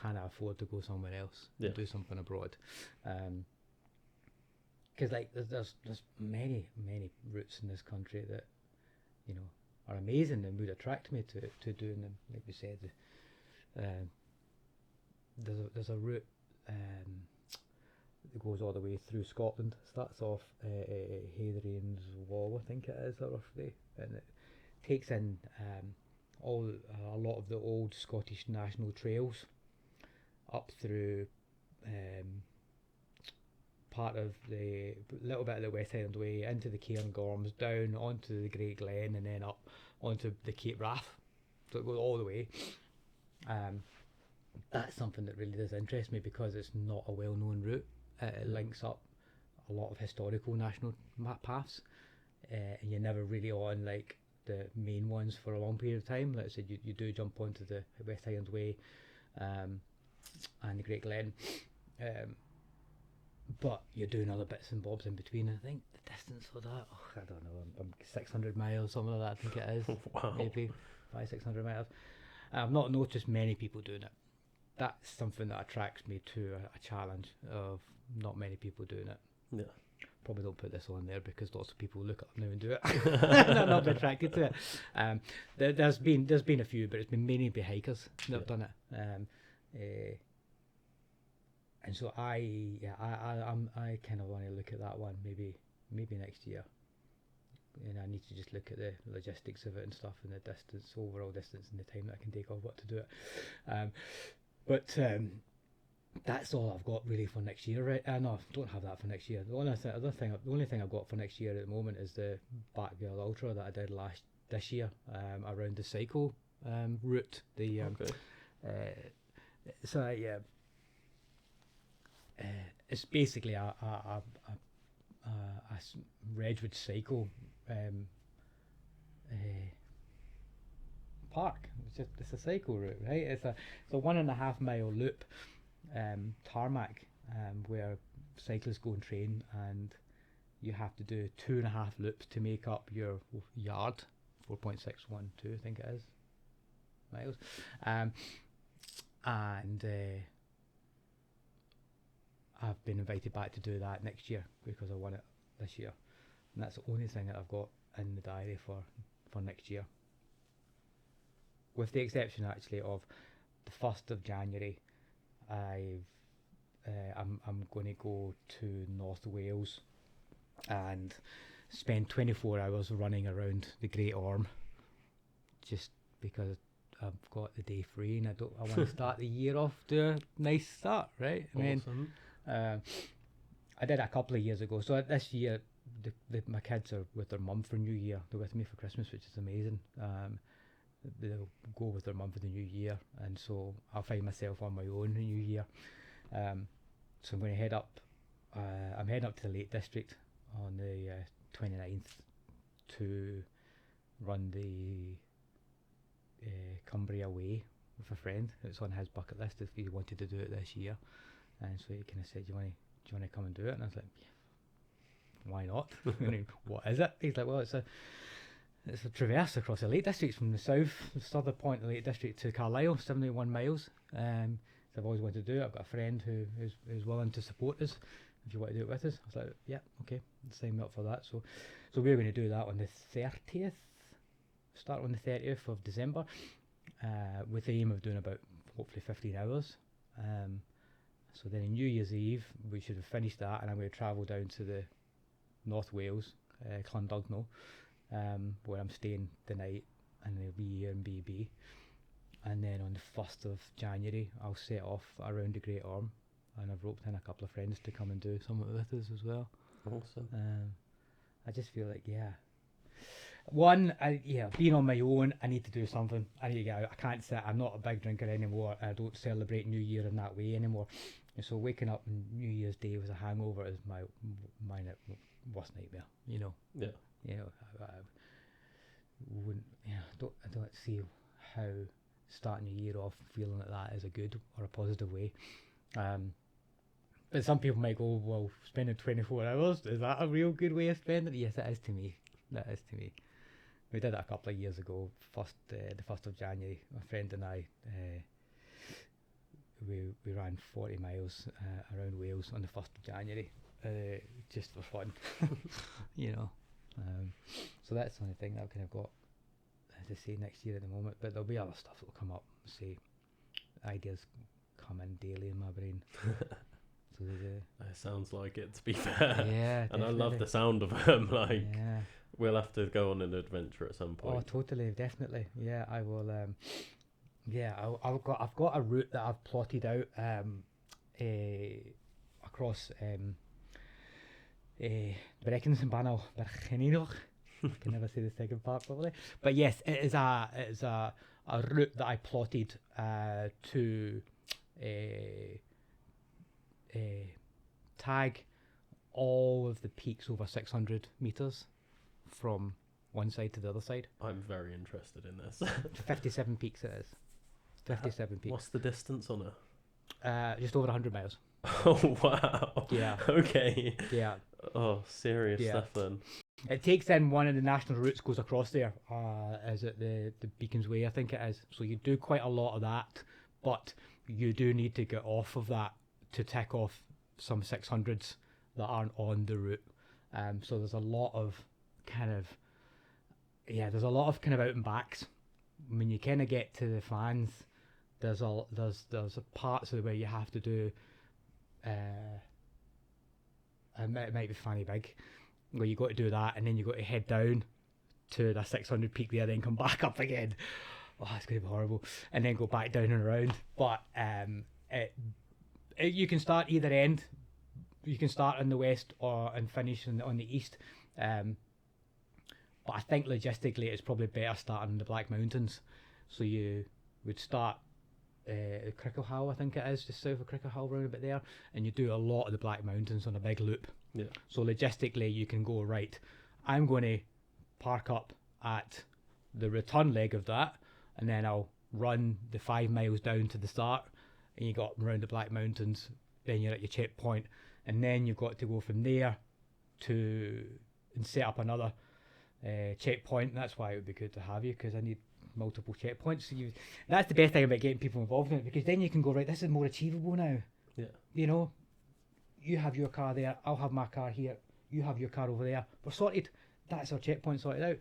can I afford to go somewhere else and do something abroad? Because like there's many routes in this country that are amazing and would attract me to doing them. Like we said, there's a route it goes all the way through Scotland. Starts off Hadrian's Wall, I think it is, roughly, and it takes in a lot of the old Scottish national trails up through part of the little bit of the West Highland Way into the Cairngorms, down onto the Great Glen, and then up onto the Cape Wrath. So it goes all the way. That's something that really does interest me because it's not a well-known route. It links up a lot of historical national paths, and you're never really on like the main ones for a long period of time. Like I said, you do jump onto the West Highland Way and the Great Glen, but you're doing other bits and bobs in between. I think the distance for that, I don't know, I'm 600 miles, something like that. I think it is. Wow. Maybe 500-600 miles. I've not noticed many people doing it. That's something that attracts me to a challenge of not many people doing it. Yeah. Probably don't put this on there because lots of people look up now and do it. They're not attracted to it. There's been a few, but it's been mainly by hikers that have done it. And so I kind of want to look at that one maybe next year. And I need to just look at the logistics of it and stuff, and the distance, overall distance, and the time that I can take off what to do it. But that's all I've got really for next year, right? No, I don't have that for next year. The only thing I've got for next year at the moment is the Backyard Ultra that I did this year around the cycle route. It's basically a redwood cycle park. It's a cycle route, right? It's a 1.5 mile loop, tarmac, where cyclists go and train, and you have to do 2.5 loops to make up your yard, 4.612 I think it is miles, and I've been invited back to do that next year because I won it this year, and that's the only thing that I've got in the diary for next year, with the exception actually of the 1st of January. I'm going to go to North Wales and spend 24 hours running around the Great Orme, just because I've got the day free and I want to start the year off to a nice start, right? Awesome. I did it a couple of years ago. So this year, my kids are with their mum for New Year. They're with me for Christmas, which is amazing. They'll go with their mum for the New Year, and so I'll find myself on my own New Year. So I'm going to head up. I'm heading up to the Lake District on the 29th to run the Cumbria Way with a friend. It's on his bucket list if he wanted to do it this year, and so he kind of said, "Do you want to come and do it?" And I was like, "Yeah, why not?" I mean, what is it? He's like, "Well, it's a traverse across the Lake District from the southern point of the Lake District to Carlisle, 71 miles. So I've always wanted to do it. I've got a friend who's willing to support us if you want to do it with us." I was like, "Yeah, okay, sign me up for that." So we're going to do that on the 30th. Start on the 30th of December, with the aim of doing about hopefully 15 hours. So then on New Year's Eve we should have finished that, and I'm going to travel down to the North Wales, Clondugno, where I'm staying the night in the wee Airbnb, and then on the 1st of January I'll set off around the Great Orme, and I've roped in a couple of friends to come and do some of it with us as well. Awesome. I just feel like, being on my own, I need to do something. I need to get out. I can't sit. I'm not a big drinker anymore. I don't celebrate New Year in that way anymore. And so waking up on New Year's Day with a hangover is my worst nightmare. You know. Yeah. You know, I wouldn't. I don't see how starting a year off feeling like that is a good or a positive way. But some people might go, "Well, spending 24 hours, is that a real good way of spending it?" Yes, it is to me. That is to me. We did it a couple of years ago. The 1st of January, my friend and I, we ran 40 miles around Wales on the 1st of January, just for fun, you know. So that's the only thing that I've kind of got to say next year at the moment. But there'll be other stuff that will come up. Say ideas come in daily in my brain. So they do. It sounds like it, to be fair. Yeah, And I love definitely. the sound of them. Like, Yeah. we'll have to go on an adventure at some Oh, point. totally, definitely. Yeah, I will. Yeah, I've got a route that I've plotted out across Brecons and Banal Bercheninoch. I can never say the second part properly. But yes, it is a route that I plotted to tag all of the peaks over 600 meters from one side to the other side. I'm very interested in this. 57 peaks it is. 57 peaks. What's the distance on it? Just over 100 miles. Oh, wow. Yeah. Okay. Yeah. Oh, serious Yeah. stuff then. It takes in one of the national routes, goes across there. Is it the Beacons Way, I think it is. So you do quite a lot of that, but you do need to get off of that to tick off some 600s that aren't on the route. So there's a lot of kind of out and backs. When you kind of get to the fans, there's parts of the way you have to do. It might be Fanny Big, where you got to do that, and then you got to head down to the 600 peak there, then come back up again. Oh, it's going to be horrible, and then go back down and around. But you can start either end. You can start in the west and finish on the east. But I think logistically it's probably better starting in the Black Mountains. So you would start Cricklehow, I think it is, just south of Cricklehow, round about there, and you do a lot of the Black Mountains on a big loop. Yeah. So logistically you can go, right, I'm going to park up at the return leg of that, and then I'll run the 5 miles down to the start, and you got around the Black Mountains, then you're at your checkpoint, and then you've got to go from there and set up another checkpoint. That's why it would be good to have you, because I need multiple checkpoints. So that's the best thing about getting people involved in it, because then you can go, right, this is more achievable now. Yeah. You know, you have your car there, I'll have my car here, you have your car over there, we're sorted. That's our checkpoint sorted out.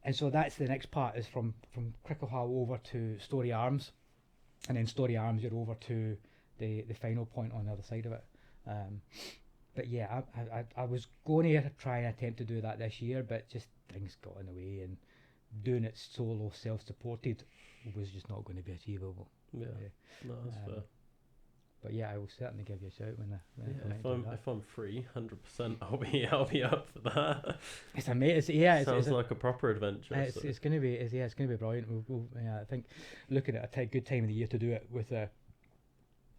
And so that's the next part, is from Cricklehow over to Story Arms, and then Story Arms you're over to the final point on the other side of it. But yeah, I was going to try and attempt to do that this year, but just things got in the way, and doing it solo, self-supported, was just not going to be achievable. Yeah. No, that's fair. But yeah, I will certainly give you a shout when I if I'm free, 100%, I'll be up for that. It's amazing. Yeah, sounds like a proper adventure. It's going to be brilliant. I think looking at a good time of the year to do it with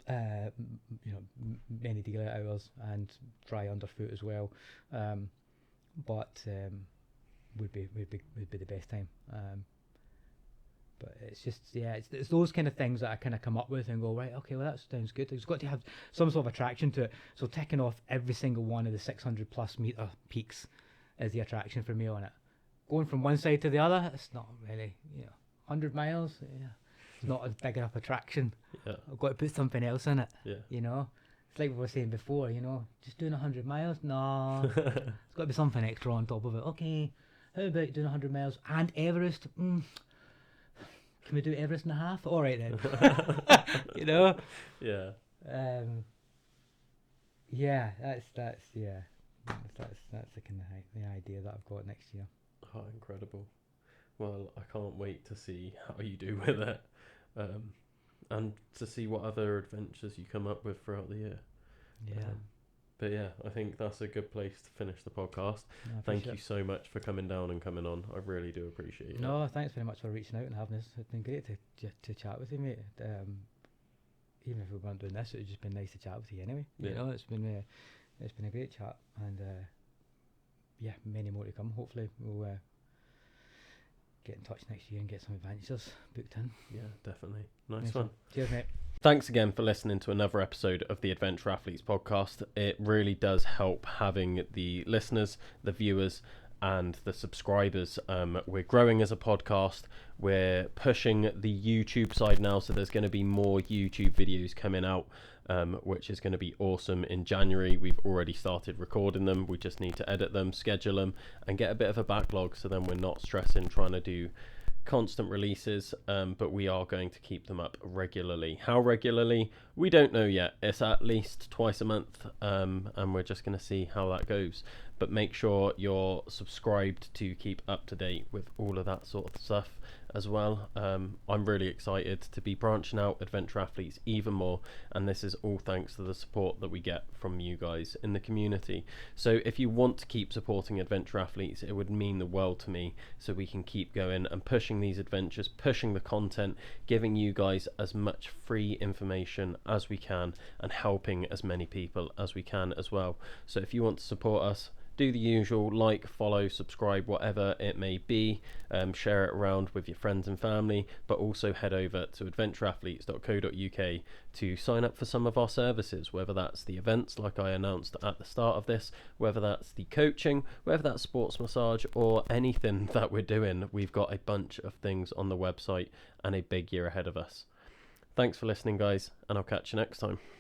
many daylight hours and dry underfoot as well, but would be the best time. But it's just, it's those kind of things that I kind of come up with and go, right, okay, well that sounds good. It's got to have some sort of attraction to it. So ticking off every single one of the 600 plus meter peaks is the attraction for me on it. Going from one side to the other, it's not really, 100 miles, it's not a big enough attraction. Yeah. I've got to put something else in it. Yeah. It's like we were saying before, just doing 100 miles. No, it's got to be something extra on top of it. Okay, how about doing 100 miles and Everest? Can we do Everest and a half? All right then. Yeah. Yeah, that's the kind of the idea that I've got next year. Oh, incredible. Well, I can't wait to see how you do with it, and to see what other adventures you come up with throughout the year. Yeah. But yeah, I think that's a good place to finish the podcast. Thank you so much for coming down and coming on. I really do appreciate it. No, thanks very much for reaching out and having this. It's been great to chat with you, mate. Even if we weren't doing this, it would just been nice to chat with you anyway. Yeah. It's been a great chat, and many more to come. Hopefully we'll get in touch next year and get some adventures booked in. Yeah, definitely. Nice one. Cheers, mate. Thanks again for listening to another episode of the Adventure Athletes podcast. It really does help having the listeners, the viewers, and the subscribers. We're growing as a podcast. We're pushing the YouTube side now, so there's going to be more YouTube videos coming out, which is going to be awesome. In January, we've already started recording them. We just need to edit them, schedule them, and get a bit of a backlog, so then we're not stressing trying to do constant releases, but we are going to keep them up regularly. How regularly, we don't know yet. It's at least twice a month, and we're just going to see how that goes. But make sure you're subscribed to keep up to date with all of that sort of stuff as well. I'm really excited to be branching out Adventure Athletes even more, and this is all thanks to the support that we get from you guys in the community. So if you want to keep supporting Adventure Athletes, it would mean the world to me, so we can keep going and pushing these adventures, pushing the content, giving you guys as much free information as we can, and helping as many people as we can as well. So if you want to support us, do the usual, like, follow, subscribe, whatever it may be. Share it around with your friends and family, but also head over to adventureathletes.co.uk to sign up for some of our services, whether that's the events like I announced at the start of this, whether that's the coaching, whether that's sports massage, or anything that we're doing. We've got a bunch of things on the website and a big year ahead of us. Thanks for listening, guys, and I'll catch you next time.